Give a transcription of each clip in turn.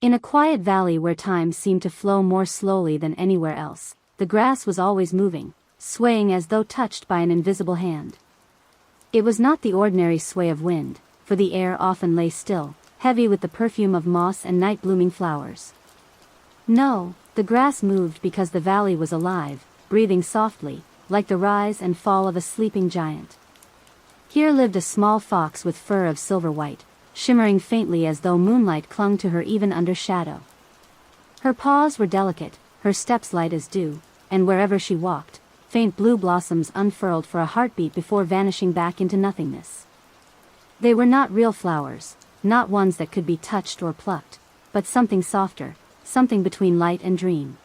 In a quiet valley where time seemed to flow more slowly than anywhere else, the grass was always moving, swaying as though touched by an invisible hand. It was not the ordinary sway of wind, for the air often lay still, heavy with the perfume of moss and night-blooming flowers. No, the grass moved because the valley was alive, breathing softly, like the rise and fall of a sleeping giant. Here lived a small fox with fur of silver white, shimmering faintly as though moonlight clung to her even under shadow. Her paws were delicate, her steps light as dew, and wherever she walked, faint blue blossoms unfurled for a heartbeat before vanishing back into nothingness. They were not real flowers, not ones that could be touched or plucked, but something softer, something between light and dream.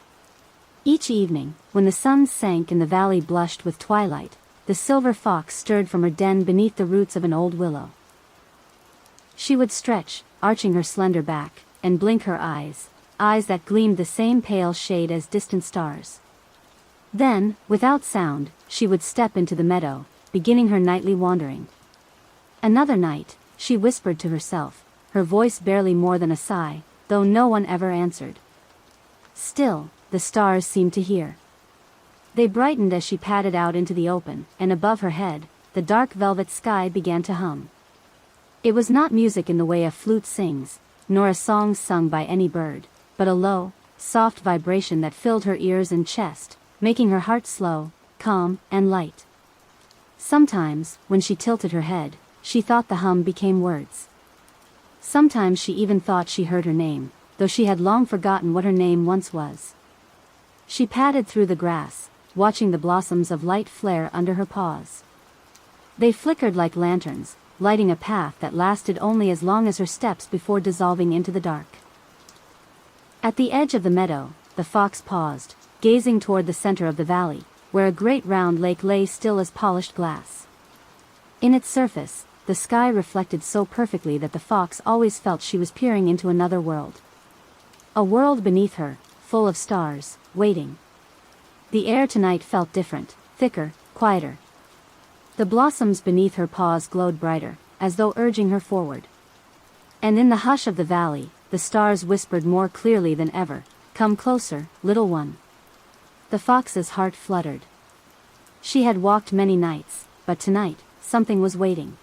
Each evening, when the sun sank and the valley blushed with twilight, the silver fox stirred from her den beneath the roots of an old willow. She would stretch, arching her slender back, and blink her eyes that gleamed the same pale shade as distant stars. Then, without sound, she would step into the meadow, beginning her nightly wandering. Another night, she whispered to herself, her voice barely more than a sigh, though no one ever answered. Still, the stars seemed to hear. They brightened as she padded out into the open, and above her head, the dark velvet sky began to hum. It was not music in the way a flute sings, nor a song sung by any bird, but a low, soft vibration that filled her ears and chest, making her heart slow, calm, and light. Sometimes, when she tilted her head, she thought the hum became words. Sometimes she even thought she heard her name, though she had long forgotten what her name once was. She padded through the grass, watching the blossoms of light flare under her paws. They flickered like lanterns, lighting a path that lasted only as long as her steps before dissolving into the dark. At the edge of the meadow, the fox paused, gazing toward the center of the valley, where a great round lake lay still as polished glass. In its surface, the sky reflected so perfectly that the fox always felt she was peering into another world. A world beneath her, full of stars, waiting. The air tonight felt different, thicker, quieter. The blossoms beneath her paws glowed brighter, as though urging her forward. And in the hush of the valley, the stars whispered more clearly than ever, "Come closer, little one." The fox's heart fluttered. She had walked many nights, but tonight, something was waiting.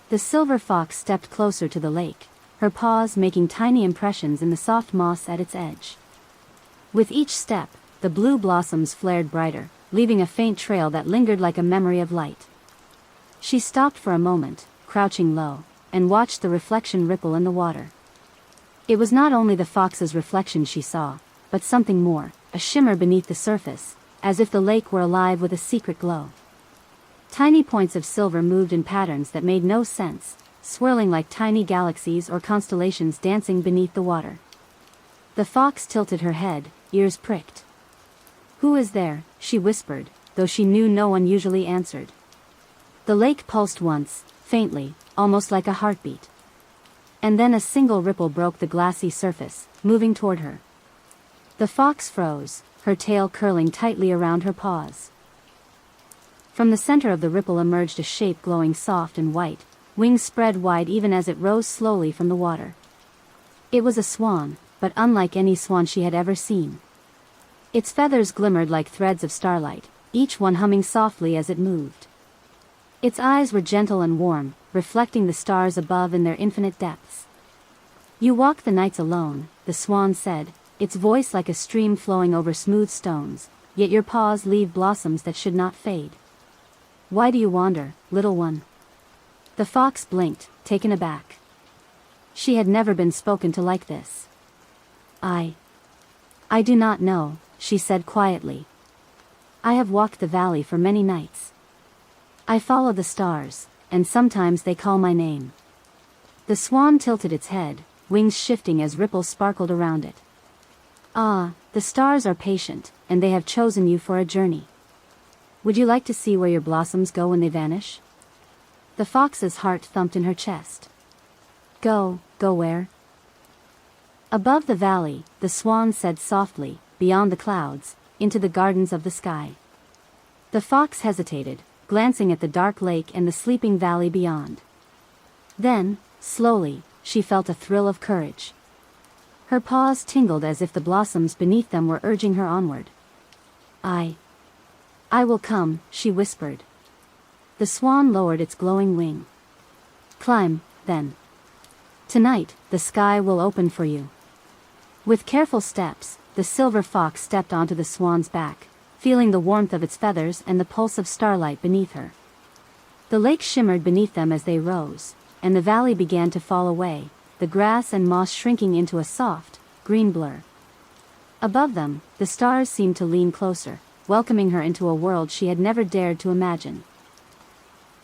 The silver fox stepped closer to the lake, her paws making tiny impressions in the soft moss at its edge. With each step, the blue blossoms flared brighter, leaving a faint trail that lingered like a memory of light. She stopped for a moment, crouching low, and watched the reflection ripple in the water. It was not only the fox's reflection she saw, but something more, a shimmer beneath the surface, as if the lake were alive with a secret glow. Tiny points of silver moved in patterns that made no sense, swirling like tiny galaxies or constellations dancing beneath the water. The fox tilted her head, ears pricked. "Who is there?" she whispered, though she knew no one usually answered. The lake pulsed once, faintly, almost like a heartbeat. And then a single ripple broke the glassy surface, moving toward her. The fox froze, her tail curling tightly around her paws. From the center of the ripple emerged a shape glowing soft and white, wings spread wide even as it rose slowly from the water. It was a swan, but unlike any swan she had ever seen. Its feathers glimmered like threads of starlight, each one humming softly as it moved. Its eyes were gentle and warm, reflecting the stars above in their infinite depths. "You walk the nights alone," the swan said, its voice like a stream flowing over smooth stones, "yet your paws leave blossoms that should not fade. Why do you wander, little one?" The fox blinked, taken aback. She had never been spoken to like this. I do not know," she said quietly. "I have walked the valley for many nights. I follow the stars, and sometimes they call my name." The swan tilted its head, wings shifting as ripples sparkled around it. "Ah, the stars are patient, and they have chosen you for a journey. Would you like to see where your blossoms go when they vanish?" The fox's heart thumped in her chest. Go where?" Above the valley, the swan said softly, "Beyond the clouds, into the gardens of the sky." The fox hesitated, glancing at the dark lake and the sleeping valley beyond. Then, slowly, she felt a thrill of courage. Her paws tingled as if the blossoms beneath them were urging her onward. I will come, she whispered. The swan lowered its glowing wing. Climb, then. Tonight, the sky will open for you. With careful steps, the silver fox stepped onto the swan's back, feeling the warmth of its feathers and the pulse of starlight beneath her. The lake shimmered beneath them as they rose, and the valley began to fall away, the grass and moss shrinking into a soft, green blur. Above them, the stars seemed to lean closer, welcoming her into a world she had never dared to imagine.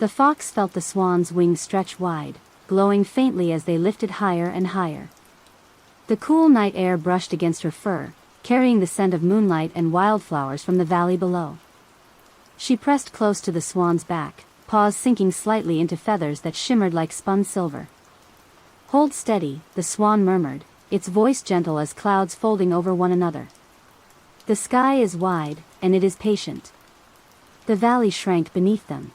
The fox felt the swan's wings stretch wide, glowing faintly as they lifted higher and higher. The cool night air brushed against her fur, carrying the scent of moonlight and wildflowers from the valley below. She pressed close to the swan's back, paws sinking slightly into feathers that shimmered like spun silver. Hold steady, the swan murmured, its voice gentle as clouds folding over one another. The sky is wide, and it is patient. The valley shrank beneath them.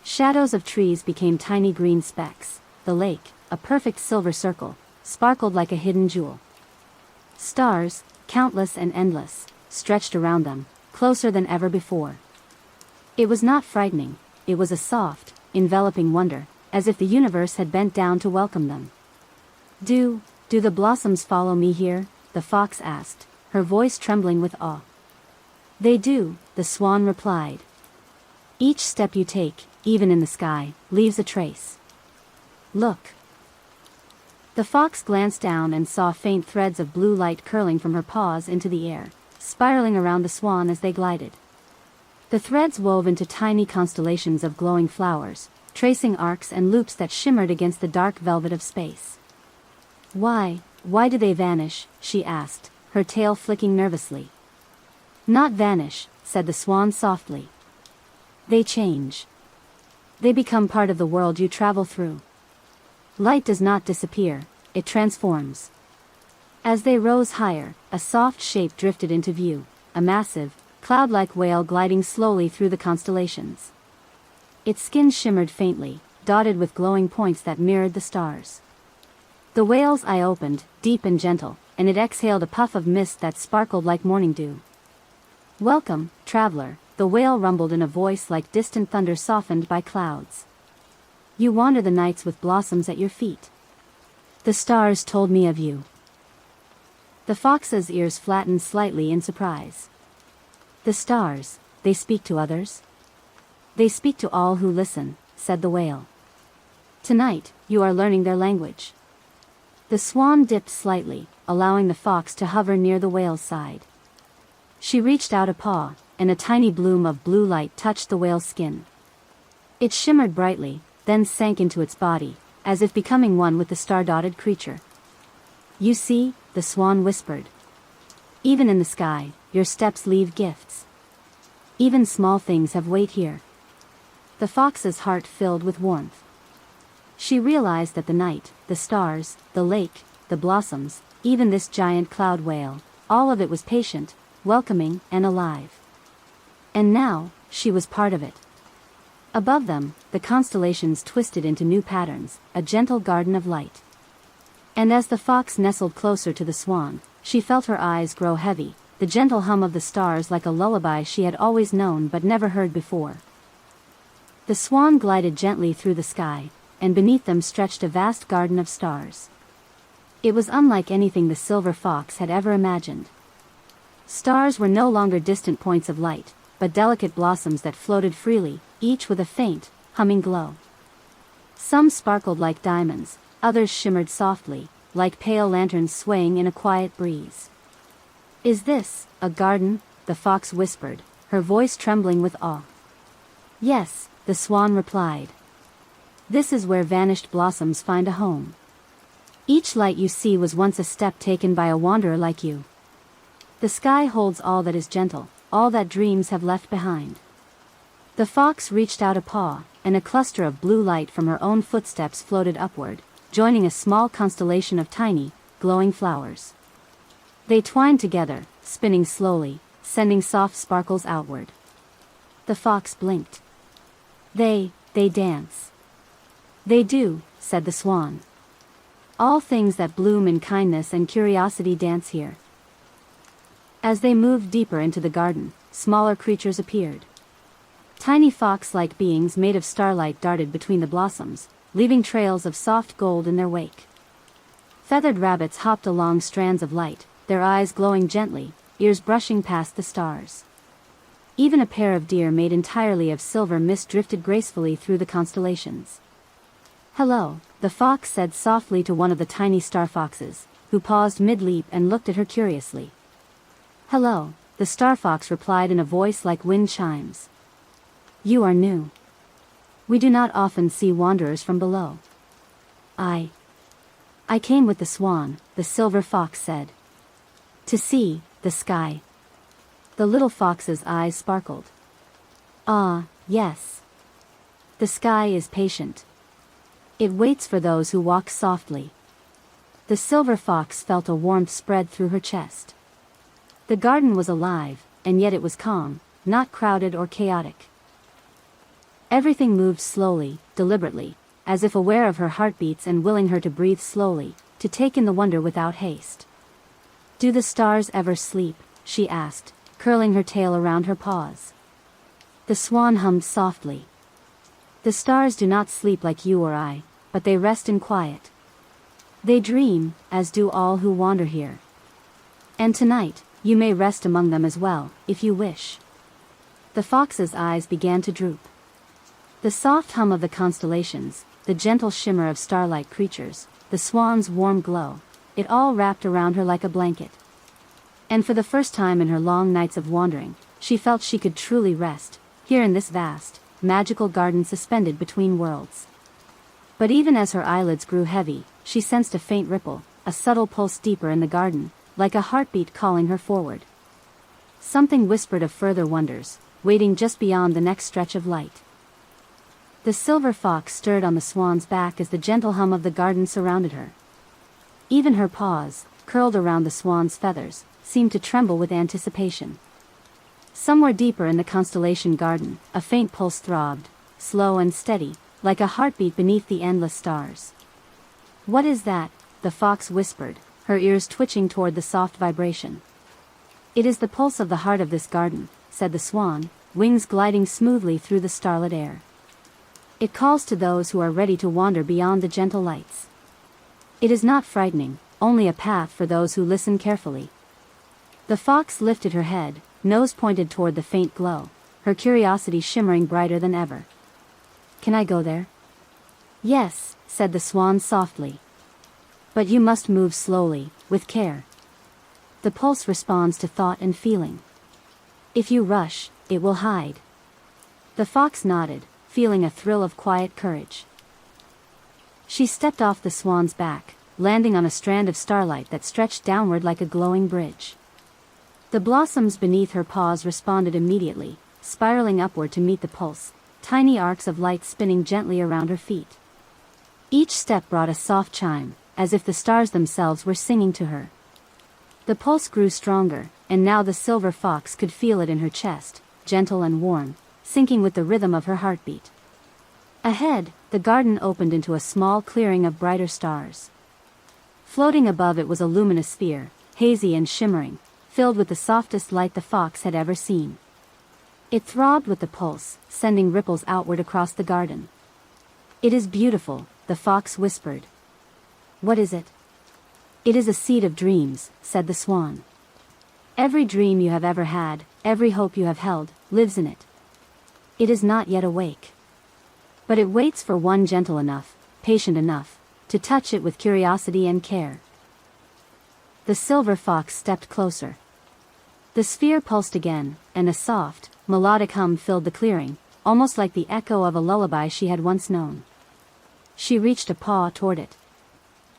Shadows of trees became tiny green specks. The lake, a perfect silver circle, sparkled like a hidden jewel. Stars, countless and endless, stretched around them, closer than ever before. It was not frightening, it was a soft, enveloping wonder, as if the universe had bent down to welcome them. Do the blossoms follow me here? The fox asked, her voice trembling with awe. They do, the swan replied. Each step you take, even in the sky, leaves a trace. Look. The fox glanced down and saw faint threads of blue light curling from her paws into the air, spiraling around the swan as they glided. The threads wove into tiny constellations of glowing flowers, tracing arcs and loops that shimmered against the dark velvet of space. Why do they vanish? She asked, her tail flicking nervously. Not vanish, said the swan softly. They change. They become part of the world you travel through. Light does not disappear, it transforms. As they rose higher, a soft shape drifted into view, a massive, cloud-like whale gliding slowly through the constellations. Its skin shimmered faintly, dotted with glowing points that mirrored the stars. The whale's eye opened, deep and gentle, and it exhaled a puff of mist that sparkled like morning dew. Welcome, traveler, the whale rumbled in a voice like distant thunder softened by clouds. You wander the nights with blossoms at your feet. The stars told me of you. The fox's ears flattened slightly in surprise. The stars, they speak to others? They speak to all who listen, said the whale. Tonight, you are learning their language. The swan dipped slightly, allowing the fox to hover near the whale's side. She reached out a paw, and a tiny bloom of blue light touched the whale's skin. It shimmered brightly, then sank into its body, as if becoming one with the star-dotted creature. You see, the swan whispered. Even in the sky, your steps leave gifts. Even small things have weight here. The fox's heart filled with warmth. She realized that the night, the stars, the lake, the blossoms, even this giant cloud whale, all of it was patient, welcoming, and alive. And now, she was part of it. Above them, the constellations twisted into new patterns, a gentle garden of light. And as the fox nestled closer to the swan, she felt her eyes grow heavy, the gentle hum of the stars like a lullaby she had always known but never heard before. The swan glided gently through the sky, and beneath them stretched a vast garden of stars. It was unlike anything the silver fox had ever imagined. Stars were no longer distant points of light, but delicate blossoms that floated freely, each with a faint, humming glow. Some sparkled like diamonds, others shimmered softly, like pale lanterns swaying in a quiet breeze. Is this a garden? The fox whispered, her voice trembling with awe. Yes, the swan replied. This is where vanished blossoms find a home. Each light you see was once a step taken by a wanderer like you. The sky holds all that is gentle, all that dreams have left behind. The fox reached out a paw, and a cluster of blue light from her own footsteps floated upward, joining a small constellation of tiny, glowing flowers. They twined together, spinning slowly, sending soft sparkles outward. The fox blinked. They dance. They do, said the swan. All things that bloom in kindness and curiosity dance here. As they moved deeper into the garden, smaller creatures appeared. Tiny fox-like beings made of starlight darted between the blossoms, leaving trails of soft gold in their wake. Feathered rabbits hopped along strands of light, their eyes glowing gently, ears brushing past the stars. Even a pair of deer made entirely of silver mist drifted gracefully through the constellations. "Hello," the fox said softly to one of the tiny star foxes, who paused mid-leap and looked at her curiously. "Hello," the star fox replied in a voice like wind chimes. "You are new. We do not often see wanderers from below." I came with the swan," the silver fox said. "To see the sky." The little fox's eyes sparkled. "Ah, yes. The sky is patient. It waits for those who walk softly." The silver fox felt a warmth spread through her chest. The garden was alive, and yet it was calm, not crowded or chaotic. Everything moved slowly, deliberately, as if aware of her heartbeats and willing her to breathe slowly, to take in the wonder without haste. "Do the stars ever sleep?" she asked, curling her tail around her paws. The swan hummed softly. "The stars do not sleep like you or I, but they rest in quiet. They dream, as do all who wander here. And tonight, you may rest among them as well, if you wish." The fox's eyes began to droop. The soft hum of the constellations, the gentle shimmer of starlight creatures, the swan's warm glow, it all wrapped around her like a blanket. And for the first time in her long nights of wandering, she felt she could truly rest, here in this vast, magical garden suspended between worlds. But even as her eyelids grew heavy, she sensed a faint ripple, a subtle pulse deeper in the garden, like a heartbeat calling her forward. Something whispered of further wonders, waiting just beyond the next stretch of light. The silver fox stirred on the swan's back as the gentle hum of the garden surrounded her. Even her paws, curled around the swan's feathers, seemed to tremble with anticipation. Somewhere deeper in the constellation garden, a faint pulse throbbed, slow and steady, like a heartbeat beneath the endless stars. "What is that?" the fox whispered, her ears twitching toward the soft vibration. "It is the pulse of the heart of this garden," said the swan, wings gliding smoothly through the starlit air. "It calls to those who are ready to wander beyond the gentle lights. It is not frightening, only a path for those who listen carefully." The fox lifted her head, nose pointed toward the faint glow, her curiosity shimmering brighter than ever. "Can I go there?" "Yes," said the swan softly. "But you must move slowly, with care. The pulse responds to thought and feeling. If you rush, it will hide." The fox nodded, feeling a thrill of quiet courage. She stepped off the swan's back, landing on a strand of starlight that stretched downward like a glowing bridge. The blossoms beneath her paws responded immediately, spiraling upward to meet the pulse, tiny arcs of light spinning gently around her feet. Each step brought a soft chime, as if the stars themselves were singing to her. The pulse grew stronger, and now the silver fox could feel it in her chest, gentle and warm, syncing with the rhythm of her heartbeat. Ahead, the garden opened into a small clearing of brighter stars. Floating above it was a luminous sphere, hazy and shimmering, filled with the softest light the fox had ever seen. It throbbed with the pulse, sending ripples outward across the garden. "It is beautiful," the fox whispered. "What is it?" "It is a seed of dreams," said the swan. "Every dream you have ever had, every hope you have held, lives in it. It is not yet awake. But it waits for one gentle enough, patient enough, to touch it with curiosity and care." The silver fox stepped closer. The sphere pulsed again, and a soft, melodic hum filled the clearing, almost like the echo of a lullaby she had once known. She reached a paw toward it.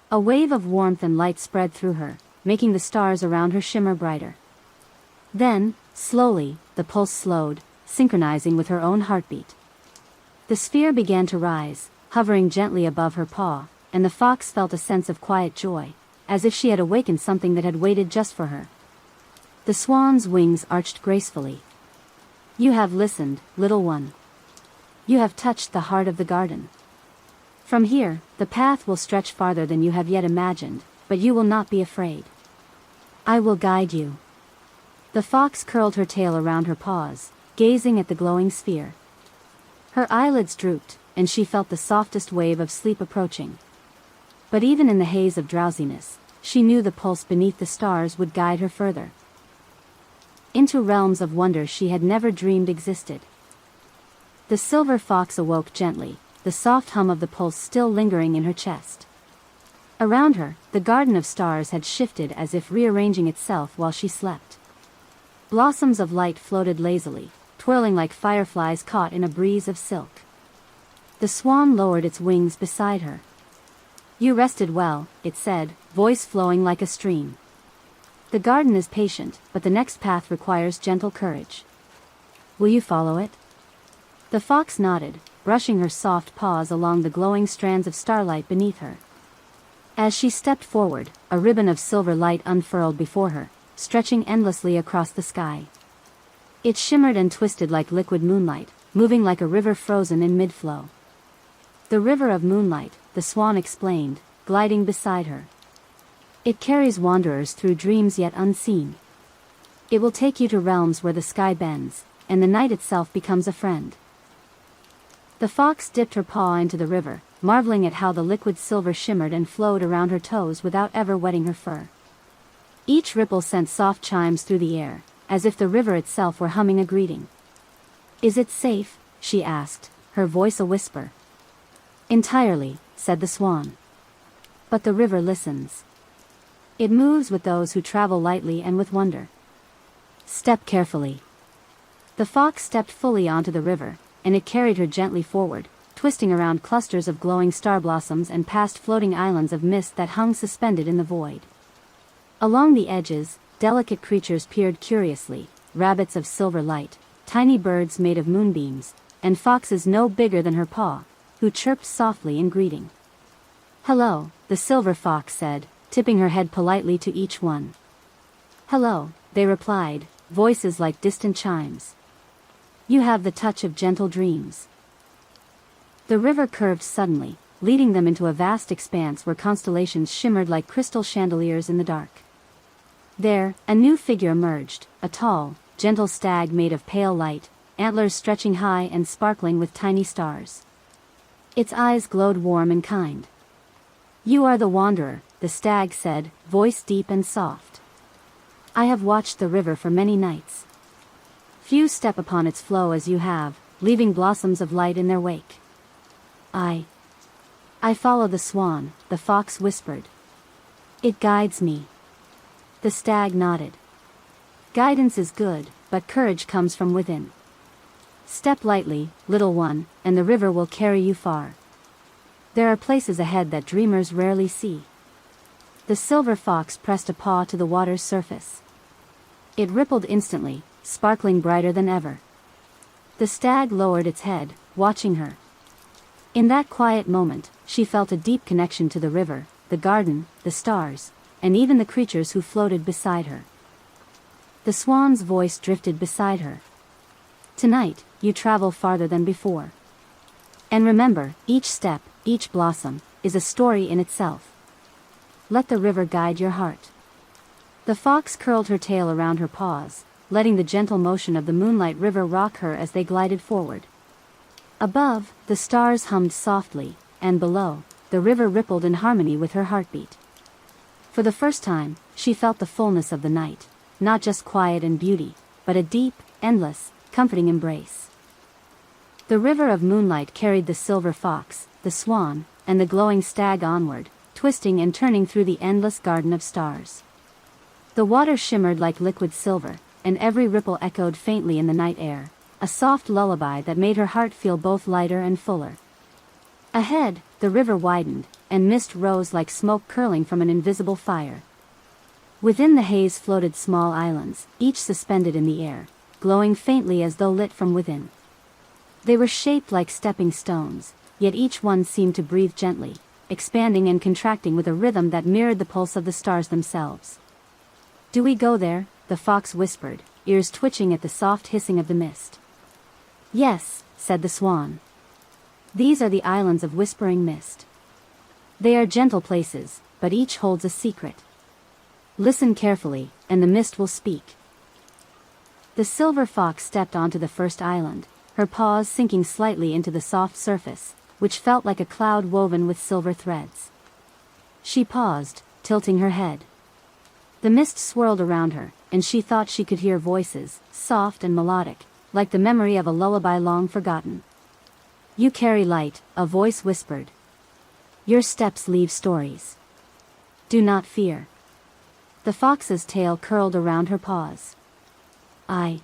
A wave of warmth and light spread through her, making the stars around her shimmer brighter. Then, slowly, the pulse slowed, synchronizing with her own heartbeat. The sphere began to rise, hovering gently above her paw, and the fox felt a sense of quiet joy, as if she had awakened something that had waited just for her. The swan's wings arched gracefully. "You have listened, little one. You have touched the heart of the garden." From here, the path will stretch farther than you have yet imagined, but you will not be afraid. I will guide you. The fox curled her tail around her paws, gazing at the glowing sphere. Her eyelids drooped, and she felt the softest wave of sleep approaching. But even in the haze of drowsiness, she knew the pulse beneath the stars would guide her further. Into realms of wonder she had never dreamed existed. The silver fox awoke gently, the soft hum of the pulse still lingering in her chest. Around her, the garden of stars had shifted as if rearranging itself while she slept. Blossoms of light floated lazily, twirling like fireflies caught in a breeze of silk. The swan lowered its wings beside her. You rested well, it said, voice flowing like a stream. The garden is patient, but the next path requires gentle courage. Will you follow it? The fox nodded, brushing her soft paws along the glowing strands of starlight beneath her. As she stepped forward, a ribbon of silver light unfurled before her, stretching endlessly across the sky. It shimmered and twisted like liquid moonlight, moving like a river frozen in mid-flow. The river of moonlight, the swan explained, gliding beside her. It carries wanderers through dreams yet unseen. It will take you to realms where the sky bends, and the night itself becomes a friend. The fox dipped her paw into the river, marveling at how the liquid silver shimmered and flowed around her toes without ever wetting her fur. Each ripple sent soft chimes through the air, as if the river itself were humming a greeting. Is it safe? She asked, her voice a whisper. Entirely, said the swan. But the river listens. It moves with those who travel lightly and with wonder. Step carefully. The fox stepped fully onto the river, and it carried her gently forward, twisting around clusters of glowing star blossoms and past floating islands of mist that hung suspended in the void. Along the edges, delicate creatures peered curiously, rabbits of silver light, tiny birds made of moonbeams, and foxes no bigger than her paw, who chirped softly in greeting. Hello, the silver fox said, tipping her head politely to each one. Hello, they replied, voices like distant chimes. You have the touch of gentle dreams. The river curved suddenly, leading them into a vast expanse where constellations shimmered like crystal chandeliers in the dark. There, a new figure emerged, a tall, gentle stag made of pale light, antlers stretching high and sparkling with tiny stars. Its eyes glowed warm and kind. You are the wanderer, the stag said, voice deep and soft. I have watched the river for many nights. Few step upon its flow as you have, leaving blossoms of light in their wake. I follow the swan, the fox whispered. It guides me. The stag nodded. Guidance is good, but courage comes from within. Step lightly, little one, and the river will carry you far. There are places ahead that dreamers rarely see. The silver fox pressed a paw to the water's surface. It rippled instantly, sparkling brighter than ever. The stag lowered its head, watching her. In that quiet moment, she felt a deep connection to the river, the garden, the stars, and even the creatures who floated beside her. The swan's voice drifted beside her. Tonight, you travel farther than before. And remember, each step, each blossom, is a story in itself. Let the river guide your heart. The fox curled her tail around her paws, letting the gentle motion of the moonlight river rock her as they glided forward. Above, the stars hummed softly, and below, the river rippled in harmony with her heartbeat. For the first time, she felt the fullness of the night, not just quiet and beauty, but a deep, endless, comforting embrace. The river of moonlight carried the silver fox, the swan, and the glowing stag onward, twisting and turning through the endless garden of stars. The water shimmered like liquid silver, and every ripple echoed faintly in the night air, a soft lullaby that made her heart feel both lighter and fuller. Ahead, the river widened, and mist rose like smoke curling from an invisible fire. Within the haze floated small islands, each suspended in the air, glowing faintly as though lit from within. They were shaped like stepping stones, yet each one seemed to breathe gently, expanding and contracting with a rhythm that mirrored the pulse of the stars themselves. Do we go there? The fox whispered, ears twitching at the soft hissing of the mist. Yes, said the swan. These are the islands of whispering mist. They are gentle places, but each holds a secret. Listen carefully, and the mist will speak. The silver fox stepped onto the first island, her paws sinking slightly into the soft surface, which felt like a cloud woven with silver threads. She paused, tilting her head. The mist swirled around her, and she thought she could hear voices, soft and melodic, like the memory of a lullaby long forgotten. "You carry light," a voice whispered. "Your steps leave stories. Do not fear." The fox's tail curled around her paws. I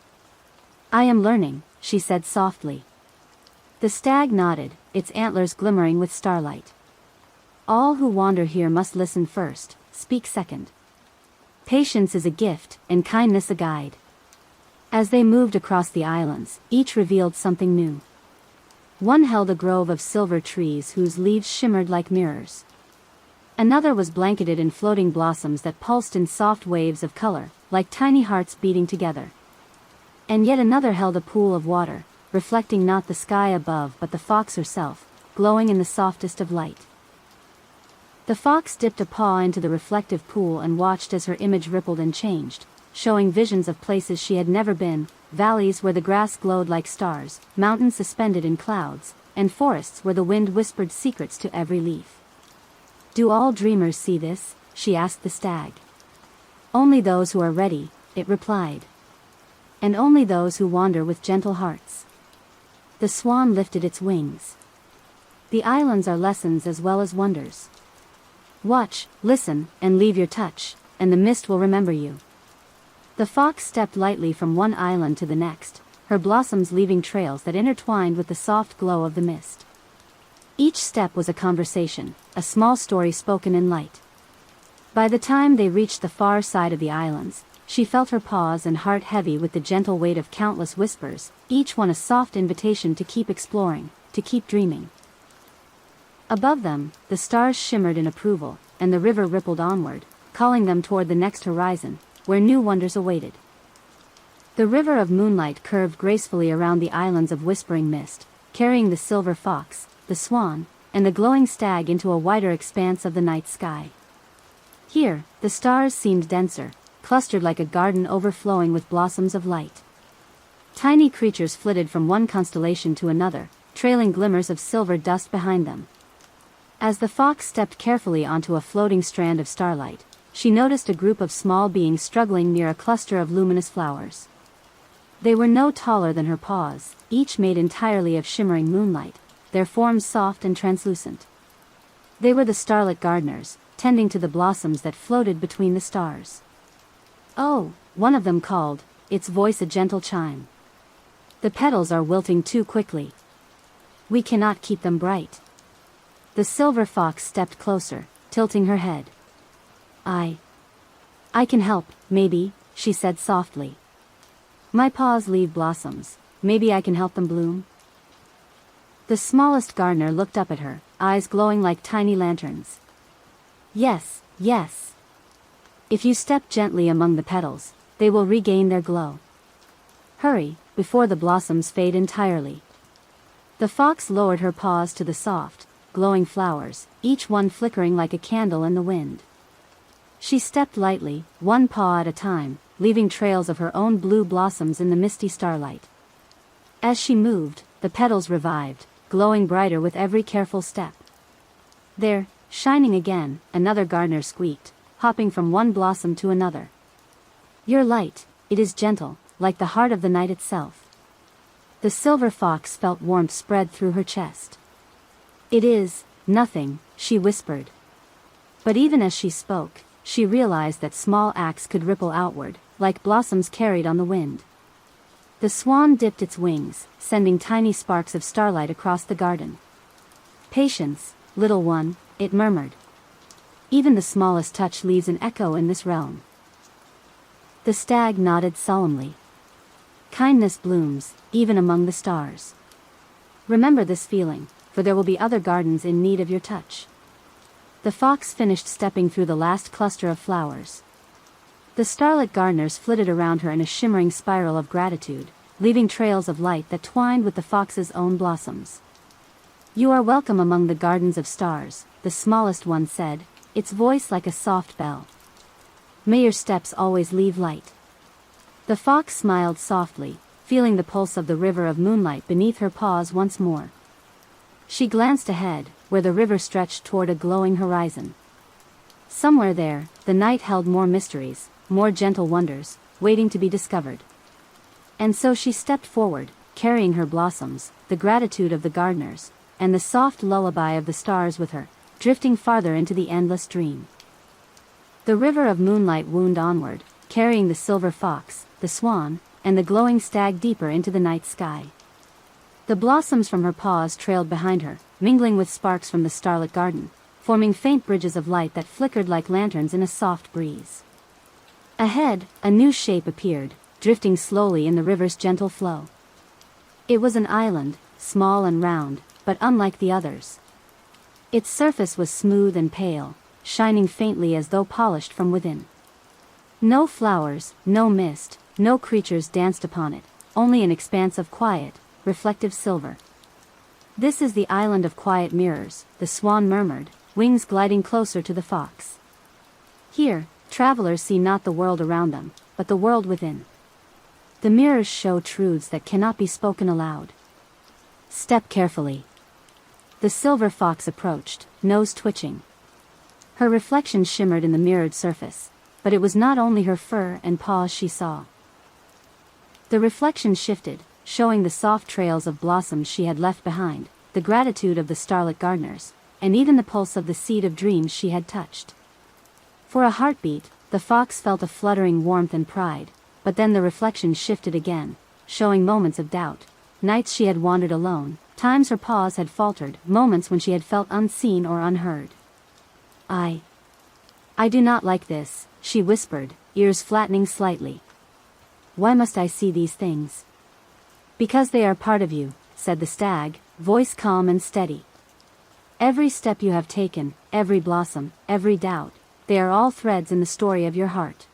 am learning," she said softly. The stag nodded, its antlers glimmering with starlight. "All who wander here must listen first, speak second. Patience is a gift, and kindness a guide." As they moved across the islands, each revealed something new. One held a grove of silver trees whose leaves shimmered like mirrors. Another was blanketed in floating blossoms that pulsed in soft waves of color, like tiny hearts beating together. And yet another held a pool of water, reflecting not the sky above but the fox herself, glowing in the softest of light. The fox dipped a paw into the reflective pool and watched as her image rippled and changed, showing visions of places she had never been, valleys where the grass glowed like stars, mountains suspended in clouds, and forests where the wind whispered secrets to every leaf. "Do all dreamers see this?" she asked the stag. "Only those who are ready," it replied. "And only those who wander with gentle hearts." The swan lifted its wings. "The islands are lessons as well as wonders. Watch, listen, and leave your touch, and the mist will remember you." The fox stepped lightly from one island to the next, her blossoms leaving trails that intertwined with the soft glow of the mist. Each step was a conversation, a small story spoken in light. By the time they reached the far side of the islands, she felt her paws and heart heavy with the gentle weight of countless whispers, each one a soft invitation to keep exploring, to keep dreaming. Above them, the stars shimmered in approval, and the river rippled onward, calling them toward the next horizon, where new wonders awaited. The river of moonlight curved gracefully around the islands of whispering mist, carrying the silver fox, the swan, and the glowing stag into a wider expanse of the night sky. Here, the stars seemed denser, clustered like a garden overflowing with blossoms of light. Tiny creatures flitted from one constellation to another, trailing glimmers of silver dust behind them. As the fox stepped carefully onto a floating strand of starlight, she noticed a group of small beings struggling near a cluster of luminous flowers. They were no taller than her paws, each made entirely of shimmering moonlight, their forms soft and translucent. They were the starlit gardeners, tending to the blossoms that floated between the stars. "Oh," one of them called, its voice a gentle chime. "The petals are wilting too quickly. We cannot keep them bright." The silver fox stepped closer, tilting her head. I can help, maybe," she said softly. "My paws leave blossoms, maybe I can help them bloom." The smallest gardener looked up at her, eyes glowing like tiny lanterns. Yes. If you step gently among the petals, they will regain their glow. Hurry, before the blossoms fade entirely." The fox lowered her paws to the soft, glowing flowers, each one flickering like a candle in the wind. She stepped lightly, one paw at a time, leaving trails of her own blue blossoms in the misty starlight. As she moved, the petals revived, glowing brighter with every careful step. "There, shining again," another gardener squeaked, hopping from one blossom to another. "Your light, it is gentle, like the heart of the night itself." The silver fox felt warmth spread through her chest. "It is nothing," she whispered. But even as she spoke, she realized that small acts could ripple outward, like blossoms carried on the wind. The swan dipped its wings, sending tiny sparks of starlight across the garden. "Patience, little one," it murmured. "Even the smallest touch leaves an echo in this realm." The stag nodded solemnly. "Kindness blooms, even among the stars. Remember this feeling, for there will be other gardens in need of your touch." The fox finished stepping through the last cluster of flowers. The starlit gardeners flitted around her in a shimmering spiral of gratitude, leaving trails of light that twined with the fox's own blossoms. You are welcome among the gardens of stars, the smallest one said, its voice like a soft bell. May your steps always leave light. The fox smiled softly, feeling the pulse of the river of moonlight beneath her paws once more. She glanced ahead, where the river stretched toward a glowing horizon. Somewhere there, the night held more mysteries, more gentle wonders, waiting to be discovered. And so she stepped forward, carrying her blossoms, the gratitude of the gardeners, and the soft lullaby of the stars with her, drifting farther into the endless dream. The river of moonlight wound onward, carrying the silver fox, the swan, and the glowing stag deeper into the night sky. The blossoms from her paws trailed behind her, mingling with sparks from the starlit garden, forming faint bridges of light that flickered like lanterns in a soft breeze. Ahead, a new shape appeared, drifting slowly in the river's gentle flow. It was an island, small and round, but unlike the others. Its surface was smooth and pale, shining faintly as though polished from within. No flowers, no mist, no creatures danced upon it, only an expanse of quiet, reflective silver. This is the island of quiet mirrors, the swan murmured, wings gliding closer to the fox. Here, travelers see not the world around them, but the world within. The mirrors show truths that cannot be spoken aloud. Step carefully. The silver fox approached, nose twitching. Her reflection shimmered in the mirrored surface, but it was not only her fur and paws she saw. The reflection shifted, showing the soft trails of blossoms she had left behind, the gratitude of the starlit gardeners, and even the pulse of the seed of dreams she had touched. For a heartbeat, the fox felt a fluttering warmth and pride, but then the reflection shifted again, showing moments of doubt, nights she had wandered alone, times her paws had faltered, moments when she had felt unseen or unheard. I do not like this, she whispered, ears flattening slightly. Why must I see these things? Because they are part of you, said the stag, voice calm and steady. Every step you have taken, every blossom, every doubt, they are all threads in the story of your heart.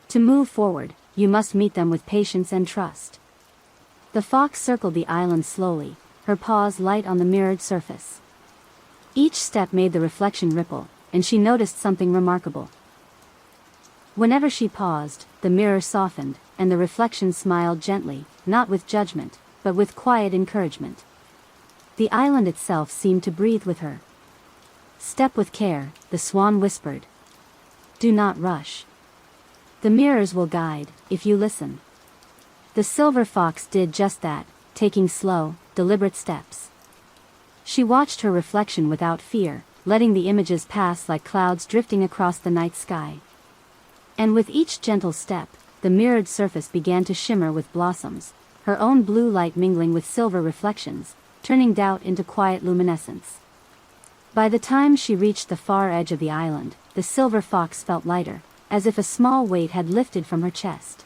To move forward, you must meet them with patience and trust. The fox circled the island slowly, her paws light on the mirrored surface. Each step made the reflection ripple, and she noticed something remarkable. Whenever she paused, the mirror softened, and the reflection smiled gently, not with judgment, but with quiet encouragement. The island itself seemed to breathe with her. Step with care, the swan whispered. Do not rush. The mirrors will guide, if you listen. The silver fox did just that, taking slow, deliberate steps. She watched her reflection without fear, letting the images pass like clouds drifting across the night sky. And with each gentle step, the mirrored surface began to shimmer with blossoms, her own blue light mingling with silver reflections, turning doubt into quiet luminescence. By the time she reached the far edge of the island, the silver fox felt lighter, as if a small weight had lifted from her chest.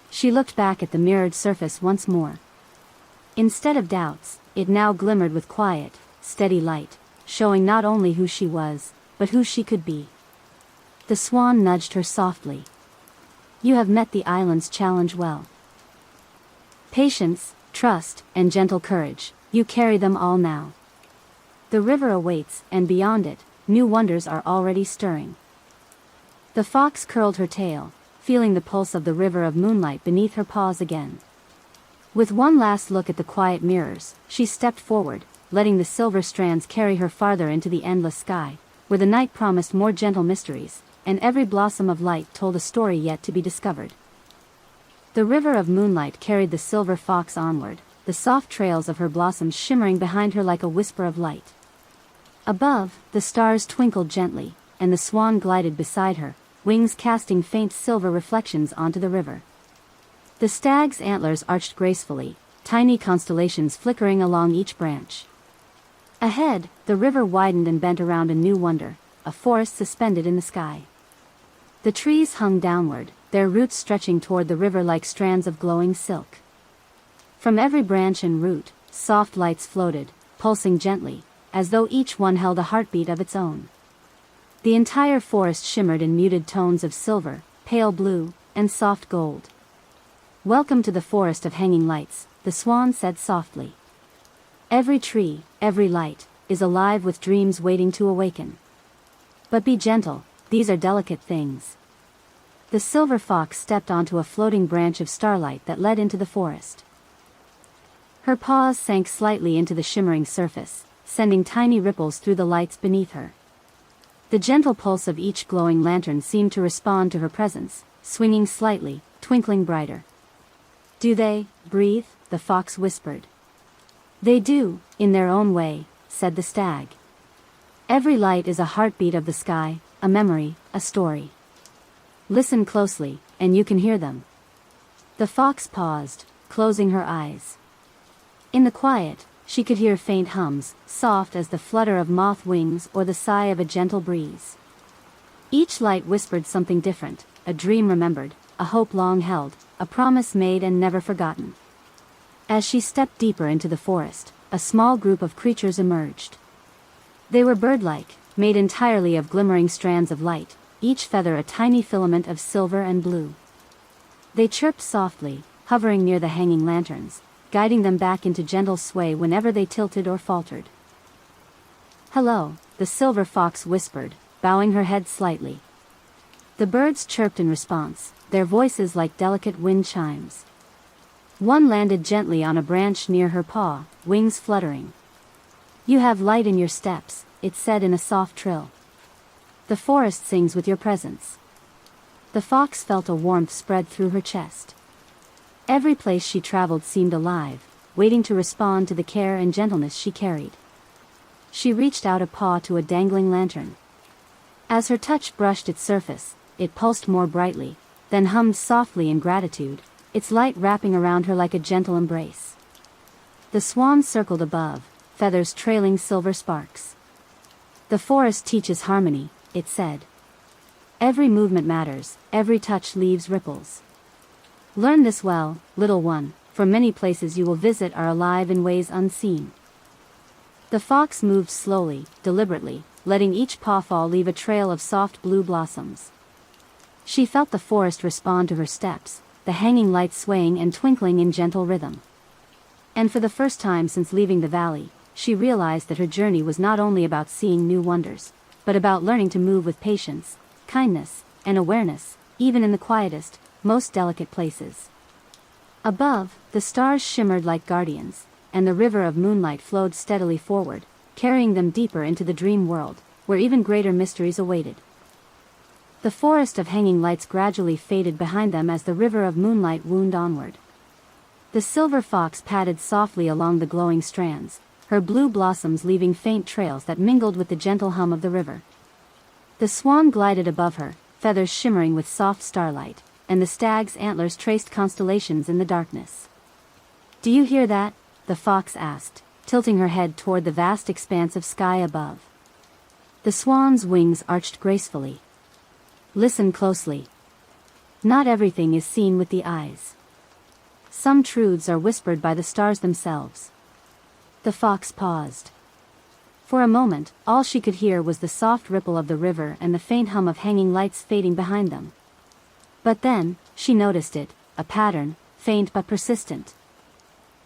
She looked back at the mirrored surface once more. Instead of doubts, it now glimmered with quiet, steady light, showing not only who she was, but who she could be. The swan nudged her softly. You have met the island's challenge well. Patience, trust, and gentle courage, you carry them all now. The river awaits, and beyond it, new wonders are already stirring. The fox curled her tail, feeling the pulse of the river of moonlight beneath her paws again. With one last look at the quiet mirrors, she stepped forward, letting the silver strands carry her farther into the endless sky, where the night promised more gentle mysteries, and every blossom of light told a story yet to be discovered. The river of moonlight carried the silver fox onward, the soft trails of her blossoms shimmering behind her like a whisper of light. Above, the stars twinkled gently, and the swan glided beside her, wings casting faint silver reflections onto the river. The stag's antlers arched gracefully, tiny constellations flickering along each branch. Ahead, the river widened and bent around a new wonder, a forest suspended in the sky. The trees hung downward, their roots stretching toward the river like strands of glowing silk. From every branch and root, soft lights floated, pulsing gently, as though each one held a heartbeat of its own. The entire forest shimmered in muted tones of silver, pale blue, and soft gold. Welcome to the forest of hanging lights, the swan said softly. Every tree, every light, is alive with dreams waiting to awaken. But be gentle, these are delicate things. The silver fox stepped onto a floating branch of starlight that led into the forest. Her paws sank slightly into the shimmering surface, sending tiny ripples through the lights beneath her. The gentle pulse of each glowing lantern seemed to respond to her presence, swinging slightly, twinkling brighter. "Do they breathe?" the fox whispered. "They do, in their own way," said the stag. "Every light is a heartbeat of the sky, a memory, a story. Listen closely, and you can hear them." The fox paused, closing her eyes. In the quiet, she could hear faint hums, soft as the flutter of moth wings or the sigh of a gentle breeze. Each light whispered something different, a dream remembered, a hope long held, a promise made and never forgotten. As she stepped deeper into the forest, a small group of creatures emerged. They were bird-like, made entirely of glimmering strands of light, each feather a tiny filament of silver and blue. They chirped softly, hovering near the hanging lanterns, guiding them back into gentle sway whenever they tilted or faltered. "Hello," the silver fox whispered, bowing her head slightly. The birds chirped in response, their voices like delicate wind chimes. One landed gently on a branch near her paw, wings fluttering. "You have light in your steps," it said in a soft trill. "The forest sings with your presence." The fox felt a warmth spread through her chest. Every place she traveled seemed alive, waiting to respond to the care and gentleness she carried. She reached out a paw to a dangling lantern. As her touch brushed its surface, it pulsed more brightly, then hummed softly in gratitude, its light wrapping around her like a gentle embrace. The swan circled above, feathers trailing silver sparks. "The forest teaches harmony," it said. "Every movement matters, every touch leaves ripples. Learn this well, little one, for many places you will visit are alive in ways unseen." The fox moved slowly, deliberately, letting each pawfall leave a trail of soft blue blossoms. She felt the forest respond to her steps, the hanging lights swaying and twinkling in gentle rhythm. And for the first time since leaving the valley, she realized that her journey was not only about seeing new wonders, but about learning to move with patience, kindness, and awareness, even in the quietest, most delicate places. Above, the stars shimmered like guardians, and the river of moonlight flowed steadily forward, carrying them deeper into the dream world, where even greater mysteries awaited. The forest of hanging lights gradually faded behind them as the river of moonlight wound onward. The silver fox padded softly along the glowing strands, her blue blossoms leaving faint trails that mingled with the gentle hum of the river. The swan glided above her, feathers shimmering with soft starlight, and the stag's antlers traced constellations in the darkness. "Do you hear that?" the fox asked, tilting her head toward the vast expanse of sky above. The swan's wings arched gracefully. "Listen closely. Not everything is seen with the eyes. Some truths are whispered by the stars themselves." The fox paused. For a moment, all she could hear was the soft ripple of the river and the faint hum of hanging lights fading behind them. But then, she noticed it, a pattern, faint but persistent.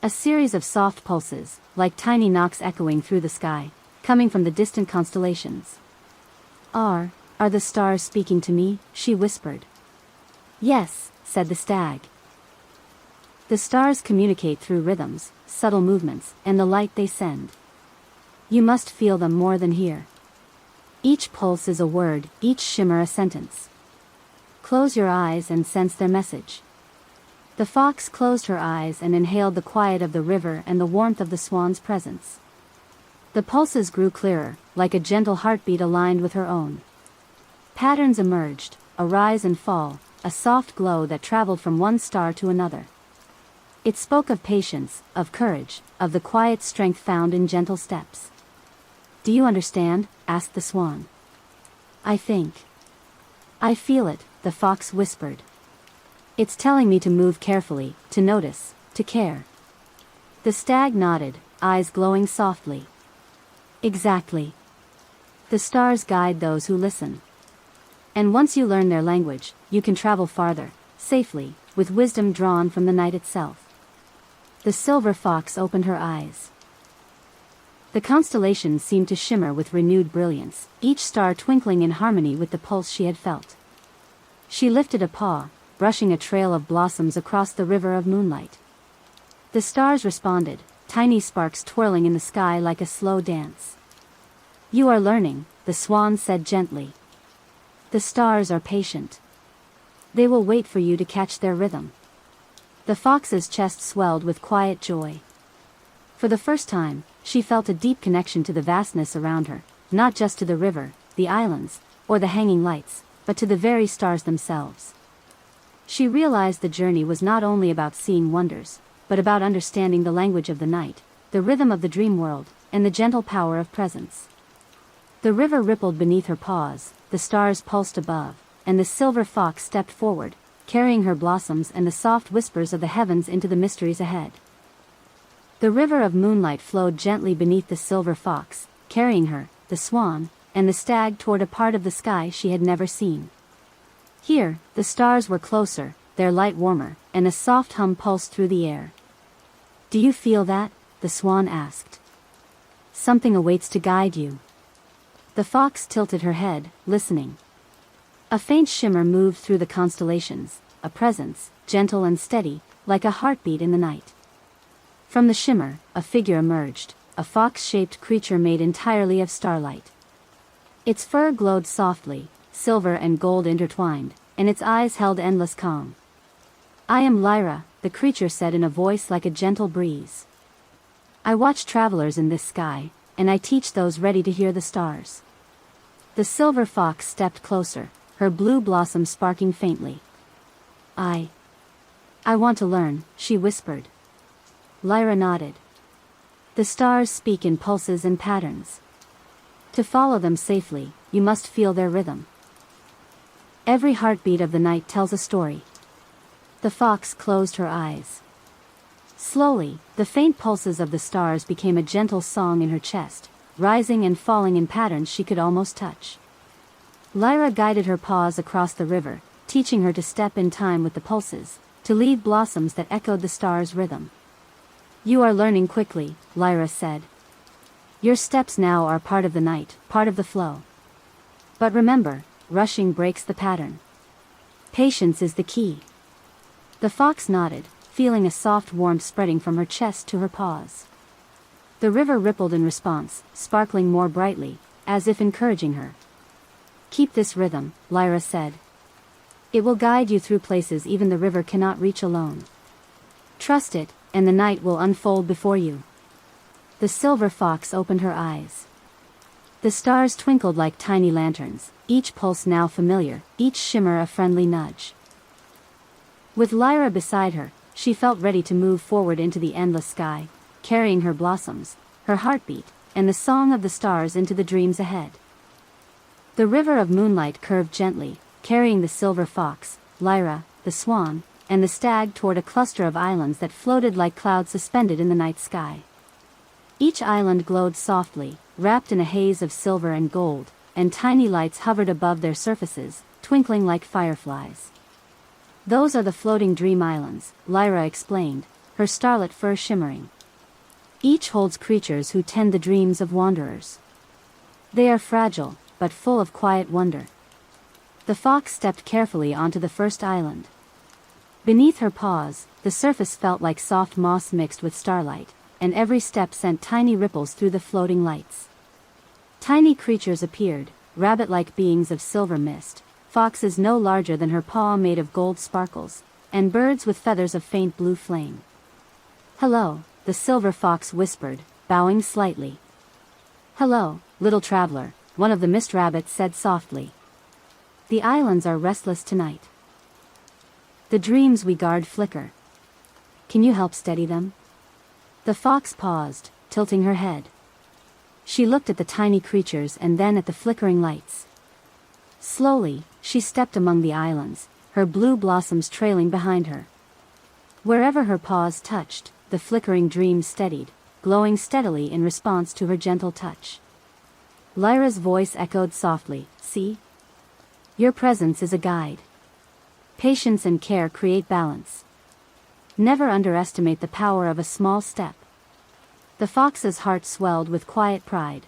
A series of soft pulses, like tiny knocks echoing through the sky, coming from the distant constellations. Are the stars speaking to me?" she whispered. "Yes," said the stag. "The stars communicate through rhythms, subtle movements, and the light they send. You must feel them more than hear. Each pulse is a word, each shimmer a sentence. Close your eyes and sense their message." The fox closed her eyes and inhaled the quiet of the river and the warmth of the swan's presence. The pulses grew clearer, like a gentle heartbeat aligned with her own. Patterns emerged, a rise and fall, a soft glow that traveled from one star to another. It spoke of patience, of courage, of the quiet strength found in gentle steps. "Do you understand?" asked the swan. "I think. I feel it," the fox whispered. "It's telling me to move carefully, to notice, to care." The stag nodded, eyes glowing softly. "Exactly. The stars guide those who listen. And once you learn their language, you can travel farther, safely, with wisdom drawn from the night itself." The silver fox opened her eyes. The constellations seemed to shimmer with renewed brilliance, each star twinkling in harmony with the pulse she had felt. She lifted a paw, brushing a trail of blossoms across the river of moonlight. The stars responded, tiny sparks twirling in the sky like a slow dance. "You are learning," the swan said gently. "The stars are patient. They will wait for you to catch their rhythm." The fox's chest swelled with quiet joy. For the first time, she felt a deep connection to the vastness around her, not just to the river, the islands, or the hanging lights, but to the very stars themselves. She realized the journey was not only about seeing wonders, but about understanding the language of the night, the rhythm of the dream world, and the gentle power of presence. The river rippled beneath her paws, the stars pulsed above, and the silver fox stepped forward, carrying her blossoms and the soft whispers of the heavens into the mysteries ahead. The river of moonlight flowed gently beneath the silver fox, carrying her, the swan, and the stag toward a part of the sky she had never seen. Here, the stars were closer, their light warmer, and a soft hum pulsed through the air. "Do you feel that?" the swan asked. "Something awaits to guide you." The fox tilted her head, listening. A faint shimmer moved through the constellations, a presence, gentle and steady, like a heartbeat in the night. From the shimmer, a figure emerged, a fox-shaped creature made entirely of starlight. Its fur glowed softly, silver and gold intertwined, and its eyes held endless calm. "I am Lyra," the creature said in a voice like a gentle breeze. "I watch travelers in this sky, and I teach those ready to hear the stars." The silver fox stepped closer, her blue blossom sparking faintly. I want to learn," she whispered. Lyra nodded. "The stars speak in pulses and patterns. To follow them safely, you must feel their rhythm. Every heartbeat of the night tells a story." The fox closed her eyes. Slowly, the faint pulses of the stars became a gentle song in her chest, rising and falling in patterns she could almost touch. Lyra guided her paws across the river, teaching her to step in time with the pulses, to leave blossoms that echoed the stars' rhythm. "You are learning quickly," Lyra said. "Your steps now are part of the night, part of the flow. But remember, rushing breaks the pattern. Patience is the key." The fox nodded, feeling a soft warmth spreading from her chest to her paws. The river rippled in response, sparkling more brightly, as if encouraging her. "Keep this rhythm," Lyra said. "It will guide you through places even the river cannot reach alone. Trust it, and the night will unfold before you." The silver fox opened her eyes. The stars twinkled like tiny lanterns, each pulse now familiar, each shimmer a friendly nudge. With Lyra beside her, she felt ready to move forward into the endless sky, carrying her blossoms, her heartbeat, and the song of the stars into the dreams ahead. The river of moonlight curved gently, carrying the silver fox, Lyra, the swan, and the stag toward a cluster of islands that floated like clouds suspended in the night sky. Each island glowed softly, wrapped in a haze of silver and gold, and tiny lights hovered above their surfaces, twinkling like fireflies. "Those are the floating dream islands," Lyra explained, her starlit fur shimmering. "Each holds creatures who tend the dreams of wanderers. They are fragile, but full of quiet wonder." The fox stepped carefully onto the first island. Beneath her paws, the surface felt like soft moss mixed with starlight, and every step sent tiny ripples through the floating lights. Tiny creatures appeared, rabbit-like beings of silver mist, foxes no larger than her paw made of gold sparkles, and birds with feathers of faint blue flame. "Hello," the silver fox whispered, bowing slightly. "Hello, little traveler," one of the mist rabbits said softly. "The islands are restless tonight. The dreams we guard flicker. Can you help steady them?" The fox paused, tilting her head. She looked at the tiny creatures and then at the flickering lights. Slowly, she stepped among the islands, her blue blossoms trailing behind her. Wherever her paws touched, the flickering dreams steadied, glowing steadily in response to her gentle touch. Lyra's voice echoed softly, "See? Your presence is a guide. Patience and care create balance. Never underestimate the power of a small step." The fox's heart swelled with quiet pride.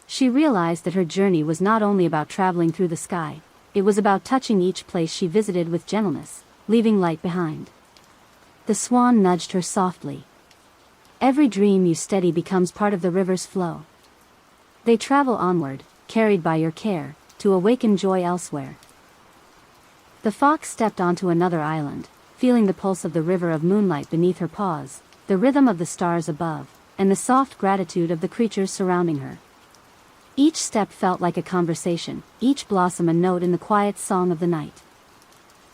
She realized that her journey was not only about traveling through the sky, it was about touching each place she visited with gentleness, leaving light behind. The swan nudged her softly. Every dream you steady becomes part of the river's flow. They travel onward, carried by your care, to awaken joy elsewhere. The fox stepped onto another island, feeling the pulse of the river of moonlight beneath her paws, the rhythm of the stars above, and the soft gratitude of the creatures surrounding her. Each step felt like a conversation, each blossom a note in the quiet song of the night.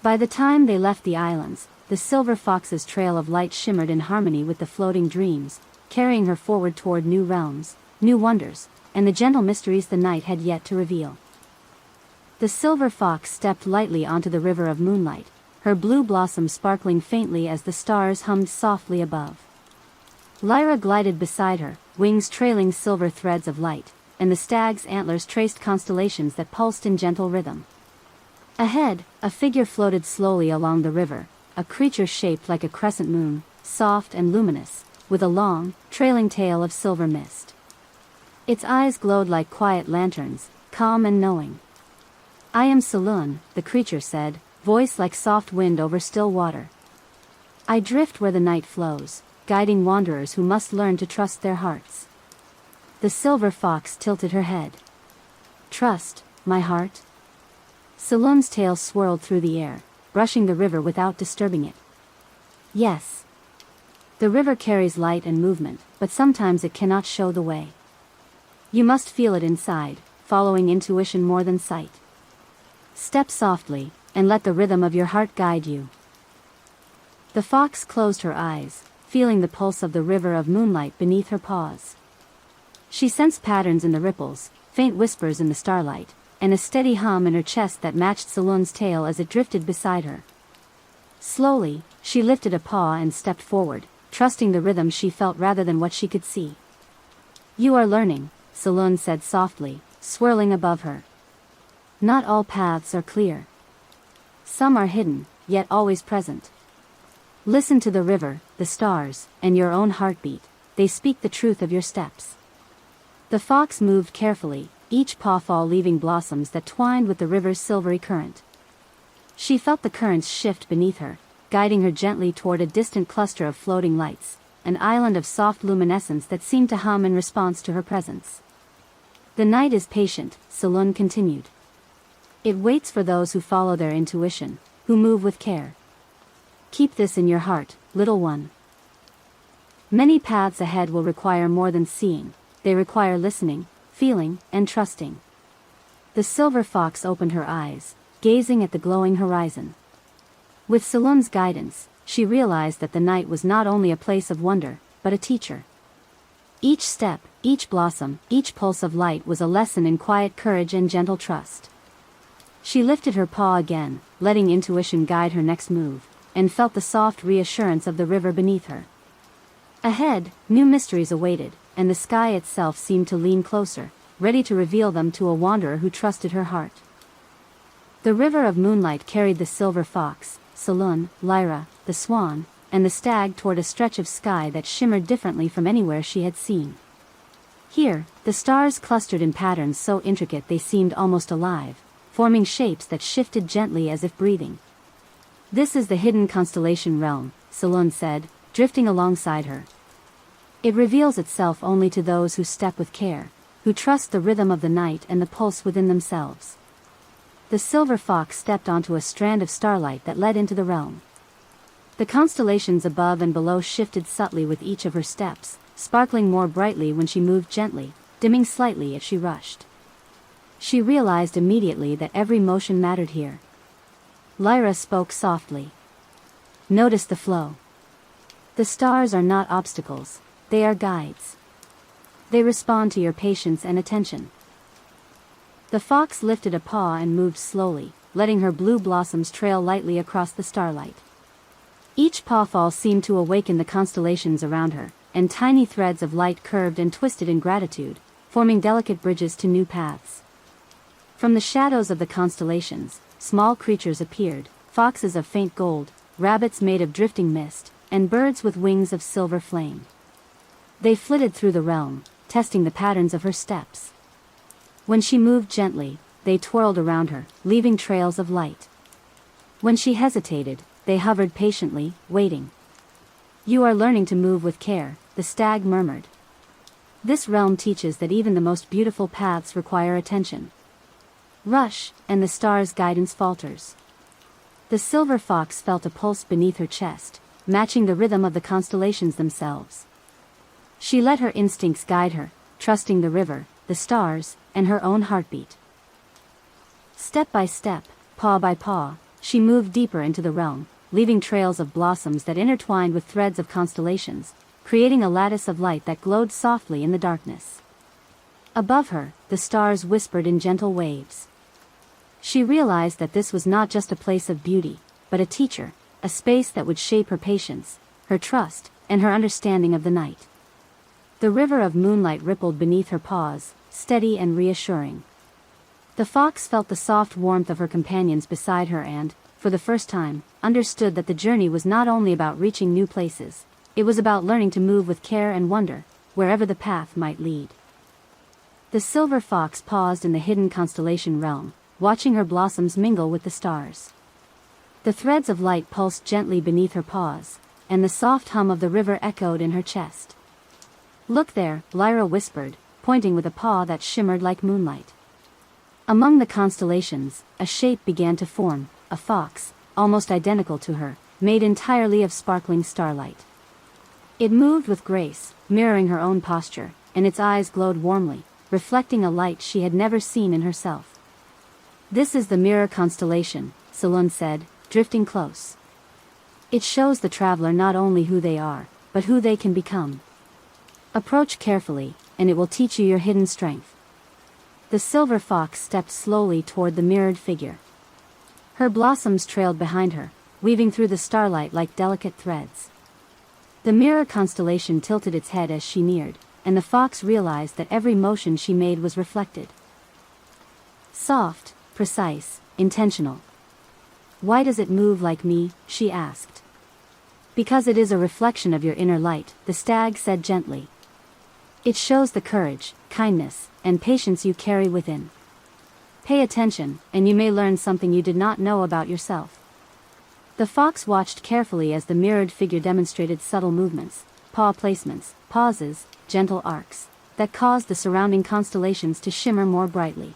By the time they left the islands, the silver fox's trail of light shimmered in harmony with the floating dreams, carrying her forward toward new realms, new wonders, and the gentle mysteries the night had yet to reveal. The silver fox stepped lightly onto the river of moonlight, her blue blossoms sparkling faintly as the stars hummed softly above. Lyra glided beside her, wings trailing silver threads of light, and the stag's antlers traced constellations that pulsed in gentle rhythm. Ahead, a figure floated slowly along the river, a creature shaped like a crescent moon, soft and luminous, with a long, trailing tail of silver mist. Its eyes glowed like quiet lanterns, calm and knowing. "I am Swan," the creature said, voice like soft wind over still water. "I drift where the night flows, guiding wanderers who must learn to trust their hearts." The silver fox tilted her head. "Trust, my heart?" Saloon's tail swirled through the air, brushing the river without disturbing it. "Yes. The river carries light and movement, but sometimes it cannot show the way. You must feel it inside, following intuition more than sight. Step softly, and let the rhythm of your heart guide you." The fox closed her eyes, feeling the pulse of the river of moonlight beneath her paws. She sensed patterns in the ripples, faint whispers in the starlight, and a steady hum in her chest that matched Saloon's tail as it drifted beside her. Slowly, she lifted a paw and stepped forward, trusting the rhythm she felt rather than what she could see. "You are learning," Saloon said softly, swirling above her. "Not all paths are clear. Some are hidden, yet always present. Listen to the river, the stars, and your own heartbeat. They speak the truth of your steps." The fox moved carefully, each pawfall leaving blossoms that twined with the river's silvery current. She felt the currents shift beneath her, guiding her gently toward a distant cluster of floating lights, an island of soft luminescence that seemed to hum in response to her presence. "The night is patient," Saloon continued. "It waits for those who follow their intuition, who move with care. Keep this in your heart, little one. Many paths ahead will require more than seeing, they require listening, feeling, and trusting." The silver fox opened her eyes, gazing at the glowing horizon. With Saloon's guidance, she realized that the night was not only a place of wonder, but a teacher. Each step, each blossom, each pulse of light was a lesson in quiet courage and gentle trust. She lifted her paw again, letting intuition guide her next move, and felt the soft reassurance of the river beneath her. Ahead, new mysteries awaited, and the sky itself seemed to lean closer, ready to reveal them to a wanderer who trusted her heart. The river of moonlight carried the silver fox, Saloon, Lyra, the swan, and the stag toward a stretch of sky that shimmered differently from anywhere she had seen. Here, the stars clustered in patterns so intricate they seemed almost alive, forming shapes that shifted gently as if breathing. "This is the hidden constellation realm," Saloon said, drifting alongside her. "It reveals itself only to those who step with care, who trust the rhythm of the night and the pulse within themselves." The silver fox stepped onto a strand of starlight that led into the realm. The constellations above and below shifted subtly with each of her steps, sparkling more brightly when she moved gently, dimming slightly if she rushed. She realized immediately that every motion mattered here. Lyra spoke softly. "Notice the flow. The stars are not obstacles, they are guides. They respond to your patience and attention." The fox lifted a paw and moved slowly, letting her blue blossoms trail lightly across the starlight. Each pawfall seemed to awaken the constellations around her, and tiny threads of light curved and twisted in gratitude, forming delicate bridges to new paths. From the shadows of the constellations, small creatures appeared, foxes of faint gold, rabbits made of drifting mist, and birds with wings of silver flame. They flitted through the realm, testing the patterns of her steps. When she moved gently, they twirled around her, leaving trails of light. When she hesitated, they hovered patiently, waiting. "You are learning to move with care," the stag murmured. "This realm teaches that even the most beautiful paths require attention. Rush, and the star's guidance falters." The silver fox felt a pulse beneath her chest, matching the rhythm of the constellations themselves. She let her instincts guide her, trusting the river, the stars, and her own heartbeat. Step by step, paw by paw, she moved deeper into the realm, leaving trails of blossoms that intertwined with threads of constellations, creating a lattice of light that glowed softly in the darkness. Above her, the stars whispered in gentle waves. She realized that this was not just a place of beauty, but a teacher, a space that would shape her patience, her trust, and her understanding of the night. The river of moonlight rippled beneath her paws, steady and reassuring. The fox felt the soft warmth of her companions beside her and, for the first time, understood that the journey was not only about reaching new places, it was about learning to move with care and wonder, wherever the path might lead. The silver fox paused in the hidden constellation realm, watching her blossoms mingle with the stars. The threads of light pulsed gently beneath her paws, and the soft hum of the river echoed in her chest. "Look there," Lyra whispered, pointing with a paw that shimmered like moonlight. Among the constellations, a shape began to form, a fox, almost identical to her, made entirely of sparkling starlight. It moved with grace, mirroring her own posture, and its eyes glowed warmly, reflecting a light she had never seen in herself. "This is the mirror constellation," Swan said, drifting close. "It shows the traveler not only who they are, but who they can become. Approach carefully, and it will teach you your hidden strength." The silver fox stepped slowly toward the mirrored figure. Her blossoms trailed behind her, weaving through the starlight like delicate threads. The mirror constellation tilted its head as she neared, and the fox realized that every motion she made was reflected. Soft, precise, intentional. "Why does it move like me?" she asked. "Because it is a reflection of your inner light," the stag said gently. "It shows the courage, kindness, and patience you carry within. Pay attention, and you may learn something you did not know about yourself." The fox watched carefully as the mirrored figure demonstrated subtle movements, paw placements, pauses, gentle arcs, that caused the surrounding constellations to shimmer more brightly.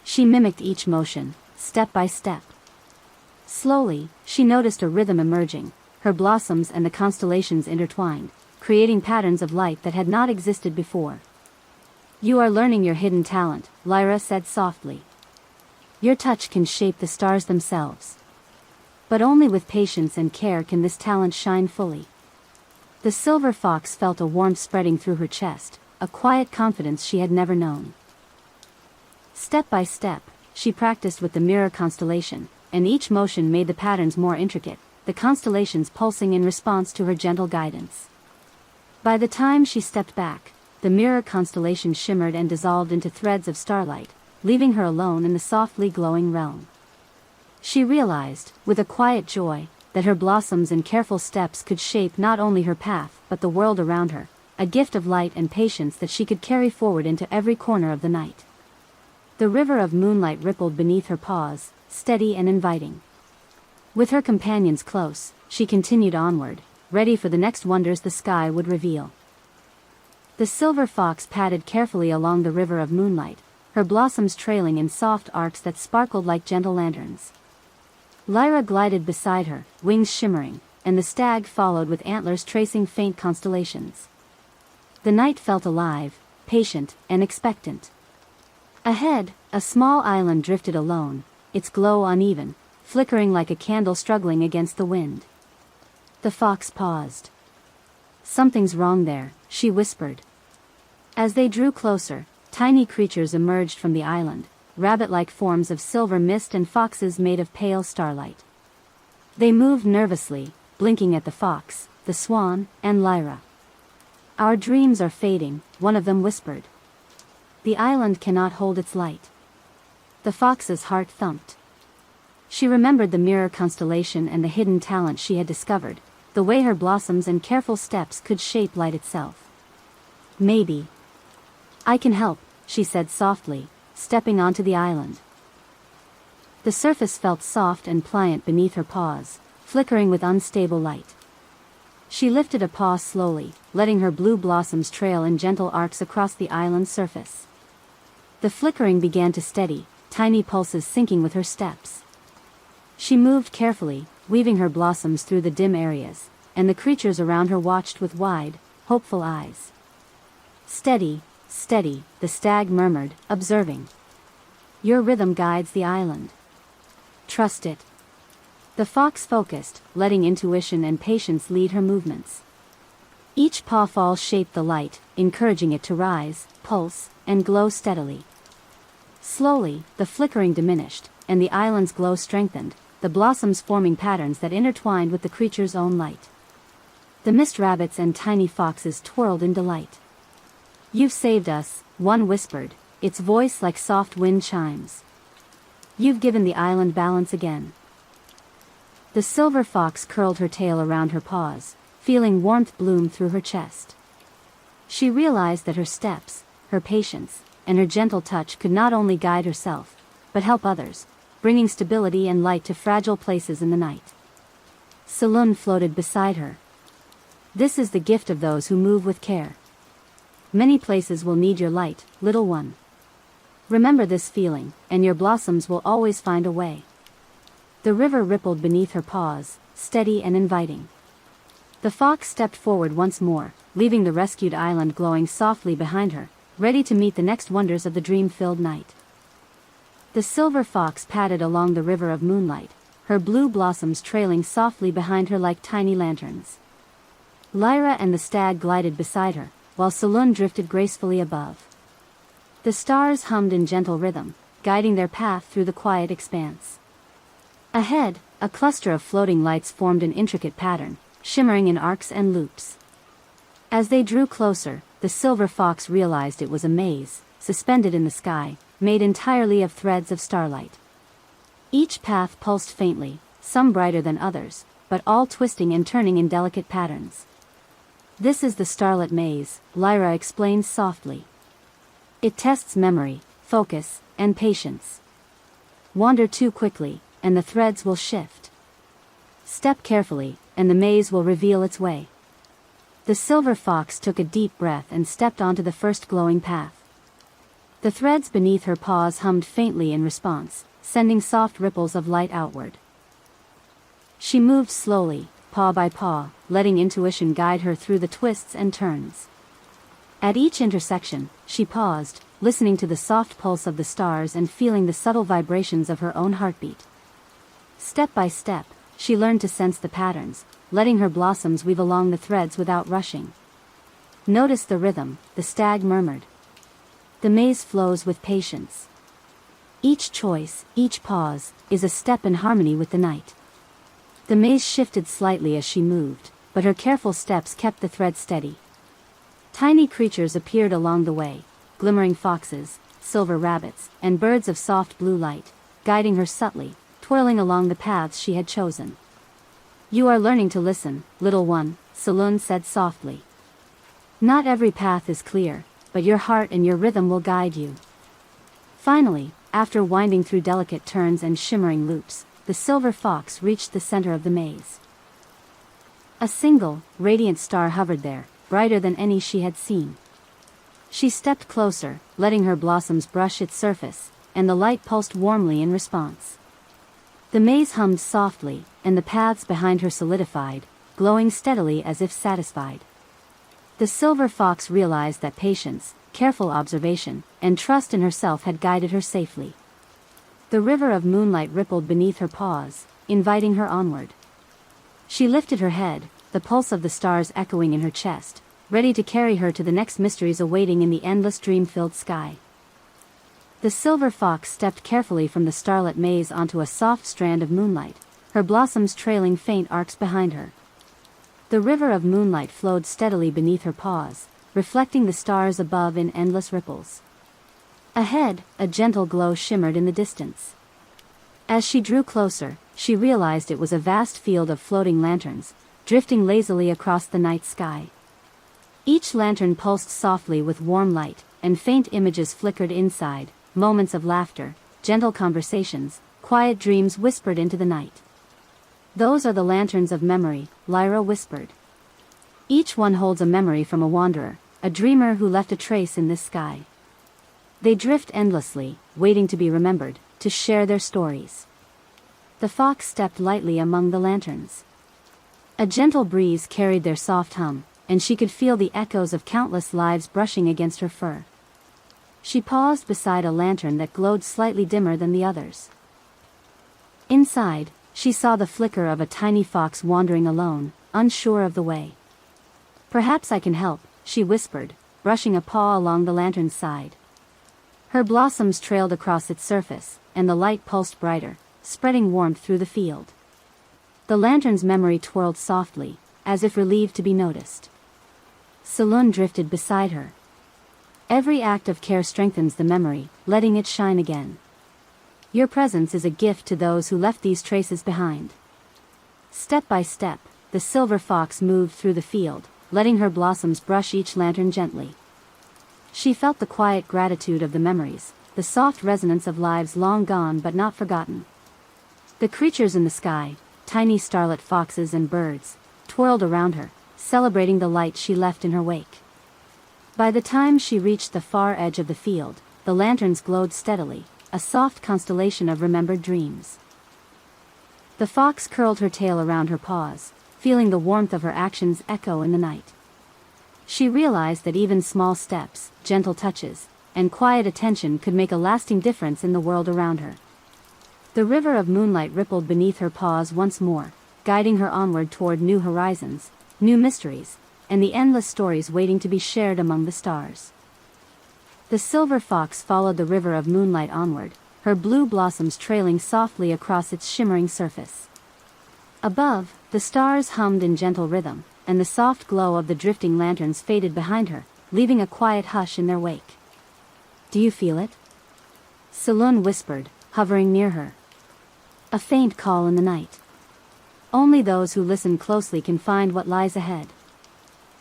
She mimicked each motion, step by step. Slowly, she noticed a rhythm emerging, her blossoms and the constellations intertwined, creating patterns of light that had not existed before. "You are learning your hidden talent," Lyra said softly. "Your touch can shape the stars themselves. But only with patience and care can this talent shine fully." The silver fox felt a warmth spreading through her chest, a quiet confidence she had never known. Step by step, she practiced with the mirror constellation, and each motion made the patterns more intricate, the constellations pulsing in response to her gentle guidance. By the time she stepped back, the mirror constellation shimmered and dissolved into threads of starlight, leaving her alone in the softly glowing realm. She realized, with a quiet joy, that her blossoms and careful steps could shape not only her path but the world around her, a gift of light and patience that she could carry forward into every corner of the night. The river of moonlight rippled beneath her paws, steady and inviting. With her companions close, she continued onward, ready for the next wonders the sky would reveal. The silver fox padded carefully along the river of moonlight, her blossoms trailing in soft arcs that sparkled like gentle lanterns. Lyra glided beside her, wings shimmering, and the stag followed with antlers tracing faint constellations. The night felt alive, patient, and expectant. Ahead, a small island drifted alone, its glow uneven, flickering like a candle struggling against the wind. The fox paused. "Something's wrong there," she whispered. As they drew closer, tiny creatures emerged from the island, rabbit-like forms of silver mist and foxes made of pale starlight. They moved nervously, blinking at the fox, the swan, and Lyra. "Our dreams are fading," one of them whispered. "The island cannot hold its light." The fox's heart thumped. She remembered the mirror constellation and the hidden talent she had discovered, the way her blossoms and careful steps could shape light itself. Maybe. I can help, she said softly, stepping onto the island. The surface felt soft and pliant beneath her paws, flickering with unstable light. She lifted a paw slowly, letting her blue blossoms trail in gentle arcs across the island's surface. The flickering began to steady, tiny pulses syncing with her steps. She moved carefully, weaving her blossoms through the dim areas, and the creatures around her watched with wide, hopeful eyes. Steady, steady, the stag murmured, observing. Your rhythm guides the island. Trust it. The fox focused, letting intuition and patience lead her movements. Each pawfall shaped the light, encouraging it to rise, pulse, and glow steadily. Slowly, the flickering diminished, and the island's glow strengthened, the blossoms forming patterns that intertwined with the creature's own light. The mist rabbits and tiny foxes twirled in delight. You've saved us, one whispered, its voice like soft wind chimes. You've given the island balance again. The silver fox curled her tail around her paws, feeling warmth bloom through her chest. She realized that her steps, her patience, and her gentle touch could not only guide herself, but help others, bringing stability and light to fragile places in the night. Saloon floated beside her. This is the gift of those who move with care. Many places will need your light, little one. Remember this feeling, and your blossoms will always find a way. The river rippled beneath her paws, steady and inviting. The fox stepped forward once more, leaving the rescued island glowing softly behind her, ready to meet the next wonders of the dream-filled night. The silver fox padded along the river of moonlight, her blue blossoms trailing softly behind her like tiny lanterns. Lyra and the stag glided beside her, while Saloon drifted gracefully above. The stars hummed in gentle rhythm, guiding their path through the quiet expanse. Ahead, a cluster of floating lights formed an intricate pattern, shimmering in arcs and loops. As they drew closer, the silver fox realized it was a maze, suspended in the sky, made entirely of threads of starlight. Each path pulsed faintly, some brighter than others, but all twisting and turning in delicate patterns. This is the Starlight Maze, Lyra explained softly. It tests memory, focus, and patience. Wander too quickly, and the threads will shift. Step carefully, and the maze will reveal its way. The silver fox took a deep breath and stepped onto the first glowing path. The threads beneath her paws hummed faintly in response, sending soft ripples of light outward. She moved slowly, paw by paw, letting intuition guide her through the twists and turns. At each intersection, she paused, listening to the soft pulse of the stars and feeling the subtle vibrations of her own heartbeat. Step by step, she learned to sense the patterns, letting her blossoms weave along the threads without rushing. Notice the rhythm, the stag murmured. The maze flows with patience. Each choice, each pause, is a step in harmony with the night. The maze shifted slightly as she moved, but her careful steps kept the thread steady. Tiny creatures appeared along the way, glimmering foxes, silver rabbits, and birds of soft blue light, guiding her subtly, twirling along the paths she had chosen. You are learning to listen, little one, Saloon said softly. Not every path is clear, but your heart and your rhythm will guide you. Finally, after winding through delicate turns and shimmering loops, the silver fox reached the center of the maze. A single, radiant star hovered there, brighter than any she had seen. She stepped closer, letting her blossoms brush its surface, and the light pulsed warmly in response. The maze hummed softly, and the paths behind her solidified, glowing steadily as if satisfied. The silver fox realized that patience, careful observation, and trust in herself had guided her safely. The river of moonlight rippled beneath her paws, inviting her onward. She lifted her head, the pulse of the stars echoing in her chest, ready to carry her to the next mysteries awaiting in the endless dream-filled sky. The silver fox stepped carefully from the starlit maze onto a soft strand of moonlight, her blossoms trailing faint arcs behind her. The river of moonlight flowed steadily beneath her paws, reflecting the stars above in endless ripples. Ahead, a gentle glow shimmered in the distance. As she drew closer, she realized it was a vast field of floating lanterns, drifting lazily across the night sky. Each lantern pulsed softly with warm light, and faint images flickered inside, moments of laughter, gentle conversations, quiet dreams whispered into the night. "Those are the lanterns of memory," Lyra whispered. "Each one holds a memory from a wanderer, a dreamer who left a trace in this sky. They drift endlessly, waiting to be remembered, to share their stories." The fox stepped lightly among the lanterns. A gentle breeze carried their soft hum, and she could feel the echoes of countless lives brushing against her fur. She paused beside a lantern that glowed slightly dimmer than the others. Inside, she saw the flicker of a tiny fox wandering alone, unsure of the way. "Perhaps I can help," she whispered, brushing a paw along the lantern's side. Her blossoms trailed across its surface, and the light pulsed brighter, spreading warmth through the field. The lantern's memory twirled softly, as if relieved to be noticed. Saloon drifted beside her. "Every act of care strengthens the memory, letting it shine again. Your presence is a gift to those who left these traces behind." Step by step, the silver fox moved through the field, letting her blossoms brush each lantern gently. She felt the quiet gratitude of the memories, the soft resonance of lives long gone but not forgotten. The creatures in the sky, tiny starlit foxes and birds, twirled around her, celebrating the light she left in her wake. By the time she reached the far edge of the field, the lanterns glowed steadily, a soft constellation of remembered dreams. The fox curled her tail around her paws, feeling the warmth of her actions echo in the night. She realized that even small steps, gentle touches, and quiet attention could make a lasting difference in the world around her. The river of moonlight rippled beneath her paws once more, guiding her onward toward new horizons, new mysteries, and the endless stories waiting to be shared among the stars. The silver fox followed the river of moonlight onward, her blue blossoms trailing softly across its shimmering surface. Above, the stars hummed in gentle rhythm, and the soft glow of the drifting lanterns faded behind her, leaving a quiet hush in their wake. "Do you feel it?" Saloon whispered, hovering near her. "A faint call in the night. Only those who listen closely can find what lies ahead."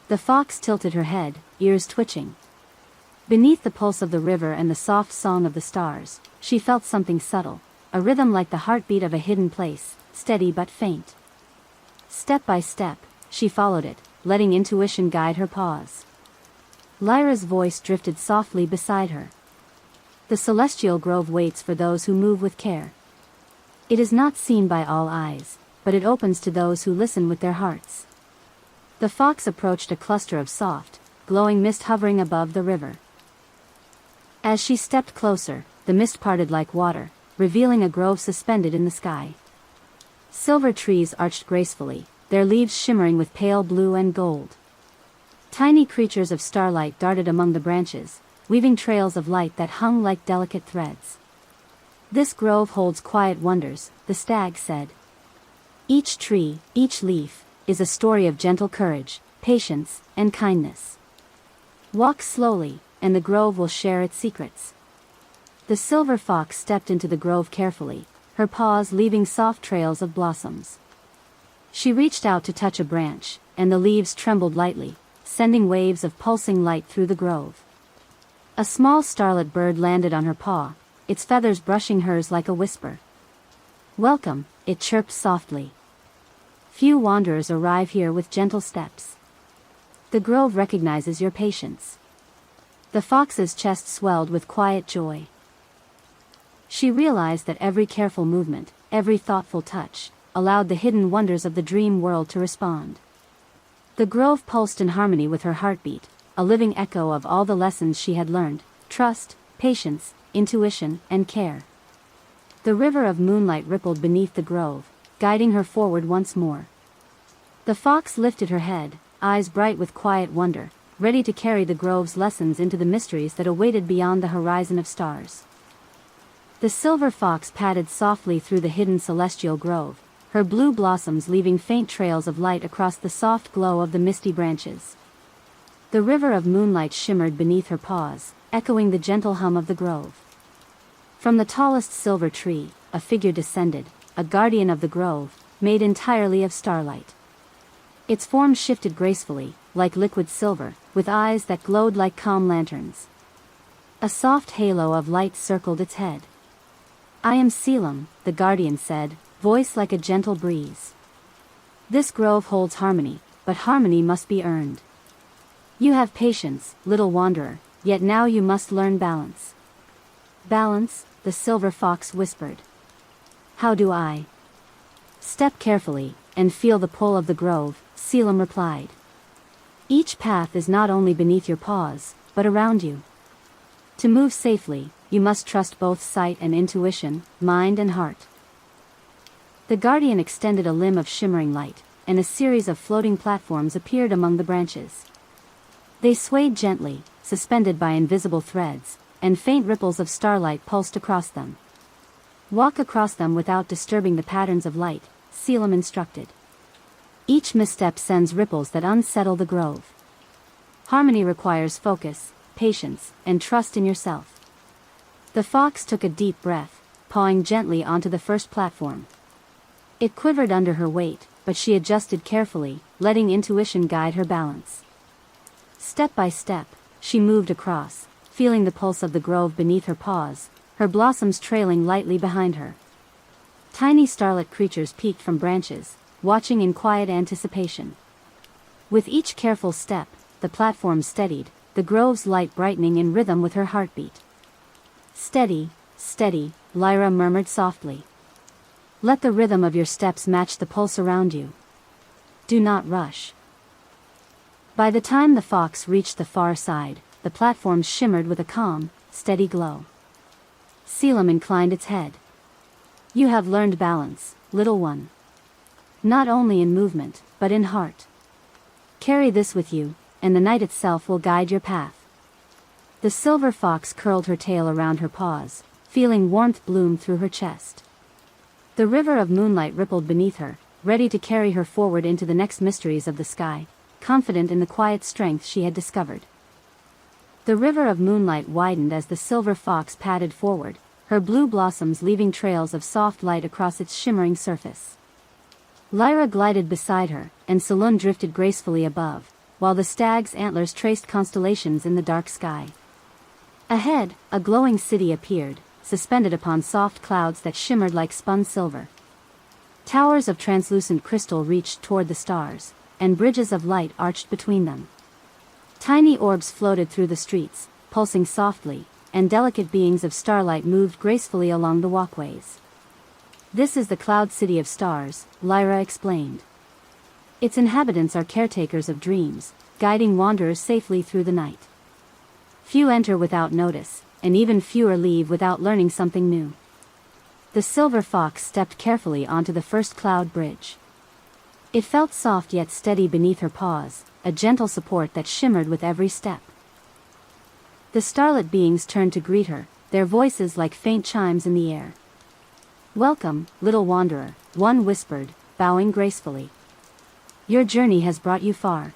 The fox tilted her head, ears twitching. Beneath the pulse of the river and the soft song of the stars, she felt something subtle, a rhythm like the heartbeat of a hidden place, steady but faint. Step by step, she followed it, letting intuition guide her paws. Lyra's voice drifted softly beside her. "The celestial grove waits for those who move with care. It is not seen by all eyes, but it opens to those who listen with their hearts." The fox approached a cluster of soft, glowing mist hovering above the river. As she stepped closer, the mist parted like water, revealing a grove suspended in the sky. Silver trees arched gracefully, their leaves shimmering with pale blue and gold. Tiny creatures of starlight darted among the branches, weaving trails of light that hung like delicate threads. "This grove holds quiet wonders," the stag said. "Each tree, each leaf, is a story of gentle courage, patience, and kindness. Walk slowly, and the grove will share its secrets." The silver fox stepped into the grove carefully, her paws leaving soft trails of blossoms. She reached out to touch a branch, and the leaves trembled lightly, sending waves of pulsing light through the grove. A small starlit bird landed on her paw, its feathers brushing hers like a whisper. "Welcome," it chirped softly. "Few wanderers arrive here with gentle steps. The grove recognizes your patience." The fox's chest swelled with quiet joy. She realized that every careful movement, every thoughtful touch, allowed the hidden wonders of the dream world to respond. The grove pulsed in harmony with her heartbeat, a living echo of all the lessons she had learned: trust, patience, intuition, and care. The river of moonlight rippled beneath the grove, guiding her forward once more. The fox lifted her head, eyes bright with quiet wonder, ready to carry the grove's lessons into the mysteries that awaited beyond the horizon of stars. The silver fox padded softly through the hidden celestial grove, her blue blossoms leaving faint trails of light across the soft glow of the misty branches. The river of moonlight shimmered beneath her paws, echoing the gentle hum of the grove. From the tallest silver tree, a figure descended, a guardian of the grove, made entirely of starlight. Its form shifted gracefully, like liquid silver, with eyes that glowed like calm lanterns. A soft halo of light circled its head. "I am Selim," the guardian said, voice like a gentle breeze. "This grove holds harmony, but harmony must be earned. You have patience, little wanderer, yet now you must learn balance." "Balance?" the silver fox whispered. "How do I?" "Step carefully, and feel the pull of the grove," Selim replied. "Each path is not only beneath your paws, but around you. To move safely, you must trust both sight and intuition, mind and heart." The guardian extended a limb of shimmering light, and a series of floating platforms appeared among the branches. They swayed gently, suspended by invisible threads, and faint ripples of starlight pulsed across them. "Walk across them without disturbing the patterns of light," Selim instructed. "Each misstep sends ripples that unsettle the grove. Harmony requires focus, patience, and trust in yourself." The fox took a deep breath, pawing gently onto the first platform. It quivered under her weight, but she adjusted carefully, letting intuition guide her balance. Step by step, she moved across, feeling the pulse of the grove beneath her paws, her blossoms trailing lightly behind her. Tiny starlit creatures peeked from branches, watching in quiet anticipation. With each careful step, the platform steadied, the grove's light brightening in rhythm with her heartbeat. "Steady, steady," Lyra murmured softly. "Let the rhythm of your steps match the pulse around you. Do not rush." By the time the fox reached the far side, the platform shimmered with a calm, steady glow. Selim inclined its head. "You have learned balance, little one. Not only in movement, but in heart. Carry this with you, and the night itself will guide your path." The silver fox curled her tail around her paws, feeling warmth bloom through her chest. The river of moonlight rippled beneath her, ready to carry her forward into the next mysteries of the sky, confident in the quiet strength she had discovered. The river of moonlight widened as the silver fox padded forward, her blue blossoms leaving trails of soft light across its shimmering surface. Lyra glided beside her, and Saloon drifted gracefully above, while the stag's antlers traced constellations in the dark sky. Ahead, a glowing city appeared, suspended upon soft clouds that shimmered like spun silver. Towers of translucent crystal reached toward the stars, and bridges of light arched between them. Tiny orbs floated through the streets, pulsing softly, and delicate beings of starlight moved gracefully along the walkways. "This is the Cloud City of Stars," Lyra explained. "Its inhabitants are caretakers of dreams, guiding wanderers safely through the night. Few enter without notice, and even fewer leave without learning something new." The silver fox stepped carefully onto the first cloud bridge. It felt soft yet steady beneath her paws, a gentle support that shimmered with every step. The starlit beings turned to greet her, their voices like faint chimes in the air. "Welcome, little wanderer," one whispered, bowing gracefully. "Your journey has brought you far.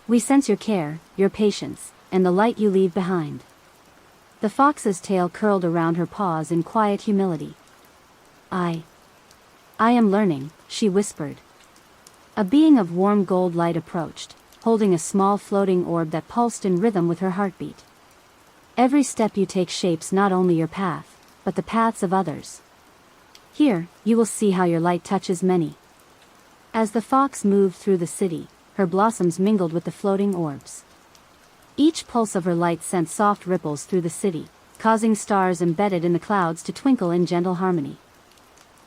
We sense your care, your patience, and the light you leave behind." The fox's tail curled around her paws in quiet humility. I am learning," she whispered. A being of warm gold light approached, holding a small floating orb that pulsed in rhythm with her heartbeat. "Every step you take shapes not only your path, but the paths of others. Here, you will see how your light touches many." As the fox moved through the city, her blossoms mingled with the floating orbs. Each pulse of her light sent soft ripples through the city, causing stars embedded in the clouds to twinkle in gentle harmony.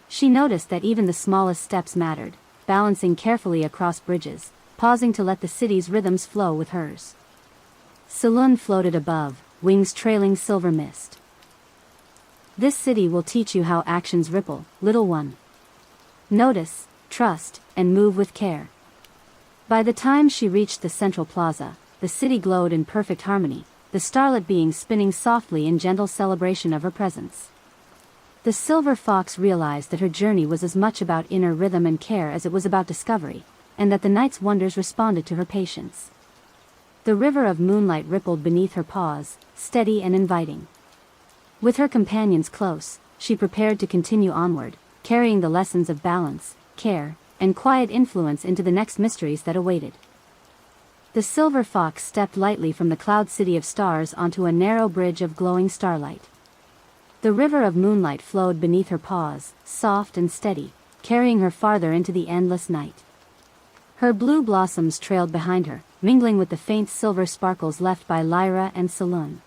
She noticed that even the smallest steps mattered, balancing carefully across bridges, pausing to let the city's rhythms flow with hers. Saloon floated above, wings trailing silver mist. "This city will teach you how actions ripple, little one. Notice, trust, and move with care." By the time she reached the central plaza, the city glowed in perfect harmony, the starlit beings spinning softly in gentle celebration of her presence. The silver fox realized that her journey was as much about inner rhythm and care as it was about discovery, and that the night's wonders responded to her patience. The river of moonlight rippled beneath her paws, steady and inviting. With her companions close, she prepared to continue onward, carrying the lessons of balance, care, and quiet influence into the next mysteries that awaited. The silver fox stepped lightly from the cloud city of stars onto a narrow bridge of glowing starlight. The river of moonlight flowed beneath her paws, soft and steady, carrying her farther into the endless night. Her blue blossoms trailed behind her, mingling with the faint silver sparkles left by Lyra and Swan.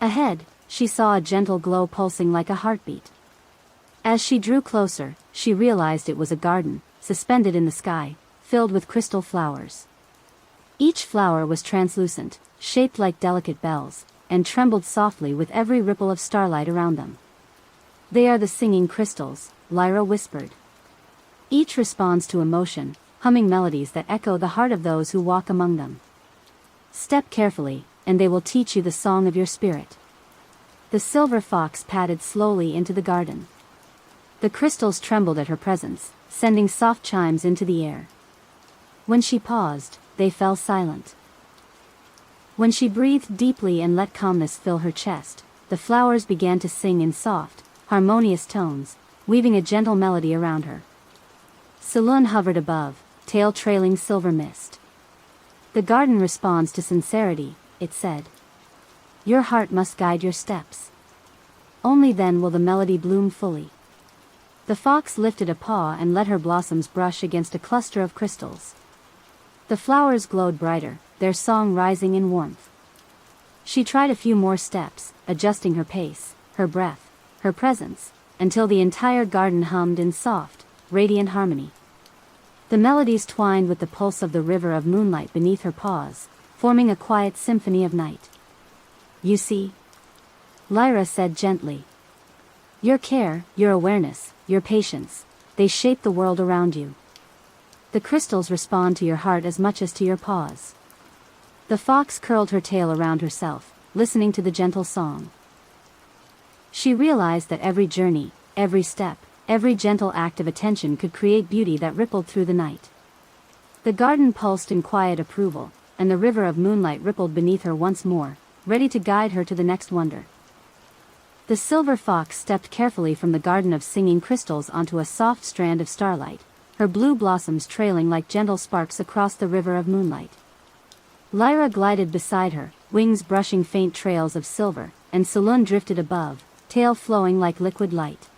Ahead, she saw a gentle glow pulsing like a heartbeat. As she drew closer, she realized it was a garden, suspended in the sky, filled with crystal flowers. Each flower was translucent, shaped like delicate bells, and trembled softly with every ripple of starlight around them. "They are the singing crystals," Lyra whispered. "Each responds to emotion, humming melodies that echo the heart of those who walk among them. Step carefully, and they will teach you the song of your spirit." The silver fox padded slowly into the garden. The crystals trembled at her presence, sending soft chimes into the air. When she paused, they fell silent. When she breathed deeply and let calmness fill her chest, the flowers began to sing in soft, harmonious tones, weaving a gentle melody around her. Swan hovered above, tail trailing silver mist. "The garden responds to sincerity," it said. "Your heart must guide your steps. Only then will the melody bloom fully." The fox lifted a paw and let her blossoms brush against a cluster of crystals. The flowers glowed brighter, their song rising in warmth. She tried a few more steps, adjusting her pace, her breath, her presence, until the entire garden hummed in soft, radiant harmony. The melodies twined with the pulse of the river of moonlight beneath her paws, forming a quiet symphony of night. "You see?" Lyra said gently. "Your care, your awareness, your patience, they shape the world around you. The crystals respond to your heart as much as to your paws." The fox curled her tail around herself, listening to the gentle song. She realized that every journey, every step, every gentle act of attention could create beauty that rippled through the night. The garden pulsed in quiet approval, and the river of moonlight rippled beneath her once more, ready to guide her to the next wonder. The silver fox stepped carefully from the garden of singing crystals onto a soft strand of starlight, her blue blossoms trailing like gentle sparks across the river of moonlight. Lyra glided beside her, wings brushing faint trails of silver, and Swan drifted above, tail flowing like liquid light.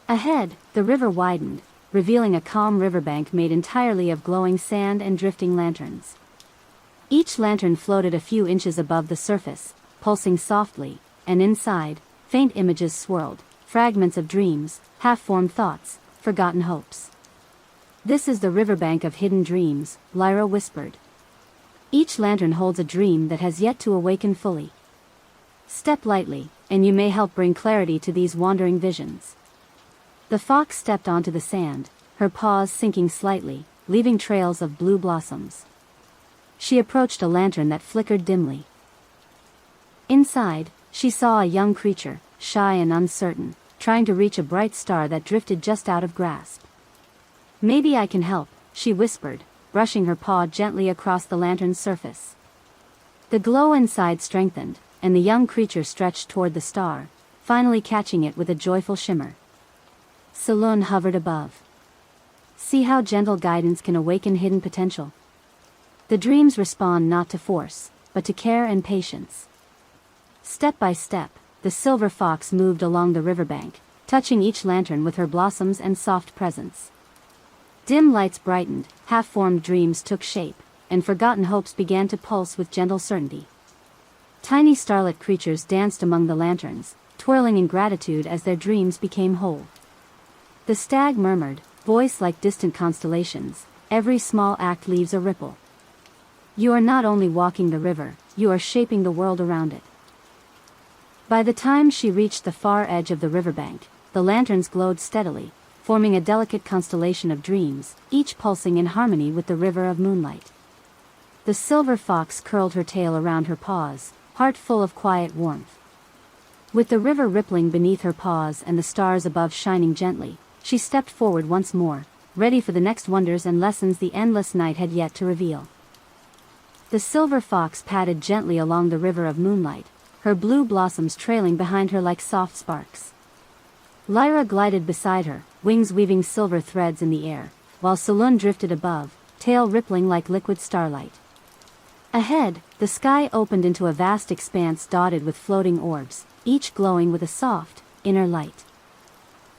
Ahead, the river widened, revealing a calm riverbank made entirely of glowing sand and drifting lanterns. Each lantern floated a few inches above the surface, pulsing softly, and inside, faint images swirled, fragments of dreams, half-formed thoughts, forgotten hopes. "This is the riverbank of hidden dreams," Lyra whispered. "Each lantern holds a dream that has yet to awaken fully. Step lightly, and you may help bring clarity to these wandering visions." The fox stepped onto the sand, her paws sinking slightly, leaving trails of blue blossoms. She approached a lantern that flickered dimly. Inside, she saw a young creature, shy and uncertain, trying to reach a bright star that drifted just out of grasp. "Maybe I can help," she whispered, brushing her paw gently across the lantern's surface. The glow inside strengthened, and the young creature stretched toward the star, finally catching it with a joyful shimmer. Swan hovered above. "See how gentle guidance can awaken hidden potential? The dreams respond not to force, but to care and patience." Step by step, the silver fox moved along the riverbank, touching each lantern with her blossoms and soft presence. Dim lights brightened, half-formed dreams took shape, and forgotten hopes began to pulse with gentle certainty. Tiny starlit creatures danced among the lanterns, twirling in gratitude as their dreams became whole. The stag murmured, voice like distant constellations, "Every small act leaves a ripple." You are not only walking the river, you are shaping the world around it. By the time she reached the far edge of the riverbank, the lanterns glowed steadily, forming a delicate constellation of dreams, each pulsing in harmony with the river of moonlight. The silver fox curled her tail around her paws, heart full of quiet warmth. With the river rippling beneath her paws and the stars above shining gently, she stepped forward once more, ready for the next wonders and lessons the endless night had yet to reveal. The silver fox padded gently along the river of moonlight, her blue blossoms trailing behind her like soft sparks. Lyra glided beside her, wings weaving silver threads in the air, while Swan drifted above, tail rippling like liquid starlight. Ahead, the sky opened into a vast expanse dotted with floating orbs, each glowing with a soft, inner light.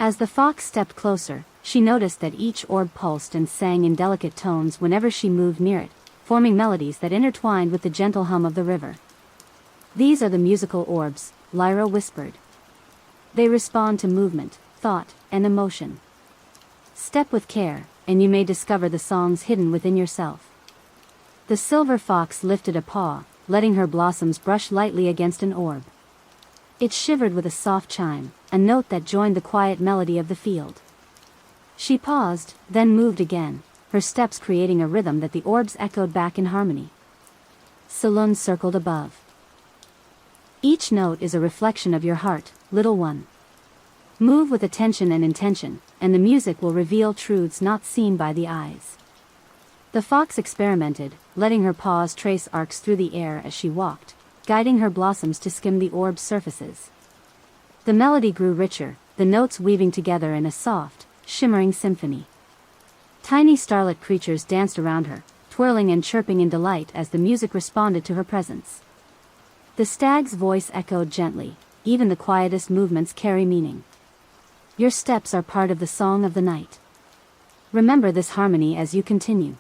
As the fox stepped closer, she noticed that each orb pulsed and sang in delicate tones whenever she moved near it, forming melodies that intertwined with the gentle hum of the river. "These are the musical orbs," Lyra whispered. "They respond to movement, thought, and emotion. Step with care, and you may discover the songs hidden within yourself." The silver fox lifted a paw, letting her blossoms brush lightly against an orb. It shivered with a soft chime, a note that joined the quiet melody of the field. She paused, then moved again, her steps creating a rhythm that the orbs echoed back in harmony. Saloon circled above. "Each note is a reflection of your heart, little one. Move with attention and intention, and the music will reveal truths not seen by the eyes." The fox experimented, letting her paws trace arcs through the air as she walked, guiding her blossoms to skim the orb's surfaces. The melody grew richer, the notes weaving together in a soft, shimmering symphony. Tiny starlit creatures danced around her, twirling and chirping in delight as the music responded to her presence. The stag's voice echoed gently, "Even the quietest movements carry meaning. Your steps are part of the song of the night. Remember this harmony as you continue."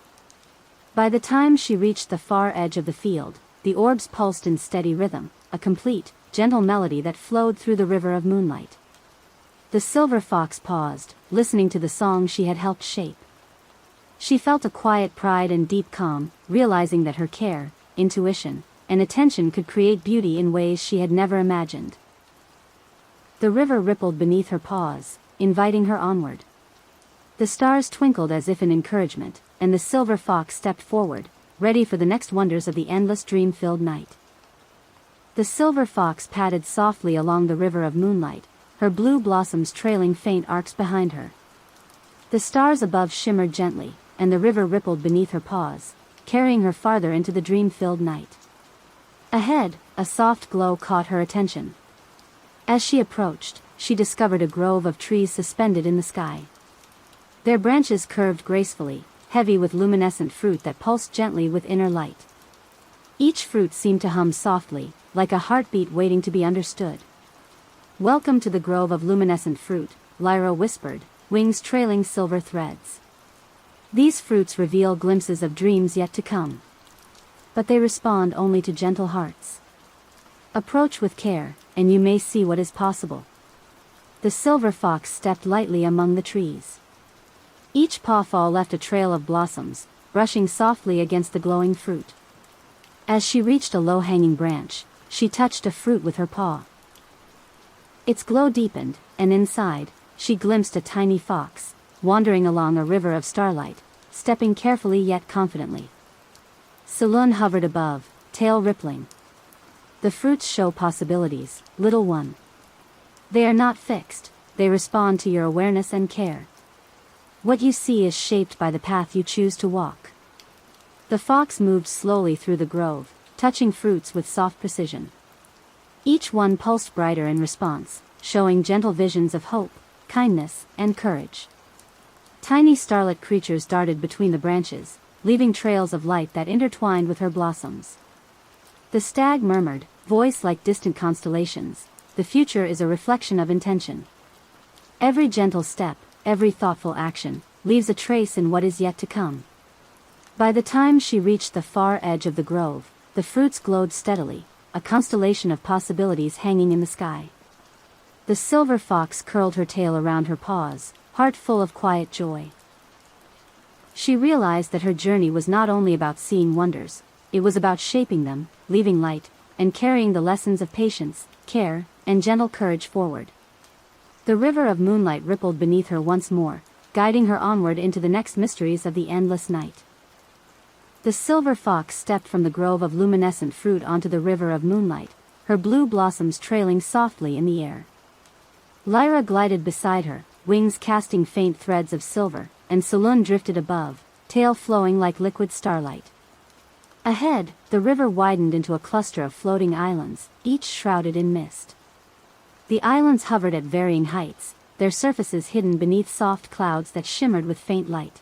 By the time she reached the far edge of the field, the orbs pulsed in steady rhythm, a complete, gentle melody that flowed through the river of moonlight. The silver fox paused, listening to the song she had helped shape. She felt a quiet pride and deep calm, realizing that her care, intuition, and attention could create beauty in ways she had never imagined. The river rippled beneath her paws, inviting her onward. The stars twinkled as if in encouragement, and the silver fox stepped forward, ready for the next wonders of the endless dream-filled night. The silver fox padded softly along the river of moonlight, her blue blossoms trailing faint arcs behind her. The stars above shimmered gently, and the river rippled beneath her paws, carrying her farther into the dream-filled night. Ahead, a soft glow caught her attention. As she approached, she discovered a grove of trees suspended in the sky. Their branches curved gracefully, heavy with luminescent fruit that pulsed gently with inner light. Each fruit seemed to hum softly, like a heartbeat waiting to be understood. "Welcome to the grove of luminescent fruit," Lyra whispered, wings trailing silver threads. "These fruits reveal glimpses of dreams yet to come. But they respond only to gentle hearts. Approach with care, and you may see what is possible." The silver fox stepped lightly among the trees. Each pawfall left a trail of blossoms, brushing softly against the glowing fruit. As she reached a low-hanging branch, she touched a fruit with her paw. Its glow deepened, and inside, she glimpsed a tiny fox, wandering along a river of starlight, stepping carefully yet confidently. Saloon hovered above, tail rippling. "The fruits show possibilities, little one. They are not fixed, they respond to your awareness and care. What you see is shaped by the path you choose to walk." The fox moved slowly through the grove, touching fruits with soft precision. Each one pulsed brighter in response, showing gentle visions of hope, kindness, and courage. Tiny starlit creatures darted between the branches, leaving trails of light that intertwined with her blossoms. The stag murmured, voice like distant constellations, "The future is a reflection of intention. Every gentle step, every thoughtful action, leaves a trace in what is yet to come." By the time she reached the far edge of the grove, the fruits glowed steadily, a constellation of possibilities hanging in the sky. The silver fox curled her tail around her paws, heart full of quiet joy. She realized that her journey was not only about seeing wonders, it was about shaping them, leaving light, and carrying the lessons of patience, care, and gentle courage forward. The river of moonlight rippled beneath her once more, guiding her onward into the next mysteries of the endless night. The silver fox stepped from the grove of luminescent fruit onto the river of moonlight, her blue blossoms trailing softly in the air. Lyra glided beside her, wings casting faint threads of silver, and Saloon drifted above, tail flowing like liquid starlight. Ahead, the river widened into a cluster of floating islands, each shrouded in mist. The islands hovered at varying heights, their surfaces hidden beneath soft clouds that shimmered with faint light.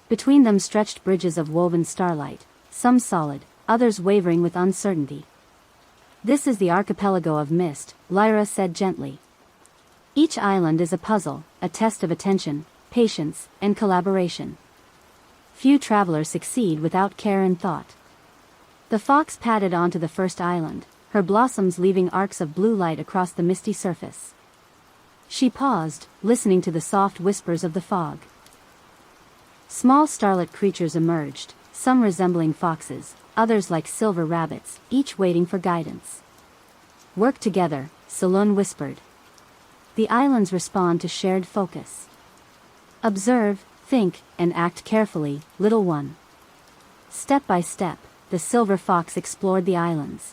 Between them stretched bridges of woven starlight, some solid, others wavering with uncertainty. "This is the archipelago of mist," Lyra said gently. "Each island is a puzzle, a test of attention, patience, and collaboration. Few travelers succeed without care and thought." The fox padded onto the first island, her blossoms leaving arcs of blue light across the misty surface. She paused, listening to the soft whispers of the fog. Small starlit creatures emerged, some resembling foxes, others like silver rabbits, each waiting for guidance. "Work together," Swan whispered. "The islands respond to shared focus. Observe, think, and act carefully, little one." Step by step, the silver fox explored the islands.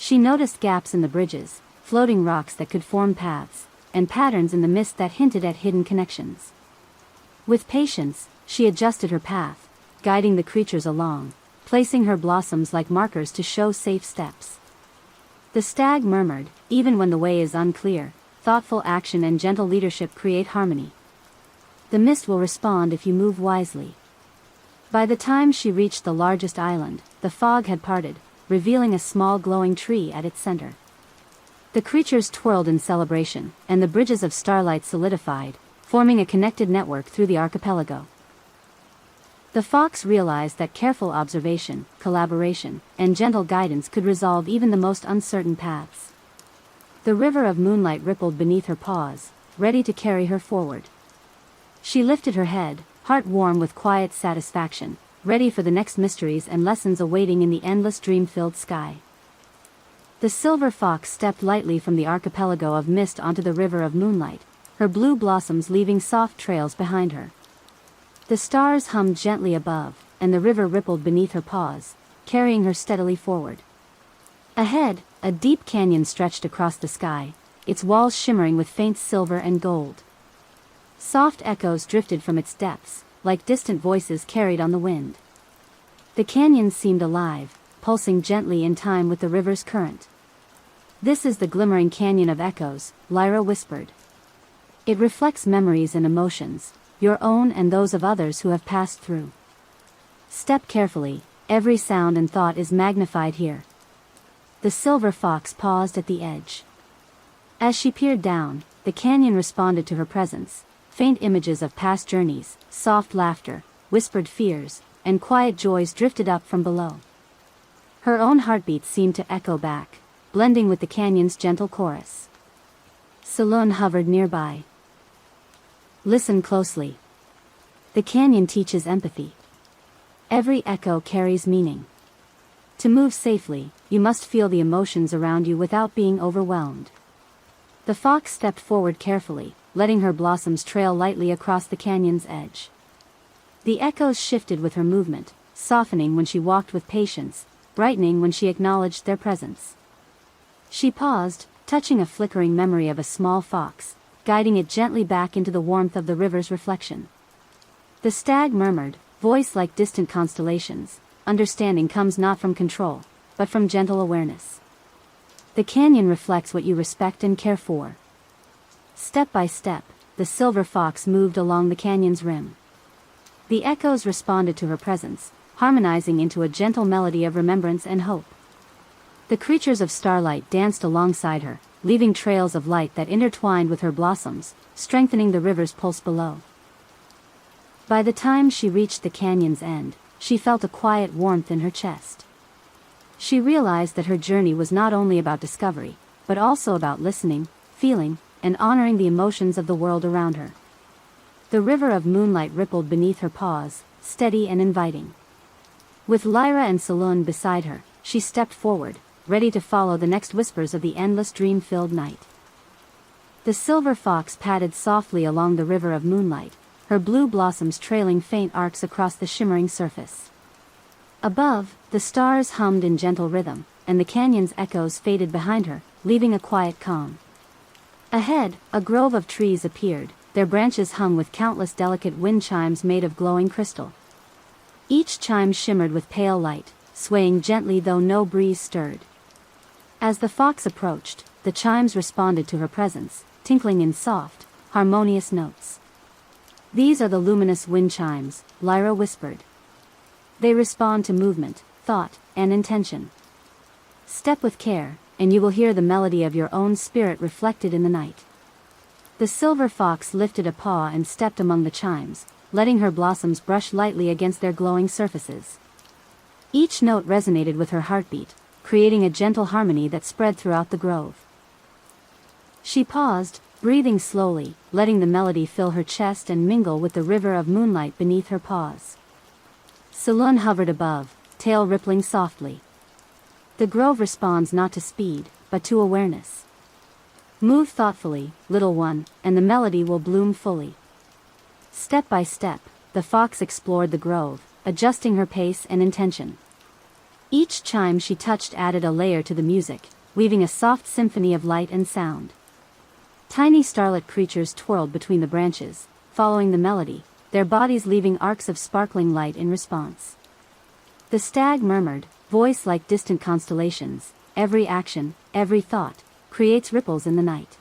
She noticed gaps in the bridges, floating rocks that could form paths, and patterns in the mist that hinted at hidden connections. With patience, she adjusted her path, guiding the creatures along, placing her blossoms like markers to show safe steps. The stag murmured, "Even when the way is unclear, thoughtful action and gentle leadership create harmony. The mist will respond if you move wisely." By the time she reached the largest island, the fog had parted, revealing a small glowing tree at its center. The creatures twirled in celebration, and the bridges of Starlight solidified, forming a connected network through the archipelago. The fox realized that careful observation, collaboration, and gentle guidance could resolve even the most uncertain paths. The river of moonlight rippled beneath her paws, ready to carry her forward. She lifted her head, heart warm with quiet satisfaction, ready for the next mysteries and lessons awaiting in the endless dream-filled sky. The silver fox stepped lightly from the archipelago of mist onto the river of moonlight, her blue blossoms leaving soft trails behind her. The stars hummed gently above, and the river rippled beneath her paws, carrying her steadily forward. Ahead, a deep canyon stretched across the sky, its walls shimmering with faint silver and gold. Soft echoes drifted from its depths, like distant voices carried on the wind. The canyon seemed alive, pulsing gently in time with the river's current. "This is the glimmering canyon of echoes," Lyra whispered. "It reflects memories and emotions, your own and those of others who have passed through. Step carefully, every sound and thought is magnified here." The silver fox paused at the edge. As she peered down, the canyon responded to her presence, faint images of past journeys, soft laughter, whispered fears, and quiet joys drifted up from below. Her own heartbeat seemed to echo back, blending with the canyon's gentle chorus. Swan hovered nearby. "Listen closely. The canyon teaches empathy. Every echo carries meaning. To move safely, you must feel the emotions around you without being overwhelmed." The fox stepped forward carefully, letting her blossoms trail lightly across the canyon's edge. The echoes shifted with her movement, softening when she walked with patience, brightening when she acknowledged their presence. She paused, touching a flickering memory of a small fox, guiding it gently back into the warmth of the river's reflection. The stag murmured, voice like distant constellations, "Understanding comes not from control, but from gentle awareness. The canyon reflects what you respect and care for." Step by step, the silver fox moved along the canyon's rim. The echoes responded to her presence, harmonizing into a gentle melody of remembrance and hope. The creatures of Starlight danced alongside her, leaving trails of light that intertwined with her blossoms, strengthening the river's pulse below. By the time she reached the canyon's end, she felt a quiet warmth in her chest. She realized that her journey was not only about discovery, but also about listening, feeling, and honoring the emotions of the world around her. The river of moonlight rippled beneath her paws, steady and inviting. With Lyra and Swan beside her, she stepped forward, ready to follow the next whispers of the endless dream-filled night. The silver fox padded softly along the river of moonlight, her blue blossoms trailing faint arcs across the shimmering surface. Above, the stars hummed in gentle rhythm, and the canyon's echoes faded behind her, leaving a quiet calm. Ahead, a grove of trees appeared, their branches hung with countless delicate wind chimes made of glowing crystal. Each chime shimmered with pale light, swaying gently though no breeze stirred. As the fox approached, the chimes responded to her presence, tinkling in soft, harmonious notes. "These are the luminous wind chimes," Lyra whispered. "They respond to movement, thought, and intention. Step with care, and you will hear the melody of your own spirit reflected in the night. The silver fox lifted a paw and stepped among the chimes, letting her blossoms brush lightly against their glowing surfaces. Each note resonated with her heartbeat, creating a gentle harmony that spread throughout the grove. She paused, breathing slowly, letting the melody fill her chest and mingle with the river of moonlight beneath her paws. Swan hovered above, tail rippling softly. The grove responds not to speed, but to awareness. Move thoughtfully, little one, and the melody will bloom fully. Step by step, the fox explored the grove, adjusting her pace and intention. Each chime she touched added a layer to the music, weaving a soft symphony of light and sound. Tiny starlit creatures twirled between the branches, following the melody, their bodies leaving arcs of sparkling light in response. The stag murmured, voice like distant constellations, every action, every thought, creates ripples in the night.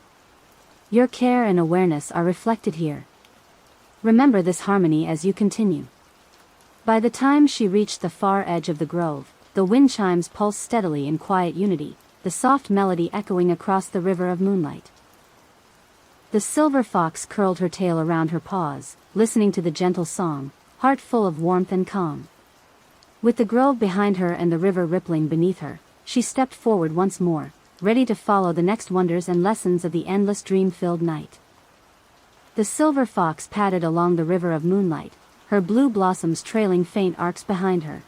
Your care and awareness are reflected here. Remember this harmony as you continue. By the time she reached the far edge of the grove, the wind chimes pulsed steadily in quiet unity, the soft melody echoing across the river of moonlight. The silver fox curled her tail around her paws, listening to the gentle song, heart full of warmth and calm. With the grove behind her and the river rippling beneath her, she stepped forward once more, ready to follow the next wonders and lessons of the endless dream-filled night. The silver fox padded along the river of moonlight, her blue blossoms trailing faint arcs behind her.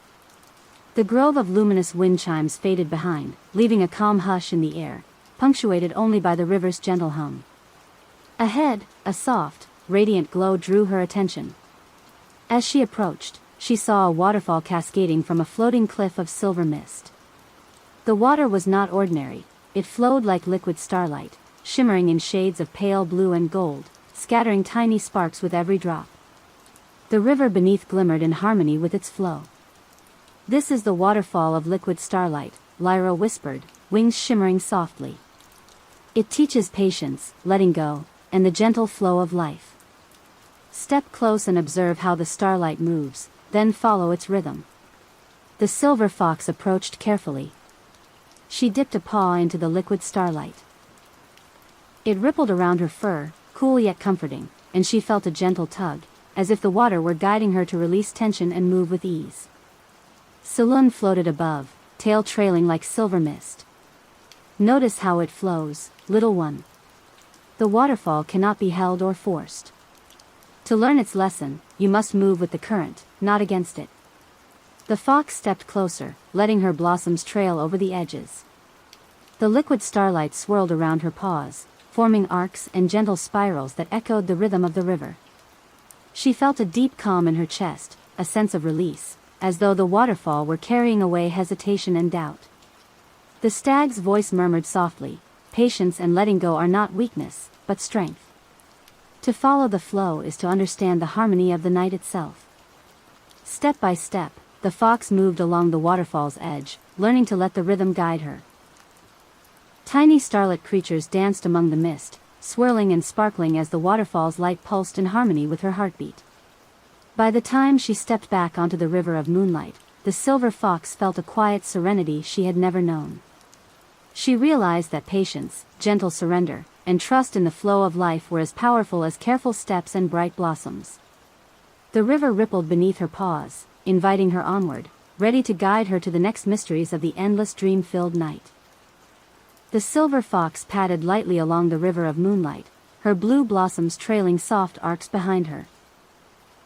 The grove of luminous wind chimes faded behind, leaving a calm hush in the air, punctuated only by the river's gentle hum. Ahead, a soft, radiant glow drew her attention. As she approached, she saw a waterfall cascading from a floating cliff of silver mist. The water was not ordinary, it flowed like liquid starlight, shimmering in shades of pale blue and gold, scattering tiny sparks with every drop. The river beneath glimmered in harmony with its flow. "This is the waterfall of liquid starlight," Lyra whispered, wings shimmering softly. "It teaches patience, letting go, and the gentle flow of life. Step close and observe how the starlight moves, then follow its rhythm." The silver fox approached carefully. She dipped a paw into the liquid starlight. It rippled around her fur, cool yet comforting, and she felt a gentle tug, as if the water were guiding her to release tension and move with ease. Swan floated above, tail trailing like silver mist. "Notice how it flows, little one. The waterfall cannot be held or forced. To learn its lesson, you must move with the current, not against it." The fox stepped closer, letting her blossoms trail over the edges. The liquid starlight swirled around her paws, forming arcs and gentle spirals that echoed the rhythm of the river. She felt a deep calm in her chest, a sense of release, as though the waterfall were carrying away hesitation and doubt. The stag's voice murmured softly, "Patience and letting go are not weakness, but strength. To follow the flow is to understand the harmony of the night itself." Step by step, the fox moved along the waterfall's edge, learning to let the rhythm guide her. Tiny starlit creatures danced among the mist, swirling and sparkling as the waterfall's light pulsed in harmony with her heartbeat. By the time she stepped back onto the river of moonlight, the silver fox felt a quiet serenity she had never known. She realized that patience, gentle surrender, and trust in the flow of life were as powerful as careful steps and bright blossoms. The river rippled beneath her paws, inviting her onward, ready to guide her to the next mysteries of the endless dream-filled night. The silver fox padded lightly along the river of moonlight, her blue blossoms trailing soft arcs behind her.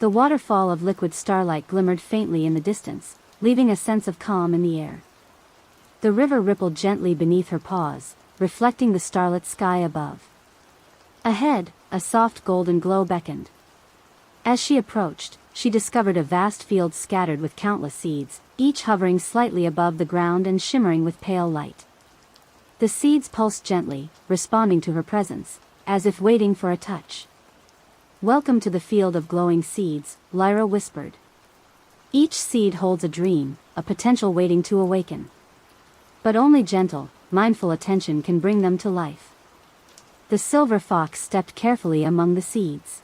The waterfall of liquid starlight glimmered faintly in the distance, leaving a sense of calm in the air. The river rippled gently beneath her paws, reflecting the starlit sky above. Ahead, a soft golden glow beckoned. As she approached, she discovered a vast field scattered with countless seeds, each hovering slightly above the ground and shimmering with pale light. The seeds pulsed gently, responding to her presence, as if waiting for a touch. "Welcome to the field of glowing seeds," Lyra whispered. "Each seed holds a dream, a potential waiting to awaken. But only gentle, mindful attention can bring them to life." The silver fox stepped carefully among the seeds.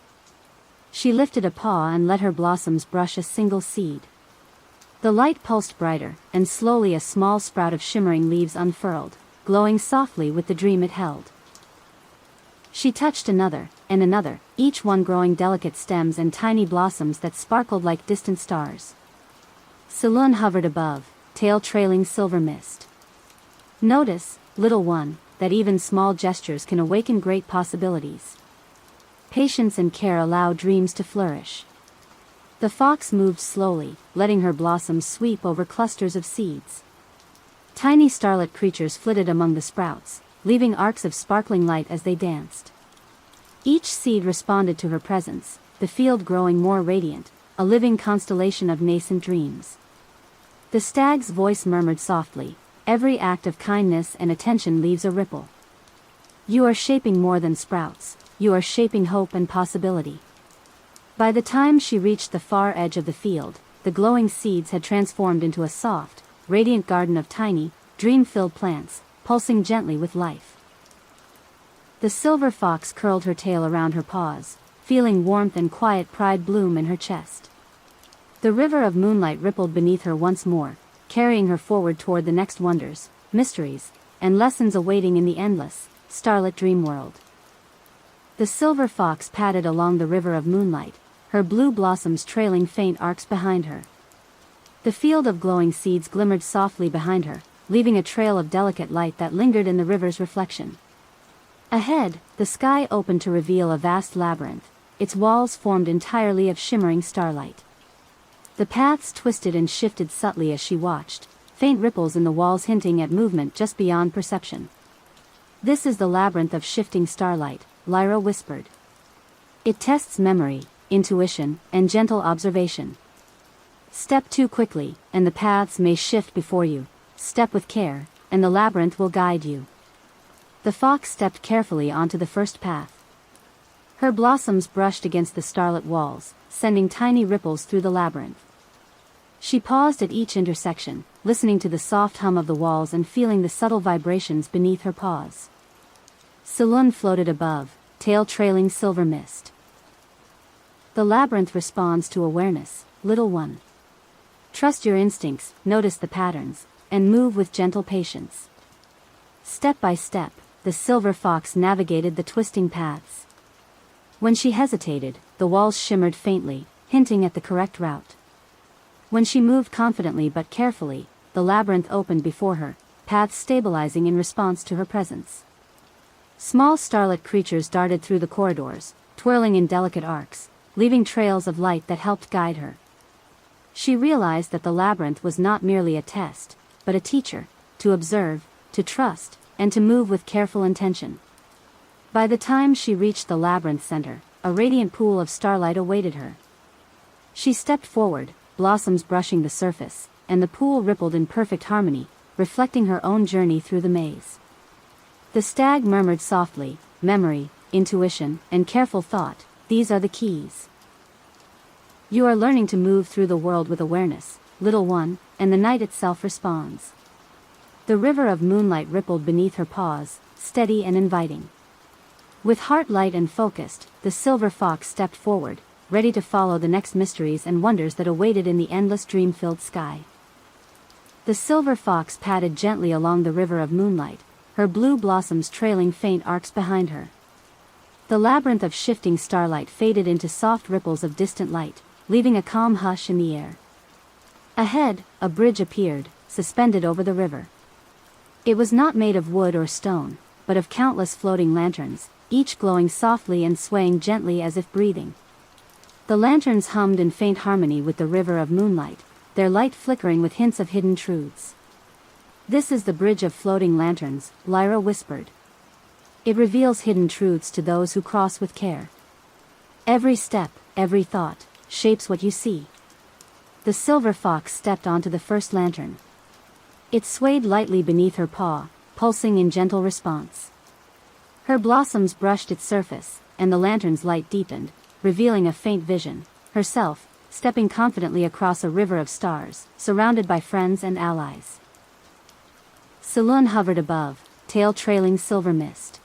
She lifted a paw and let her blossoms brush a single seed. The light pulsed brighter, and slowly a small sprout of shimmering leaves unfurled, glowing softly with the dream it held. She touched another, and another, each one growing delicate stems and tiny blossoms that sparkled like distant stars. Swan hovered above, tail trailing silver mist. Notice, little one, that even small gestures can awaken great possibilities. Patience and care allow dreams to flourish. The fox moved slowly, letting her blossoms sweep over clusters of seeds. Tiny starlit creatures flitted among the sprouts, leaving arcs of sparkling light as they danced. Each seed responded to her presence, the field growing more radiant, a living constellation of nascent dreams. The stag's voice murmured softly, "Every act of kindness and attention leaves a ripple. You are shaping more than sprouts, you are shaping hope and possibility." By the time she reached the far edge of the field, the glowing seeds had transformed into a soft, radiant garden of tiny, dream-filled plants, pulsing gently with life. The silver fox curled her tail around her paws, feeling warmth and quiet pride bloom in her chest. The river of moonlight rippled beneath her once more, carrying her forward toward the next wonders, mysteries, and lessons awaiting in the endless, starlit dream world. The silver fox padded along the river of moonlight, her blue blossoms trailing faint arcs behind her. The field of glowing seeds glimmered softly behind her, leaving a trail of delicate light that lingered in the river's reflection. Ahead, the sky opened to reveal a vast labyrinth, its walls formed entirely of shimmering starlight. The paths twisted and shifted subtly as she watched, faint ripples in the walls hinting at movement just beyond perception. "This is the labyrinth of shifting starlight," Lyra whispered. "It tests memory, intuition, and gentle observation. Step too quickly, and the paths may shift before you. Step with care, and the labyrinth will guide you." The fox stepped carefully onto the first path. Her blossoms brushed against the starlit walls, sending tiny ripples through the labyrinth. She paused at each intersection, listening to the soft hum of the walls and feeling the subtle vibrations beneath her paws. Swan floated above, tail trailing silver mist. "The labyrinth responds to awareness, little one. Trust your instincts, notice the patterns, and move with gentle patience." Step by step, the silver fox navigated the twisting paths. When she hesitated, the walls shimmered faintly, hinting at the correct route. When she moved confidently but carefully, the labyrinth opened before her, paths stabilizing in response to her presence. Small starlit creatures darted through the corridors, twirling in delicate arcs, leaving trails of light that helped guide her. She realized that the labyrinth was not merely a test, but a teacher, to observe, to trust, and to move with careful intention. By the time she reached the labyrinth center, a radiant pool of starlight awaited her. She stepped forward, blossoms brushing the surface, and the pool rippled in perfect harmony, reflecting her own journey through the maze. The stag murmured softly, "Memory, intuition, and careful thought, these are the keys. You are learning to move through the world with awareness, little one, and the night itself responds." The river of moonlight rippled beneath her paws, steady and inviting. With heart light and focused, the silver fox stepped forward, ready to follow the next mysteries and wonders that awaited in the endless dream-filled sky. The silver fox padded gently along the river of moonlight, her blue blossoms trailing faint arcs behind her. The labyrinth of shifting starlight faded into soft ripples of distant light, leaving a calm hush in the air. Ahead, a bridge appeared, suspended over the river. It was not made of wood or stone, but of countless floating lanterns, each glowing softly and swaying gently as if breathing. The lanterns hummed in faint harmony with the river of moonlight, their light flickering with hints of hidden truths. "This is the bridge of floating lanterns," Lyra whispered. "It reveals hidden truths to those who cross with care. Every step, every thought, shapes what you see." The silver fox stepped onto the first lantern. It swayed lightly beneath her paw, pulsing in gentle response. Her blossoms brushed its surface, and the lantern's light deepened, revealing a faint vision, herself, stepping confidently across a river of stars, surrounded by friends and allies. Swan hovered above, tail trailing silver mist.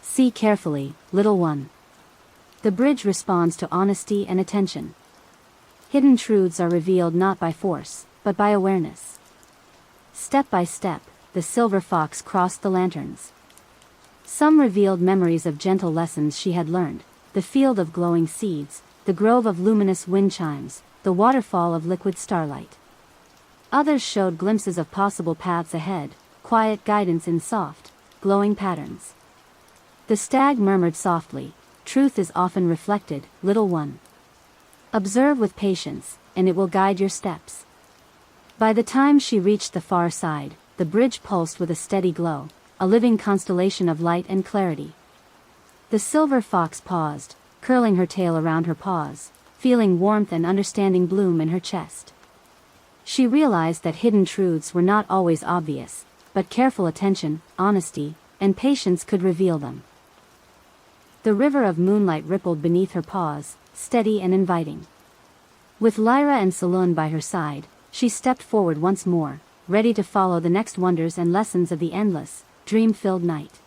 "See carefully, little one. The bridge responds to honesty and attention." Hidden truths are revealed not by force, but by awareness. Step by step, the silver fox crossed the lanterns. Some revealed memories of gentle lessons she had learned, the field of glowing seeds, the grove of luminous wind chimes, the waterfall of liquid starlight. Others showed glimpses of possible paths ahead, quiet guidance in soft, glowing patterns. The stag murmured softly, "Truth is often reflected, little one. Observe with patience, and it will guide your steps." By the time she reached the far side, the bridge pulsed with a steady glow, a living constellation of light and clarity. The silver fox paused, curling her tail around her paws, feeling warmth and understanding bloom in her chest. She realized that hidden truths were not always obvious, but careful attention, honesty, and patience could reveal them. The river of moonlight rippled beneath her paws, steady and inviting. With Lyra and Saloon by her side, she stepped forward once more, ready to follow the next wonders and lessons of the endless, dream-filled night.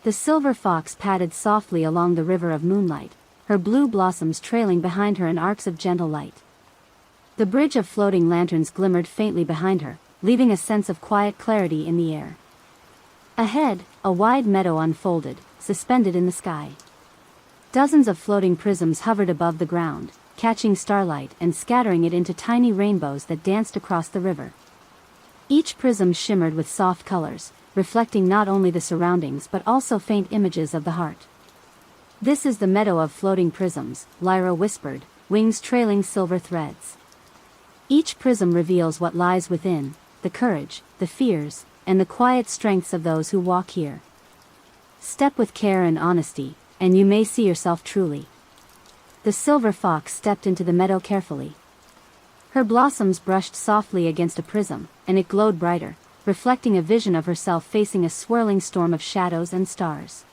The silver fox padded softly along the river of moonlight, her blue blossoms trailing behind her in arcs of gentle light. The bridge of floating lanterns glimmered faintly behind her, leaving a sense of quiet clarity in the air. Ahead, a wide meadow unfolded, suspended in the sky. Dozens of floating prisms hovered above the ground, catching starlight and scattering it into tiny rainbows that danced across the river. Each prism shimmered with soft colors, reflecting not only the surroundings but also faint images of the heart. "This is the meadow of floating prisms," Lyra whispered, wings trailing silver threads. "Each prism reveals what lies within, the courage, the fears, and the quiet strengths of those who walk here. Step with care and honesty, and you may see yourself truly." The silver fox stepped into the meadow carefully. Her blossoms brushed softly against a prism, and it glowed brighter, reflecting a vision of herself facing a swirling storm of shadows and stars.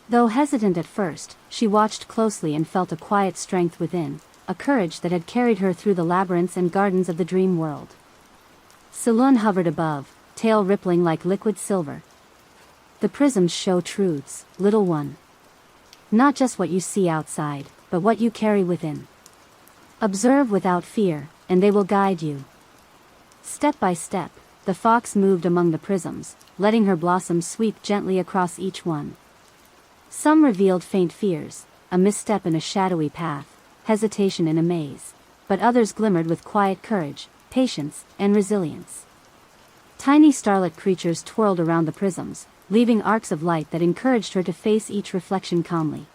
Though hesitant at first, she watched closely and felt a quiet strength within, a courage that had carried her through the labyrinths and gardens of the dream world. Saloon hovered above, tail rippling like liquid silver. "The prisms show truths, little one. Not just what you see outside, but what you carry within. Observe without fear, and they will guide you." Step by step, the fox moved among the prisms, letting her blossoms sweep gently across each one. Some revealed faint fears, a misstep in a shadowy path, hesitation in a maze, but others glimmered with quiet courage, patience, and resilience. Tiny starlit creatures twirled around the prisms, leaving arcs of light that encouraged her to face each reflection calmly.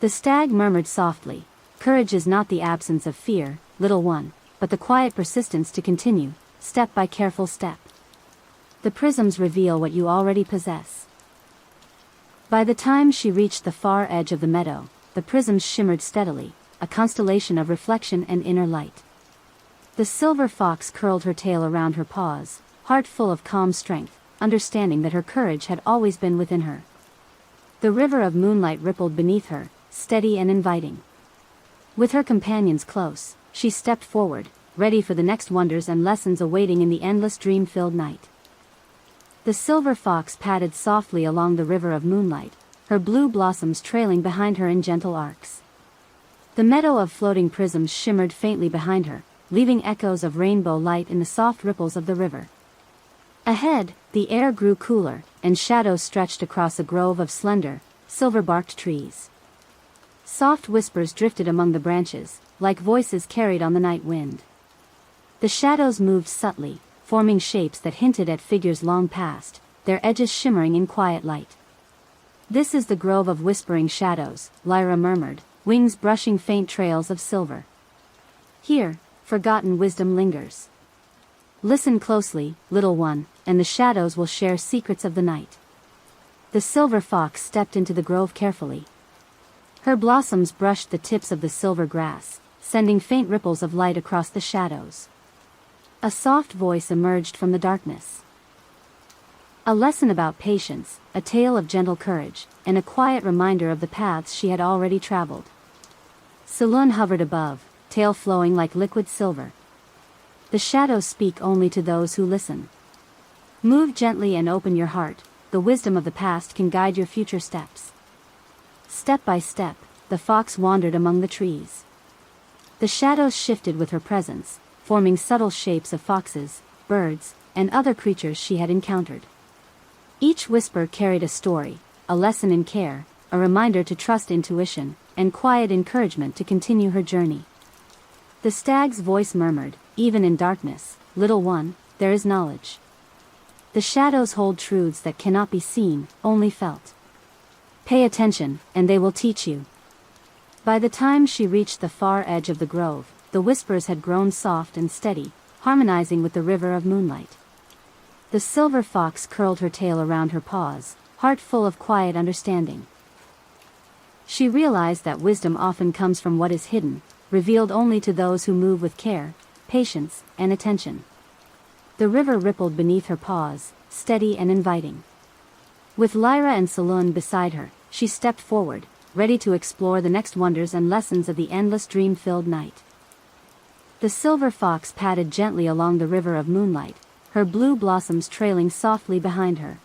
The stag murmured softly, "Courage is not the absence of fear, little one, but the quiet persistence to continue, step by careful step. The prisms reveal what you already possess." By the time she reached the far edge of the meadow, the prisms shimmered steadily, a constellation of reflection and inner light. The silver fox curled her tail around her paws, heart full of calm strength, understanding that her courage had always been within her. The river of moonlight rippled beneath her, steady and inviting. With her companions close, she stepped forward, ready for the next wonders and lessons awaiting in the endless dream-filled night. The silver fox padded softly along the river of moonlight, her blue blossoms trailing behind her in gentle arcs. The meadow of floating prisms shimmered faintly behind her, leaving echoes of rainbow light in the soft ripples of the river. Ahead, the air grew cooler, and shadows stretched across a grove of slender, silver-barked trees. Soft whispers drifted among the branches, like voices carried on the night wind. The shadows moved subtly, forming shapes that hinted at figures long past, their edges shimmering in quiet light. "This is the grove of whispering shadows," Lyra murmured, wings brushing faint trails of silver. "Here, forgotten wisdom lingers. Listen closely, little one, and the shadows will share secrets of the night." The silver fox stepped into the grove carefully. Her blossoms brushed the tips of the silver grass, sending faint ripples of light across the shadows. A soft voice emerged from the darkness. A lesson about patience, a tale of gentle courage, and a quiet reminder of the paths she had already traveled. Saloon hovered above, tail flowing like liquid silver. "The shadows speak only to those who listen. Move gently and open your heart, the wisdom of the past can guide your future steps." Step by step, the fox wandered among the trees. The shadows shifted with her presence, forming subtle shapes of foxes, birds, and other creatures she had encountered. Each whisper carried a story, a lesson in care, a reminder to trust intuition, and quiet encouragement to continue her journey. The stag's voice murmured, "Even in darkness, little one, there is knowledge. The shadows hold truths that cannot be seen, only felt. Pay attention, and they will teach you." By the time she reached the far edge of the grove, the whispers had grown soft and steady, harmonizing with the river of moonlight. The silver fox curled her tail around her paws, heart full of quiet understanding. She realized that wisdom often comes from what is hidden, revealed only to those who move with care, patience, and attention. The river rippled beneath her paws, steady and inviting. With Lyra and Saloon beside her, she stepped forward, ready to explore the next wonders and lessons of the endless dream-filled night. The silver fox padded gently along the river of moonlight, her blue blossoms trailing softly behind her.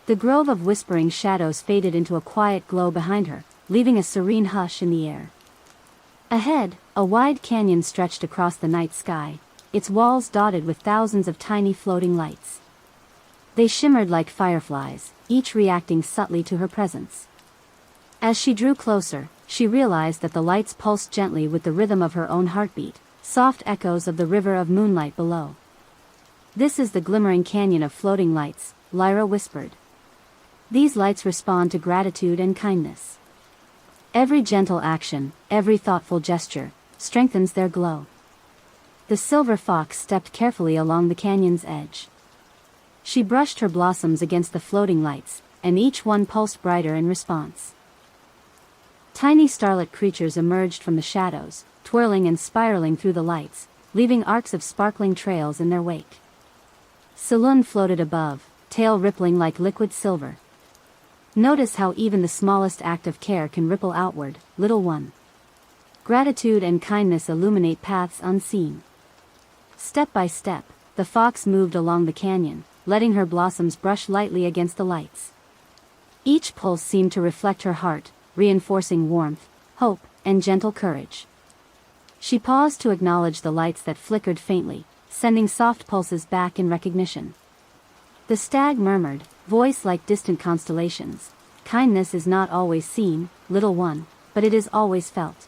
The grove of whispering shadows faded into a quiet glow behind her, leaving a serene hush in the air. Ahead, a wide canyon stretched across the night sky, its walls dotted with thousands of tiny floating lights. They shimmered like fireflies, each reacting subtly to her presence. As she drew closer, she realized that the lights pulsed gently with the rhythm of her own heartbeat, soft echoes of the river of moonlight below. "This is the glimmering canyon of floating lights," Lyra whispered. "These lights respond to gratitude and kindness. Every gentle action, every thoughtful gesture, strengthens their glow." The silver fox stepped carefully along the canyon's edge. She brushed her blossoms against the floating lights, and each one pulsed brighter in response. Tiny starlit creatures emerged from the shadows, twirling and spiraling through the lights, leaving arcs of sparkling trails in their wake. Saloon floated above, tail rippling like liquid silver. "Notice how even the smallest act of care can ripple outward, little one. Gratitude and kindness illuminate paths unseen." Step by step, the fox moved along the canyon, letting her blossoms brush lightly against the lights. Each pulse seemed to reflect her heart, reinforcing warmth, hope, and gentle courage. She paused to acknowledge the lights that flickered faintly, sending soft pulses back in recognition. The stag murmured, voice like distant constellations, "Kindness is not always seen, little one, but it is always felt."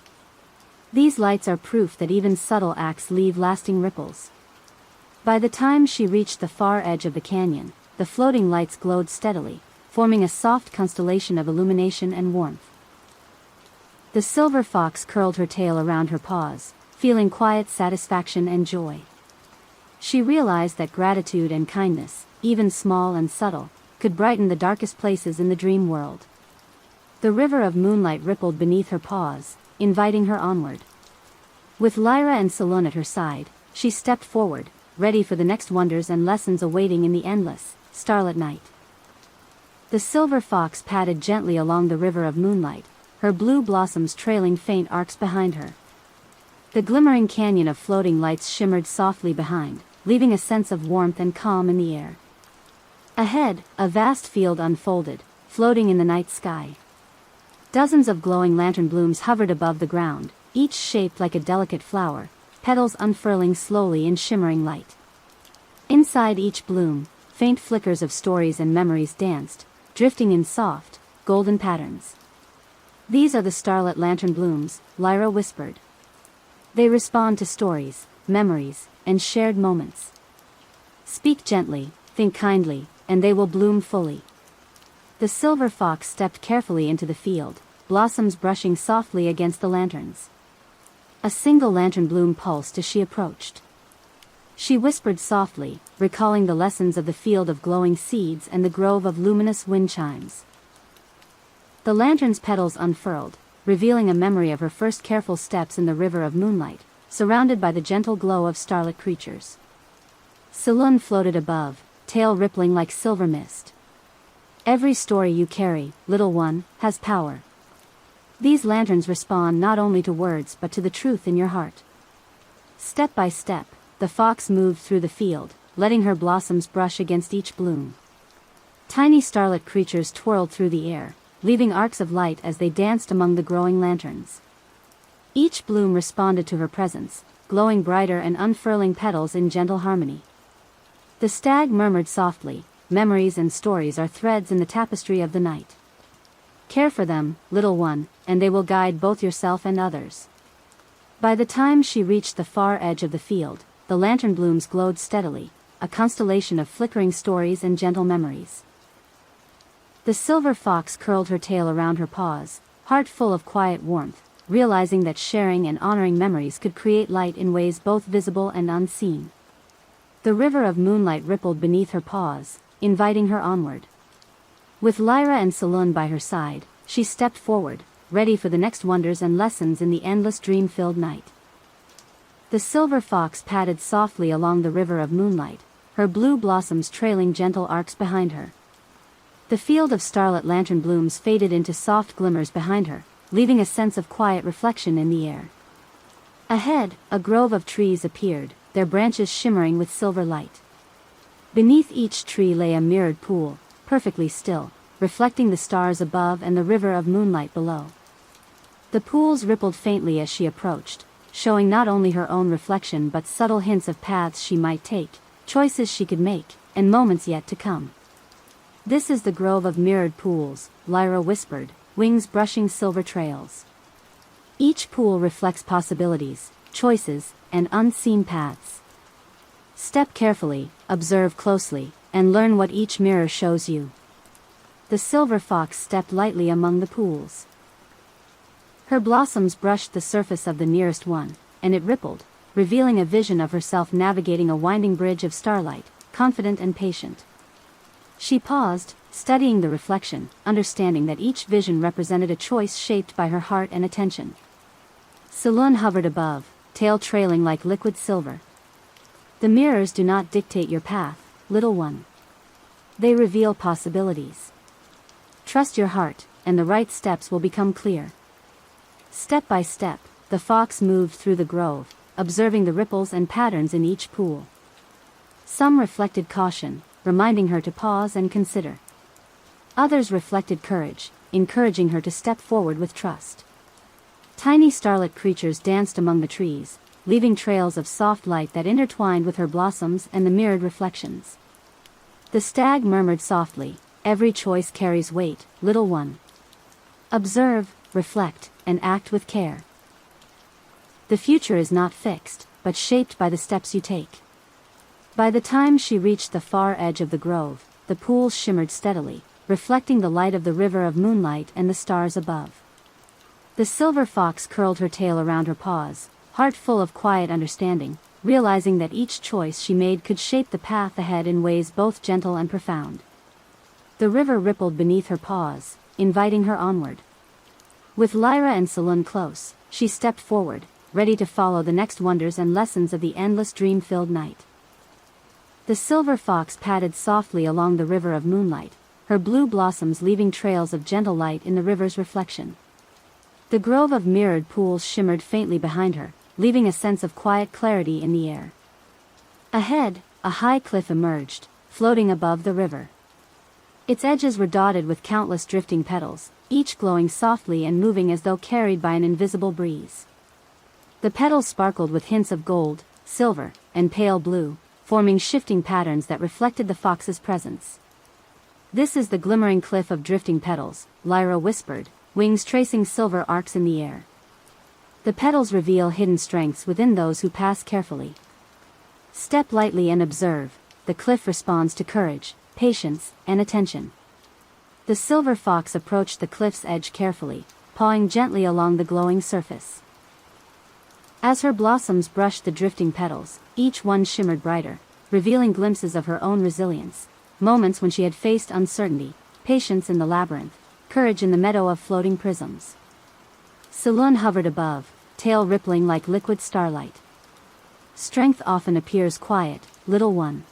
These lights are proof that even subtle acts leave lasting ripples. By the time she reached the far edge of the canyon, the floating lights glowed steadily, forming a soft constellation of illumination and warmth. The silver fox curled her tail around her paws, feeling quiet satisfaction and joy. She realized that gratitude and kindness, even small and subtle, could brighten the darkest places in the dream world. The river of moonlight rippled beneath her paws, inviting her onward. With Lyra and Saloon at her side, she stepped forward, ready for the next wonders and lessons awaiting in the endless, starlit night. The silver fox padded gently along the river of moonlight, her blue blossoms trailing faint arcs behind her. The glimmering canyon of floating lights shimmered softly behind, leaving a sense of warmth and calm in the air. Ahead, a vast field unfolded, floating in the night sky. Dozens of glowing lantern blooms hovered above the ground, each shaped like a delicate flower, petals unfurling slowly in shimmering light. Inside each bloom, faint flickers of stories and memories danced, drifting in soft, golden patterns. "These are the starlit lantern blooms," Lyra whispered. "They respond to stories, memories, and shared moments. Speak gently, think kindly, and they will bloom fully." The silver fox stepped carefully into the field, blossoms brushing softly against the lanterns. A single lantern bloom pulsed as she approached. She whispered softly, recalling the lessons of the field of glowing seeds and the grove of luminous wind chimes. The lantern's petals unfurled, revealing a memory of her first careful steps in the river of moonlight, surrounded by the gentle glow of starlit creatures. Saloon floated above, tail rippling like silver mist. "Every story you carry, little one, has power. These lanterns respond not only to words but to the truth in your heart." Step by step, the fox moved through the field, letting her blossoms brush against each bloom. Tiny starlit creatures twirled through the air, leaving arcs of light as they danced among the growing lanterns. Each bloom responded to her presence, glowing brighter and unfurling petals in gentle harmony. The stag murmured softly, "Memories and stories are threads in the tapestry of the night. Care for them, little one, and they will guide both yourself and others." By the time she reached the far edge of the field, the lantern blooms glowed steadily, a constellation of flickering stories and gentle memories. The silver fox curled her tail around her paws, heart full of quiet warmth, realizing that sharing and honoring memories could create light in ways both visible and unseen. The river of moonlight rippled beneath her paws, inviting her onward. With Lyra and Saloon by her side, she stepped forward, ready for the next wonders and lessons in the endless dream-filled night. The silver fox padded softly along the river of moonlight, her blue blossoms trailing gentle arcs behind her. The field of starlit lantern blooms faded into soft glimmers behind her, leaving a sense of quiet reflection in the air. Ahead, a grove of trees appeared, their branches shimmering with silver light. Beneath each tree lay a mirrored pool, perfectly still, reflecting the stars above and the river of moonlight below. The pools rippled faintly as she approached, showing not only her own reflection but subtle hints of paths she might take, choices she could make, and moments yet to come. "This is the grove of mirrored pools," Lyra whispered, wings brushing silver trails. "Each pool reflects possibilities, choices, and unseen paths. Step carefully, observe closely, and learn what each mirror shows you." The silver fox stepped lightly among the pools. Her blossoms brushed the surface of the nearest one, and it rippled, revealing a vision of herself navigating a winding bridge of starlight, confident and patient. She paused, studying the reflection, understanding that each vision represented a choice shaped by her heart and attention. Saloon hovered above, tail trailing like liquid silver. "The mirrors do not dictate your path, little one. They reveal possibilities. Trust your heart, and the right steps will become clear." Step by step, the fox moved through the grove, observing the ripples and patterns in each pool. Some reflected caution, reminding her to pause and consider. Others reflected courage, encouraging her to step forward with trust. Tiny starlit creatures danced among the trees, leaving trails of soft light that intertwined with her blossoms and the mirrored reflections. The stag murmured softly, "Every choice carries weight, little one. Observe, reflect, and act with care. The future is not fixed, but shaped by the steps you take." By the time she reached the far edge of the grove, the pools shimmered steadily, reflecting the light of the river of moonlight and the stars above. The silver fox curled her tail around her paws, heart full of quiet understanding, realizing that each choice she made could shape the path ahead in ways both gentle and profound. The river rippled beneath her paws, inviting her onward. With Lyra and Saloon close, she stepped forward, ready to follow the next wonders and lessons of the endless dream-filled night. The silver fox padded softly along the river of moonlight, her blue blossoms leaving trails of gentle light in the river's reflection. The grove of mirrored pools shimmered faintly behind her, leaving a sense of quiet clarity in the air. Ahead, a high cliff emerged, floating above the river. Its edges were dotted with countless drifting petals, each glowing softly and moving as though carried by an invisible breeze. The petals sparkled with hints of gold, silver, and pale blue, forming shifting patterns that reflected the fox's presence. "This is the glimmering cliff of drifting petals," Lyra whispered, wings tracing silver arcs in the air. "The petals reveal hidden strengths within those who pass carefully. Step lightly and observe, the cliff responds to courage, patience, and attention." The silver fox approached the cliff's edge carefully, pawing gently along the glowing surface. As her blossoms brushed the drifting petals, each one shimmered brighter, revealing glimpses of her own resilience, moments when she had faced uncertainty, patience in the labyrinth, courage in the meadow of floating prisms. Saloon hovered above, tail rippling like liquid starlight. "Strength often appears quiet, little one.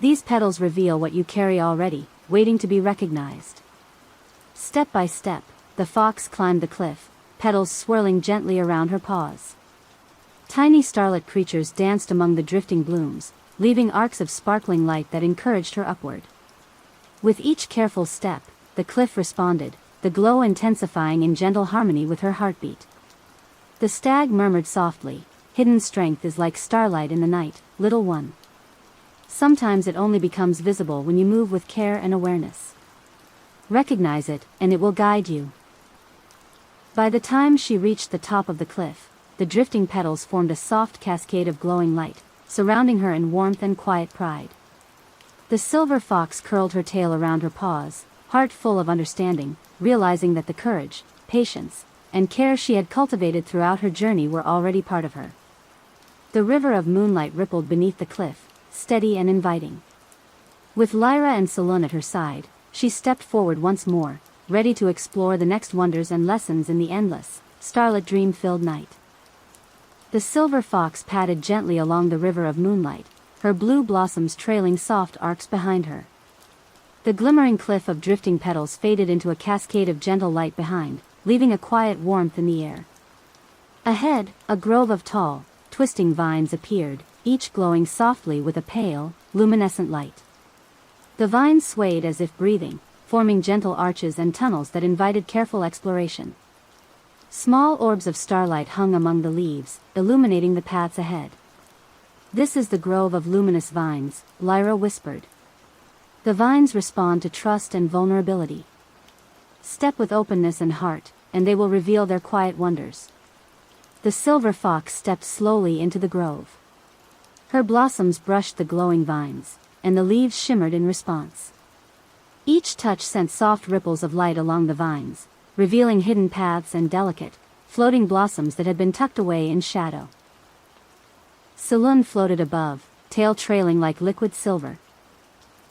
These petals reveal what you carry already, waiting to be recognized." Step by step, the fox climbed the cliff, petals swirling gently around her paws. Tiny starlit creatures danced among the drifting blooms, leaving arcs of sparkling light that encouraged her upward. With each careful step, the cliff responded, the glow intensifying in gentle harmony with her heartbeat. The stag murmured softly, "Hidden strength is like starlight in the night, little one. Sometimes it only becomes visible when you move with care and awareness. Recognize it, and it will guide you." By the time she reached the top of the cliff, the drifting petals formed a soft cascade of glowing light, surrounding her in warmth and quiet pride. The silver fox curled her tail around her paws, heart full of understanding, realizing that the courage, patience, and care she had cultivated throughout her journey were already part of her. The river of moonlight rippled beneath the cliff, steady and inviting. With Lyra and Swan at her side, she stepped forward once more, ready to explore the next wonders and lessons in the endless, starlit dream-filled night. The silver fox padded gently along the river of moonlight, her blue blossoms trailing soft arcs behind her. The glimmering cliff of drifting petals faded into a cascade of gentle light behind, leaving a quiet warmth in the air. Ahead, a grove of tall, twisting vines appeared, each glowing softly with a pale, luminescent light. The vines swayed as if breathing, forming gentle arches and tunnels that invited careful exploration. Small orbs of starlight hung among the leaves, illuminating the paths ahead. "This is the grove of luminous vines," Lyra whispered. "The vines respond to trust and vulnerability. Step with openness and heart, and they will reveal their quiet wonders." The silver fox stepped slowly into the grove. Her blossoms brushed the glowing vines, and the leaves shimmered in response. Each touch sent soft ripples of light along the vines, revealing hidden paths and delicate, floating blossoms that had been tucked away in shadow. Swan floated above, tail trailing like liquid silver.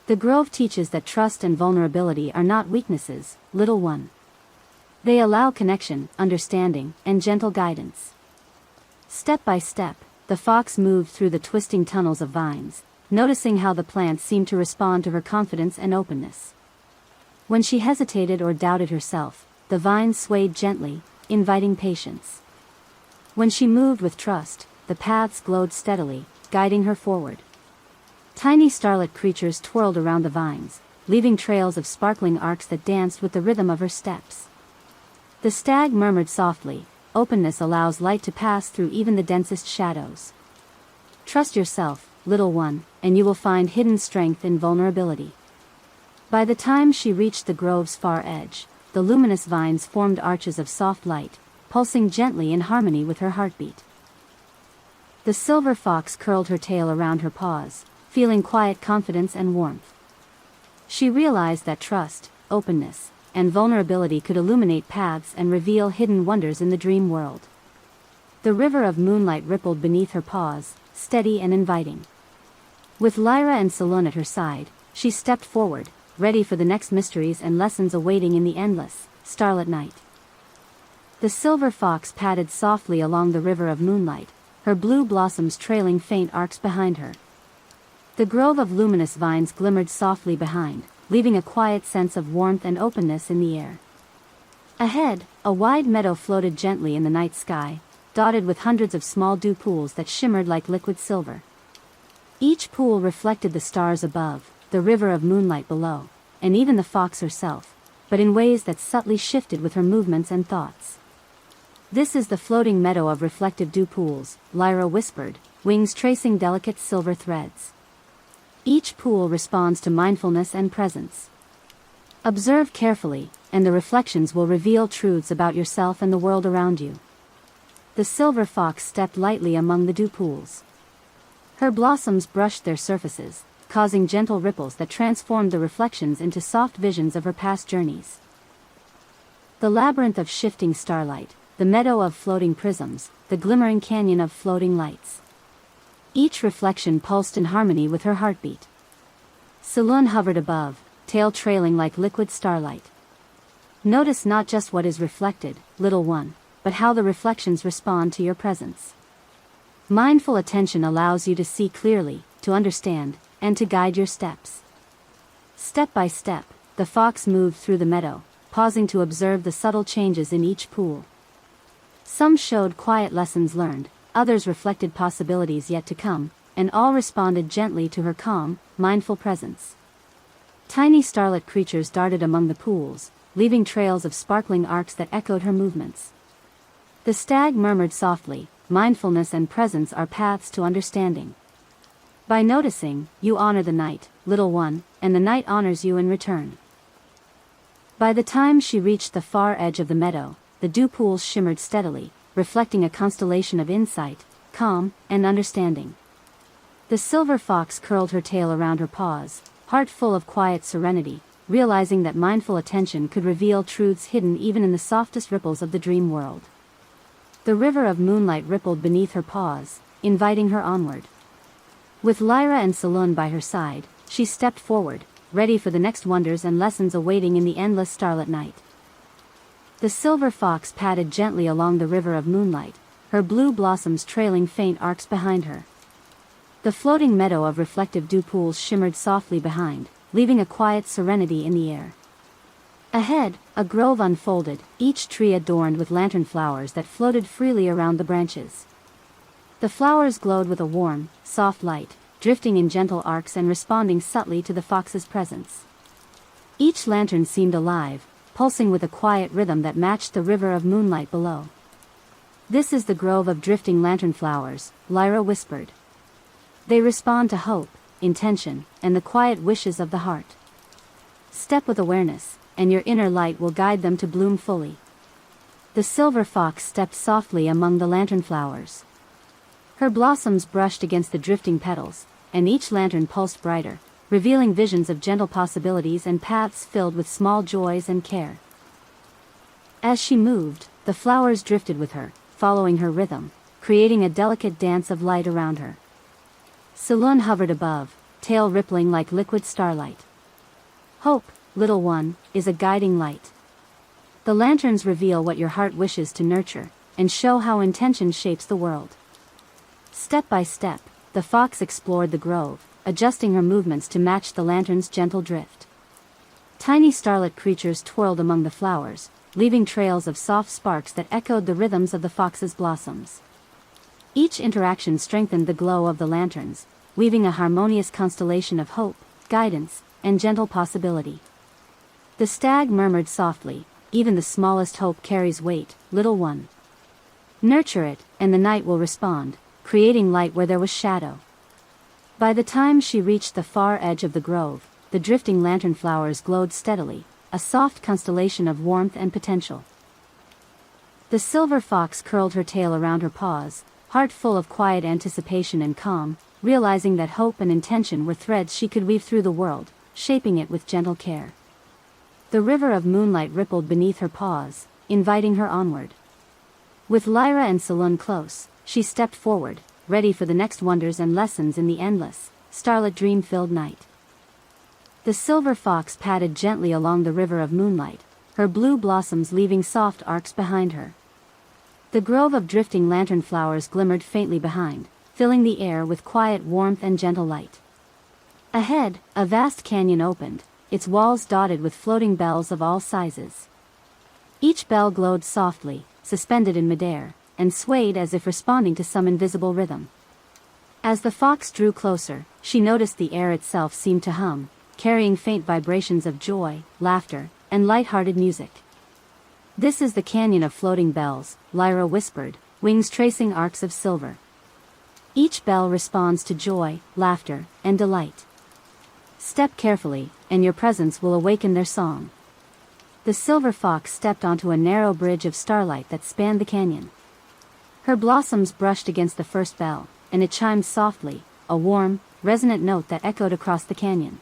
"The grove teaches that trust and vulnerability are not weaknesses, little one. They allow connection, understanding, and gentle guidance." Step by step, the fox moved through the twisting tunnels of vines, noticing how the plants seemed to respond to her confidence and openness. When she hesitated or doubted herself, the vines swayed gently, inviting patience. When she moved with trust, the paths glowed steadily, guiding her forward. Tiny starlit creatures twirled around the vines, leaving trails of sparkling arcs that danced with the rhythm of her steps. The stag murmured softly, "Openness allows light to pass through even the densest shadows. Trust yourself, little one, and you will find hidden strength in vulnerability." By the time she reached the grove's far edge, the luminous vines formed arches of soft light, pulsing gently in harmony with her heartbeat. The silver fox curled her tail around her paws, feeling quiet confidence and warmth. She realized that trust, openness, and vulnerability could illuminate paths and reveal hidden wonders in the dream world. The river of moonlight rippled beneath her paws, steady and inviting. With Lyra and Swan at her side, she stepped forward, ready for the next mysteries and lessons awaiting in the endless, starlit night. The silver fox padded softly along the river of moonlight, her blue blossoms trailing faint arcs behind her. The grove of luminous vines glimmered softly behind, leaving a quiet sense of warmth and openness in the air. Ahead, a wide meadow floated gently in the night sky, dotted with hundreds of small dew pools that shimmered like liquid silver. Each pool reflected the stars above, the river of moonlight below, and even the fox herself, but in ways that subtly shifted with her movements and thoughts. "This is the floating meadow of reflective dew pools," Lyra whispered, wings tracing delicate silver threads. "Each pool responds to mindfulness and presence. Observe carefully, and the reflections will reveal truths about yourself and the world around you." The silver fox stepped lightly among the dew pools. Her blossoms brushed their surfaces, causing gentle ripples that transformed the reflections into soft visions of her past journeys. The labyrinth of shifting starlight, the meadow of floating prisms, the glimmering canyon of floating lights. Each reflection pulsed in harmony with her heartbeat. Swan hovered above, tail trailing like liquid starlight. "Notice not just what is reflected, little one, but how the reflections respond to your presence. Mindful attention allows you to see clearly, to understand, and to guide your steps." Step by step, the fox moved through the meadow, pausing to observe the subtle changes in each pool. Some showed quiet lessons learned, others reflected possibilities yet to come, and all responded gently to her calm, mindful presence. Tiny starlit creatures darted among the pools, leaving trails of sparkling arcs that echoed her movements. The stag murmured softly, mindfulness and presence are paths to understanding. By noticing, you honor the night, little one, and the night honors you in return. By the time she reached the far edge of the meadow, the dew pools shimmered steadily, reflecting a constellation of insight, calm, and understanding. The silver fox curled her tail around her paws, heart full of quiet serenity, realizing that mindful attention could reveal truths hidden even in the softest ripples of the dream world. The river of moonlight rippled beneath her paws, inviting her onward. With Lyra and Saloon by her side, she stepped forward, ready for the next wonders and lessons awaiting in the endless starlit night. The silver fox padded gently along the river of moonlight, her blue blossoms trailing faint arcs behind her. The floating meadow of reflective dew pools shimmered softly behind, leaving a quiet serenity in the air. Ahead, a grove unfolded, each tree adorned with lantern flowers that floated freely around the branches. The flowers glowed with a warm, soft light, drifting in gentle arcs and responding subtly to the fox's presence. Each lantern seemed alive, pulsing with a quiet rhythm that matched the river of moonlight below. "This is the grove of drifting lantern flowers," Lyra whispered. "They respond to hope, intention, and the quiet wishes of the heart. Step with awareness, and your inner light will guide them to bloom fully." The silver fox stepped softly among the lantern flowers. Her blossoms brushed against the drifting petals, and each lantern pulsed brighter, revealing visions of gentle possibilities and paths filled with small joys and care. As she moved, the flowers drifted with her, following her rhythm, creating a delicate dance of light around her. Saloon hovered above, tail rippling like liquid starlight. "Hope, little one, is a guiding light. The lanterns reveal what your heart wishes to nurture, and show how intention shapes the world." Step by step, the fox explored the grove, adjusting her movements to match the lantern's gentle drift. Tiny starlit creatures twirled among the flowers, leaving trails of soft sparks that echoed the rhythms of the fox's blossoms. Each interaction strengthened the glow of the lanterns, weaving a harmonious constellation of hope, guidance, and gentle possibility. The stag murmured softly, "Even the smallest hope carries weight, little one. Nurture it, and the night will respond, creating light where there was shadow." By the time she reached the far edge of the grove, the drifting lantern flowers glowed steadily, a soft constellation of warmth and potential. The silver fox curled her tail around her paws, heart full of quiet anticipation and calm, realizing that hope and intention were threads she could weave through the world, shaping it with gentle care. The river of moonlight rippled beneath her paws, inviting her onward. With Lyra and Saloon close, she stepped forward, ready for the next wonders and lessons in the endless, starlit dream-filled night. The silver fox padded gently along the river of moonlight, her blue blossoms leaving soft arcs behind her. The grove of drifting lantern flowers glimmered faintly behind, filling the air with quiet warmth and gentle light. Ahead, a vast canyon opened, its walls dotted with floating bells of all sizes. Each bell glowed softly, suspended in midair, and swayed as if responding to some invisible rhythm. As the fox drew closer, she noticed the air itself seemed to hum, carrying faint vibrations of joy, laughter, and light-hearted music. "This is the canyon of floating bells," Lyra whispered, wings tracing arcs of silver. "Each bell responds to joy, laughter, and delight. Step carefully, and your presence will awaken their song." The silver fox stepped onto a narrow bridge of starlight that spanned the canyon. Her blossoms brushed against the first bell, and it chimed softly, a warm, resonant note that echoed across the canyon.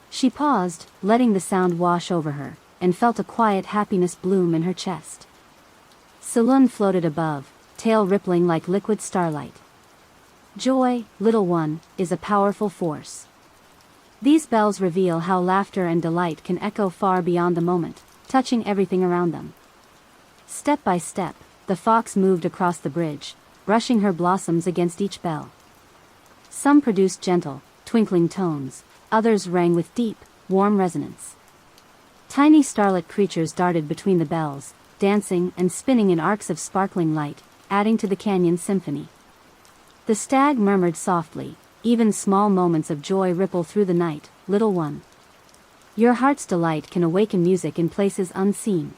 She paused, letting the sound wash over her, and felt a quiet happiness bloom in her chest. Saloon floated above, tail rippling like liquid starlight. "Joy, little one, is a powerful force. These bells reveal how laughter and delight can echo far beyond the moment, touching everything around them." Step by step, the fox moved across the bridge, brushing her blossoms against each bell. Some produced gentle, twinkling tones, others rang with deep, warm resonance. Tiny starlit creatures darted between the bells, dancing and spinning in arcs of sparkling light, adding to the canyon's symphony. The stag murmured softly, "Even small moments of joy ripple through the night, little one. Your heart's delight can awaken music in places unseen."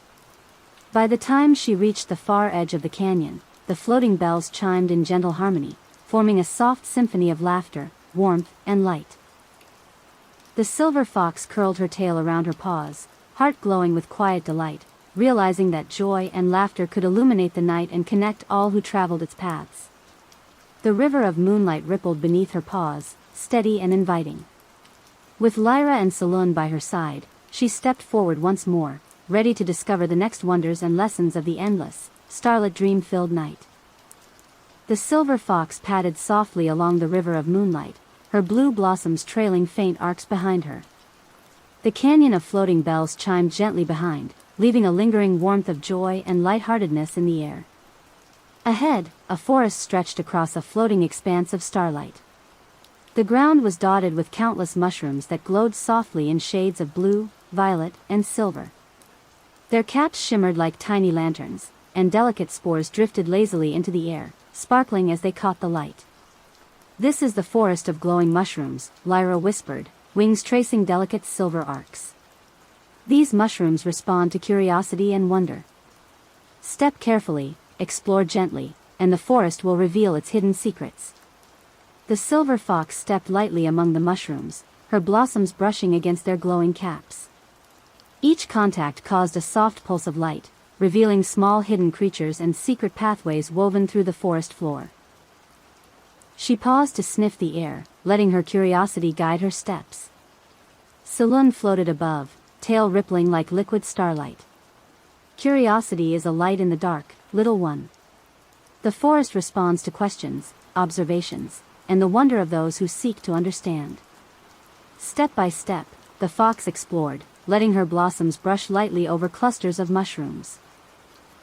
By the time she reached the far edge of the canyon, the floating bells chimed in gentle harmony, forming a soft symphony of laughter, warmth, and light. The silver fox curled her tail around her paws, heart glowing with quiet delight, realizing that joy and laughter could illuminate the night and connect all who traveled its paths. The river of moonlight rippled beneath her paws, steady and inviting. With Lyra and Saloon by her side, she stepped forward once more, ready to discover the next wonders and lessons of the endless, starlit dream-filled night. The silver fox padded softly along the river of moonlight, her blue blossoms trailing faint arcs behind her. The canyon of floating bells chimed gently behind, leaving a lingering warmth of joy and lightheartedness in the air. Ahead, a forest stretched across a floating expanse of starlight. The ground was dotted with countless mushrooms that glowed softly in shades of blue, violet, and silver. Their caps shimmered like tiny lanterns, and delicate spores drifted lazily into the air, sparkling as they caught the light. "This is the forest of glowing mushrooms," Lyra whispered, wings tracing delicate silver arcs. "These mushrooms respond to curiosity and wonder. Step carefully, explore gently, and the forest will reveal its hidden secrets." The silver fox stepped lightly among the mushrooms, her blossoms brushing against their glowing caps. Each contact caused a soft pulse of light, revealing small hidden creatures and secret pathways woven through the forest floor. She paused to sniff the air, letting her curiosity guide her steps. Saloon floated above, tail rippling like liquid starlight. "Curiosity is a light in the dark, little one. The forest responds to questions, observations, and the wonder of those who seek to understand." Step by step, the fox explored, letting her blossoms brush lightly over clusters of mushrooms.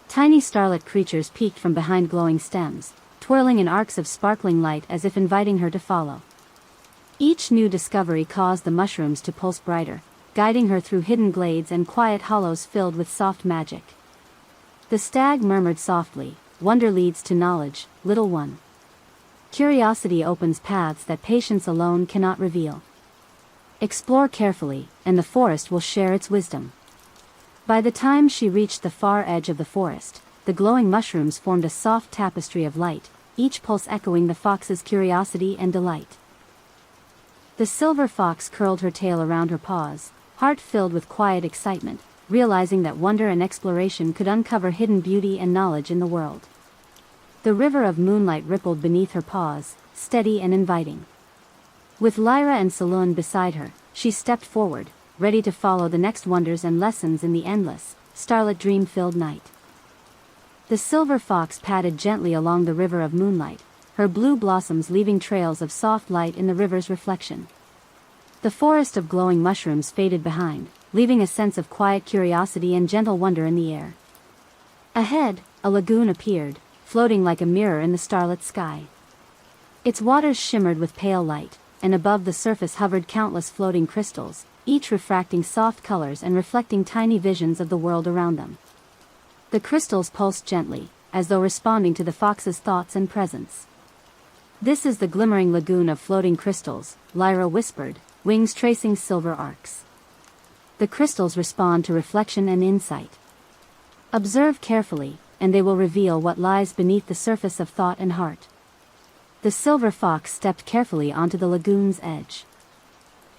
Tiny starlit creatures peeked from behind glowing stems, twirling in arcs of sparkling light as if inviting her to follow. Each new discovery caused the mushrooms to pulse brighter, guiding her through hidden glades and quiet hollows filled with soft magic. The stag murmured softly, "Wonder leads to knowledge, little one. Curiosity opens paths that patience alone cannot reveal. Explore carefully, and the forest will share its wisdom." By the time she reached the far edge of the forest, the glowing mushrooms formed a soft tapestry of light, each pulse echoing the fox's curiosity and delight. The silver fox curled her tail around her paws, heart filled with quiet excitement, realizing that wonder and exploration could uncover hidden beauty and knowledge in the world. The river of moonlight rippled beneath her paws, steady and inviting. With Lyra and Saloon beside her, she stepped forward, ready to follow the next wonders and lessons in the endless, starlit dream-filled night. The silver fox padded gently along the river of moonlight, her blue blossoms leaving trails of soft light in the river's reflection. The forest of glowing mushrooms faded behind, leaving a sense of quiet curiosity and gentle wonder in the air. Ahead, a lagoon appeared, floating like a mirror in the starlit sky. Its waters shimmered with pale light, and above the surface hovered countless floating crystals, each refracting soft colors and reflecting tiny visions of the world around them. The crystals pulsed gently, as though responding to the fox's thoughts and presence. "This is the glimmering lagoon of floating crystals," Lyra whispered, wings tracing silver arcs. "The crystals respond to reflection and insight. Observe carefully, and they will reveal what lies beneath the surface of thought and heart." The silver fox stepped carefully onto the lagoon's edge.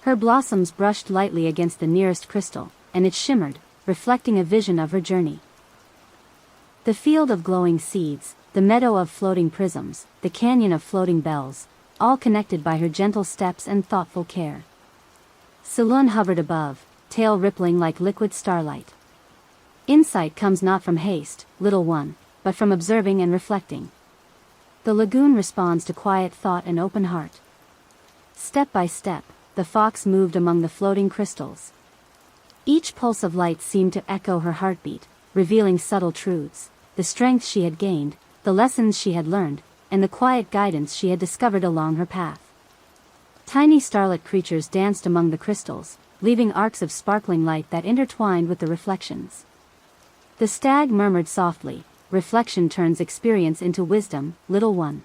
Her blossoms brushed lightly against the nearest crystal, and it shimmered, reflecting a vision of her journey. The field of glowing seeds, the meadow of floating prisms, the canyon of floating bells, all connected by her gentle steps and thoughtful care. Saloon hovered above, tail rippling like liquid starlight. "Insight comes not from haste, little one, but from observing and reflecting. The lagoon responds to quiet thought and open heart." Step by step, the fox moved among the floating crystals. Each pulse of light seemed to echo her heartbeat, revealing subtle truths, the strength she had gained, the lessons she had learned, and the quiet guidance she had discovered along her path. Tiny starlit creatures danced among the crystals, leaving arcs of sparkling light that intertwined with the reflections. The stag murmured softly, "Reflection turns experience into wisdom, little one.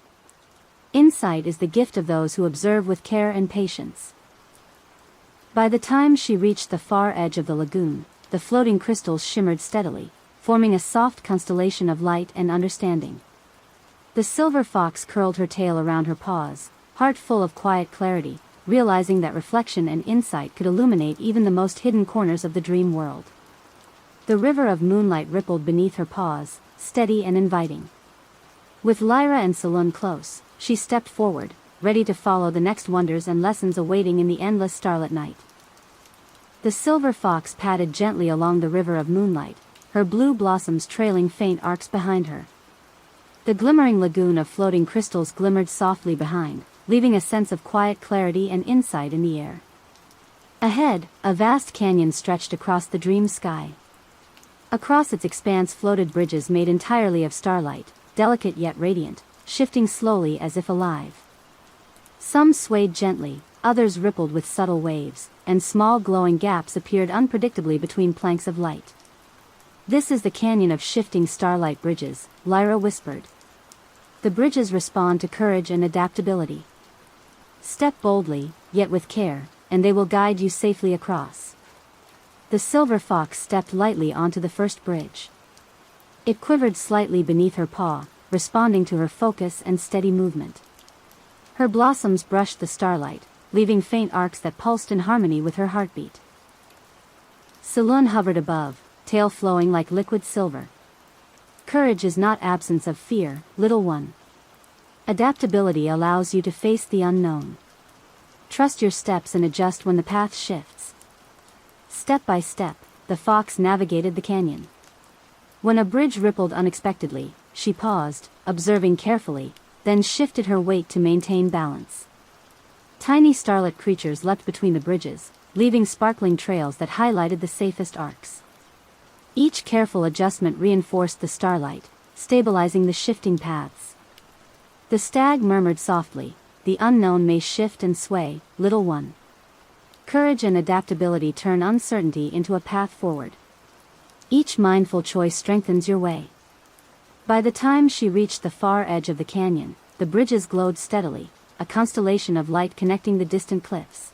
Insight is the gift of those who observe with care and patience." By the time she reached the far edge of the lagoon, the floating crystals shimmered steadily, forming a soft constellation of light and understanding. The silver fox curled her tail around her paws, heart full of quiet clarity, realizing that reflection and insight could illuminate even the most hidden corners of the dream world. The river of moonlight rippled beneath her paws, steady and inviting. With Lyra and Swan close, she stepped forward, ready to follow the next wonders and lessons awaiting in the endless starlit night. The silver fox padded gently along the river of moonlight, her blue blossoms trailing faint arcs behind her. The glimmering lagoon of floating crystals glimmered softly behind, leaving a sense of quiet clarity and insight in the air. Ahead, a vast canyon stretched across the dream sky. Across its expanse floated bridges made entirely of starlight, delicate yet radiant, shifting slowly as if alive. Some swayed gently, others rippled with subtle waves, and small glowing gaps appeared unpredictably between planks of light. "This is the canyon of shifting starlight bridges," Lyra whispered. "The bridges respond to courage and adaptability. Step boldly, yet with care, and they will guide you safely across." The silver fox stepped lightly onto the first bridge. It quivered slightly beneath her paw, responding to her focus and steady movement. Her blossoms brushed the starlight, leaving faint arcs that pulsed in harmony with her heartbeat. Swan hovered above, tail flowing like liquid silver. "Courage is not absence of fear, little one. Adaptability allows you to face the unknown. Trust your steps and adjust when the path shifts." Step by step, the fox navigated the canyon. When a bridge rippled unexpectedly, she paused, observing carefully, then shifted her weight to maintain balance. Tiny starlit creatures leapt between the bridges, leaving sparkling trails that highlighted the safest arcs. Each careful adjustment reinforced the starlight, stabilizing the shifting paths. The stag murmured softly, "The unknown may shift and sway, little one. Courage and adaptability turn uncertainty into a path forward. Each mindful choice strengthens your way." By the time she reached the far edge of the canyon, the bridges glowed steadily, a constellation of light connecting the distant cliffs.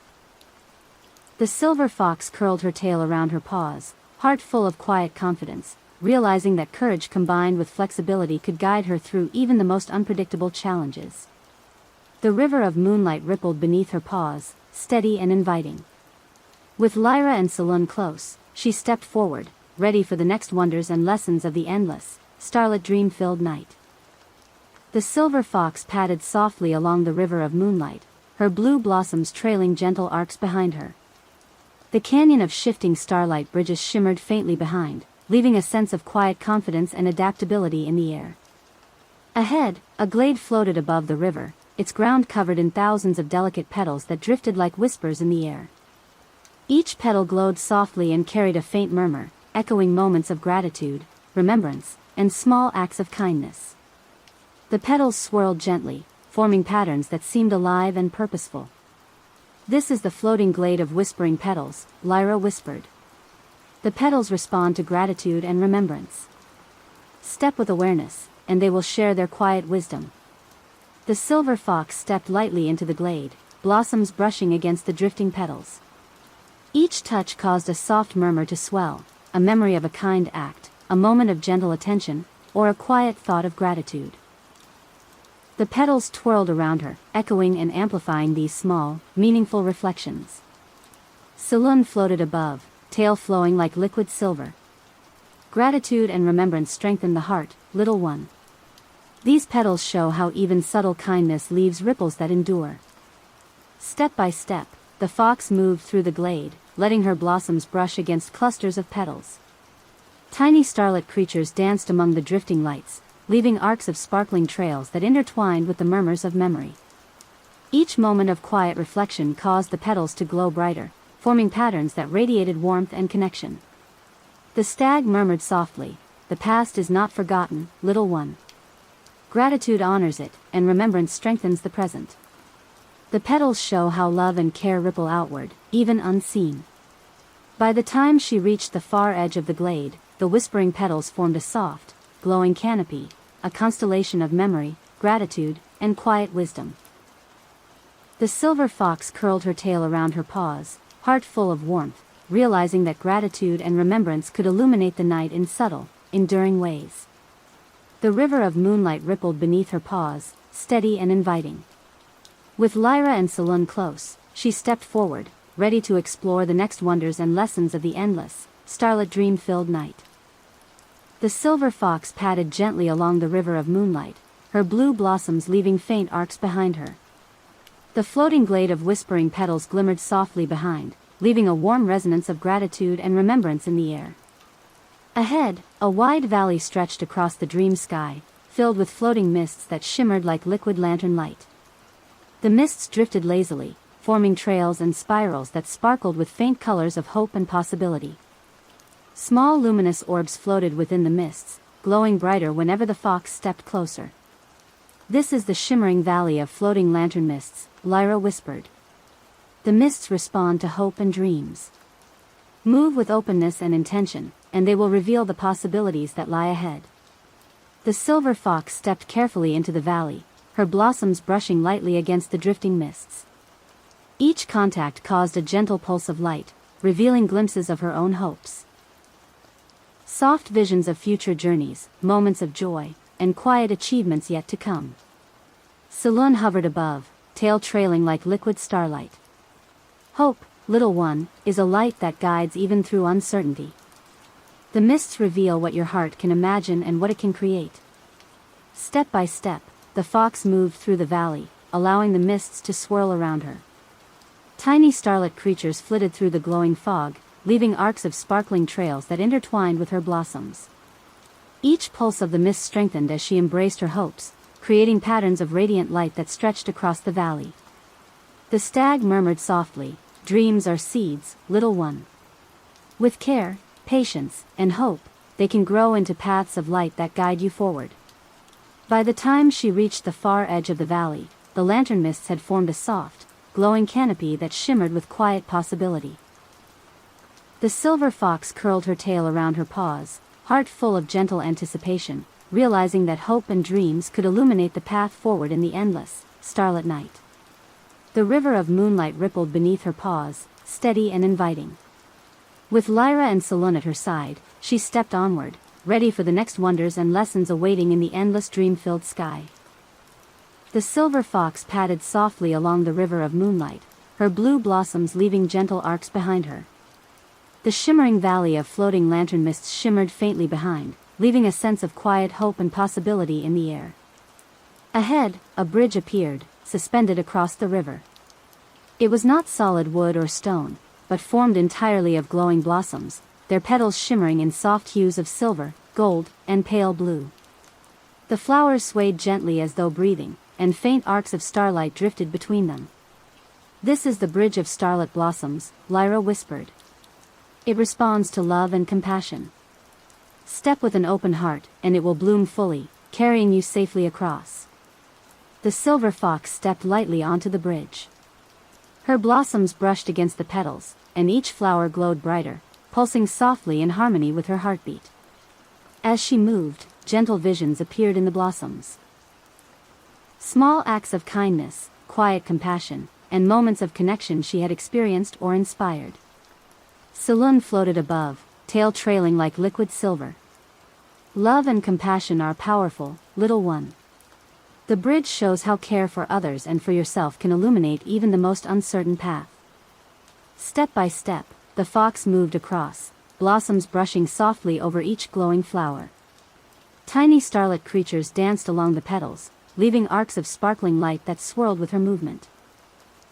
The silver fox curled her tail around her paws, heart full of quiet confidence, realizing that courage combined with flexibility could guide her through even the most unpredictable challenges. The river of moonlight rippled beneath her paws, steady and inviting. With Lyra and Swan close, she stepped forward, ready for the next wonders and lessons of the endless, starlit dream-filled night. The silver fox padded softly along the river of moonlight, her blue blossoms trailing gentle arcs behind her. The canyon of shifting starlight bridges shimmered faintly behind, leaving a sense of quiet confidence and adaptability in the air. Ahead, a glade floated above the river, its ground covered in thousands of delicate petals that drifted like whispers in the air. Each petal glowed softly and carried a faint murmur, echoing moments of gratitude, remembrance, and small acts of kindness. The petals swirled gently, forming patterns that seemed alive and purposeful. "This is the floating glade of whispering petals," Lyra whispered. "The petals respond to gratitude and remembrance. Step with awareness, and they will share their quiet wisdom." The silver fox stepped lightly into the glade, blossoms brushing against the drifting petals. Each touch caused a soft murmur to swell, a memory of a kind act, a moment of gentle attention, or a quiet thought of gratitude. The petals twirled around her, echoing and amplifying these small, meaningful reflections. Swan floated above, tail flowing like liquid silver. "Gratitude and remembrance strengthen the heart, little one. These petals show how even subtle kindness leaves ripples that endure." Step by step, the fox moved through the glade, letting her blossoms brush against clusters of petals. Tiny starlit creatures danced among the drifting lights, leaving arcs of sparkling trails that intertwined with the murmurs of memory. Each moment of quiet reflection caused the petals to glow brighter, forming patterns that radiated warmth and connection. The stag murmured softly, "The past is not forgotten, little one. Gratitude honors it, and remembrance strengthens the present." The petals show how love and care ripple outward, even unseen. By the time she reached the far edge of the glade, the whispering petals formed a soft, glowing canopy, a constellation of memory, gratitude, and quiet wisdom. The silver fox curled her tail around her paws, heart full of warmth, realizing that gratitude and remembrance could illuminate the night in subtle, enduring ways. The river of moonlight rippled beneath her paws, steady and inviting. With Lyra and Saloon close, she stepped forward, ready to explore the next wonders and lessons of the endless, starlit dream-filled night. The silver fox padded gently along the river of moonlight, her blue blossoms leaving faint arcs behind her. The floating glade of whispering petals glimmered softly behind, leaving a warm resonance of gratitude and remembrance in the air. Ahead, a wide valley stretched across the dream sky, filled with floating mists that shimmered like liquid lantern light. The mists drifted lazily, forming trails and spirals that sparkled with faint colors of hope and possibility. Small luminous orbs floated within the mists, glowing brighter whenever the fox stepped closer. "This is the shimmering valley of floating lantern mists," Lyra whispered. "The mists respond to hope and dreams. Move with openness and intention, and they will reveal the possibilities that lie ahead." The silver fox stepped carefully into the valley, her blossoms brushing lightly against the drifting mists. Each contact caused a gentle pulse of light, revealing glimpses of her own hopes. Soft visions of future journeys, moments of joy, and quiet achievements yet to come. Saloon hovered above, tail trailing like liquid starlight. "Hope, little one, is a light that guides even through uncertainty. The mists reveal what your heart can imagine and what it can create." Step by step, the fox moved through the valley, allowing the mists to swirl around her. Tiny starlit creatures flitted through the glowing fog, leaving arcs of sparkling trails that intertwined with her blossoms. Each pulse of the mist strengthened as she embraced her hopes, creating patterns of radiant light that stretched across the valley. The stag murmured softly, "Dreams are seeds, little one. With care, patience, and hope, they can grow into paths of light that guide you forward." By the time she reached the far edge of the valley, the lantern mists had formed a soft, glowing canopy that shimmered with quiet possibility. The silver fox curled her tail around her paws, heart full of gentle anticipation, realizing that hope and dreams could illuminate the path forward in the endless, starlit night. The river of moonlight rippled beneath her paws, steady and inviting. With Lyra and Saloon at her side, she stepped onward, ready for the next wonders and lessons awaiting in the endless dream-filled sky. The silver fox padded softly along the river of moonlight, her blue blossoms leaving gentle arcs behind her. The shimmering valley of floating lantern mists shimmered faintly behind, leaving a sense of quiet hope and possibility in the air. Ahead, a bridge appeared, suspended across the river. It was not solid wood or stone, but formed entirely of glowing blossoms, their petals shimmering in soft hues of silver, gold, and pale blue. The flowers swayed gently as though breathing, and faint arcs of starlight drifted between them. "This is the bridge of starlit blossoms," Lyra whispered. "It responds to love and compassion. Step with an open heart, and it will bloom fully, carrying you safely across." The silver fox stepped lightly onto the bridge. Her blossoms brushed against the petals, and each flower glowed brighter, pulsing softly in harmony with her heartbeat. As she moved, gentle visions appeared in the blossoms. Small acts of kindness, quiet compassion, and moments of connection she had experienced or inspired. Saloon floated above, tail trailing like liquid silver. "Love and compassion are powerful, little one. The bridge shows how care for others and for yourself can illuminate even the most uncertain path." Step by step, the fox moved across, blossoms brushing softly over each glowing flower. Tiny starlit creatures danced along the petals, leaving arcs of sparkling light that swirled with her movement.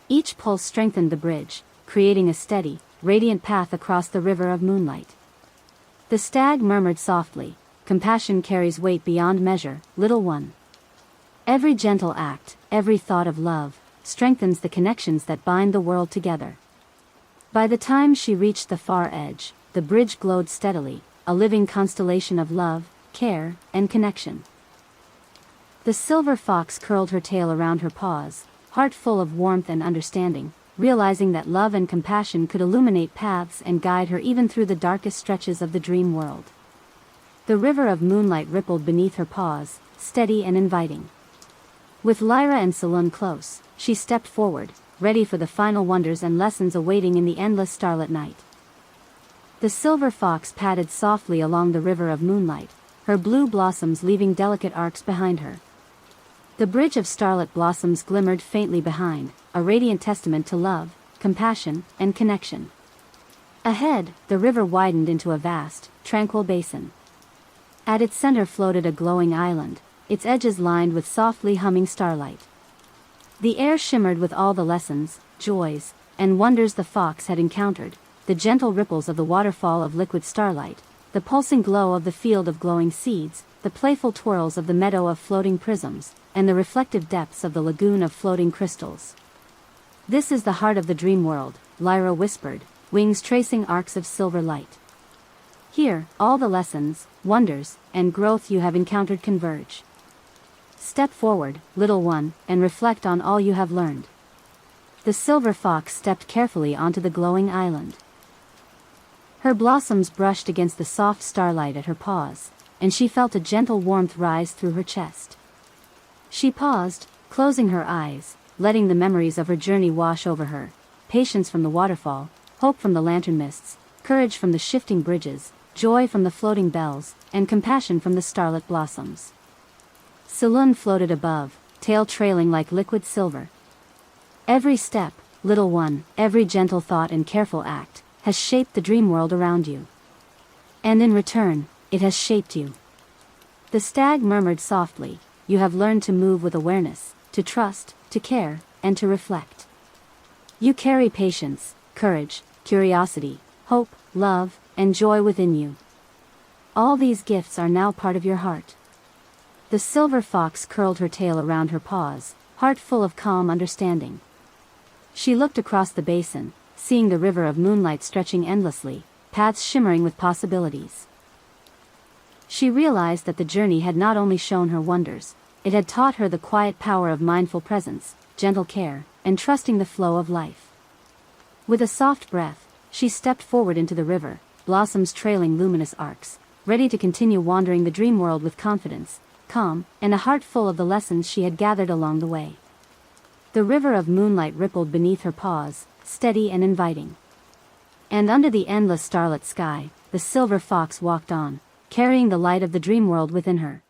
Each pulse strengthened the bridge, creating a steady, radiant path across the river of moonlight. The stag murmured softly, "Compassion carries weight beyond measure, little one. Every gentle act, every thought of love, strengthens the connections that bind the world together." By the time she reached the far edge, the bridge glowed steadily, a living constellation of love, care, and connection. The silver fox curled her tail around her paws, heart full of warmth and understanding, realizing that love and compassion could illuminate paths and guide her even through the darkest stretches of the dream world. The river of moonlight rippled beneath her paws, steady and inviting. With Lyra and Saloon close, she stepped forward, ready for the final wonders and lessons awaiting in the endless starlit night. The silver fox padded softly along the river of moonlight, her blue blossoms leaving delicate arcs behind her. The bridge of starlit blossoms glimmered faintly behind, a radiant testament to love, compassion, and connection. Ahead, the river widened into a vast, tranquil basin. At its center floated a glowing island, its edges lined with softly humming starlight. The air shimmered with all the lessons, joys, and wonders the fox had encountered, the gentle ripples of the waterfall of liquid starlight, the pulsing glow of the field of glowing seeds, the playful twirls of the meadow of floating prisms, and the reflective depths of the lagoon of floating crystals. "This is the heart of the dream world," Lyra whispered, wings tracing arcs of silver light. "Here, all the lessons, wonders, and growth you have encountered converge. Step forward, little one, and reflect on all you have learned." The silver fox stepped carefully onto the glowing island. Her blossoms brushed against the soft starlight at her paws, and she felt a gentle warmth rise through her chest. She paused, closing her eyes, letting the memories of her journey wash over her: patience from the waterfall, hope from the lantern mists, courage from the shifting bridges, joy from the floating bells, and compassion from the starlit blossoms. Saloon floated above, tail trailing like liquid silver. Every step, little one, every gentle thought and careful act, has shaped the dream world around you. And in return, it has shaped you. The stag murmured softly, "You have learned to move with awareness, to trust, to care, and to reflect. You carry patience, courage, curiosity, hope, love, and joy within you. All these gifts are now part of your heart." The silver fox curled her tail around her paws, heart full of calm understanding. She looked across the basin, seeing the river of moonlight stretching endlessly, paths shimmering with possibilities. She realized that the journey had not only shown her wonders, it had taught her the quiet power of mindful presence, gentle care, and trusting the flow of life. With a soft breath, she stepped forward into the river, blossoms trailing luminous arcs, ready to continue wandering the dream world with confidence, calm, and a heart full of the lessons she had gathered along the way. The river of moonlight rippled beneath her paws, steady and inviting. And under the endless starlit sky, the silver fox walked on, carrying the light of the dream world within her.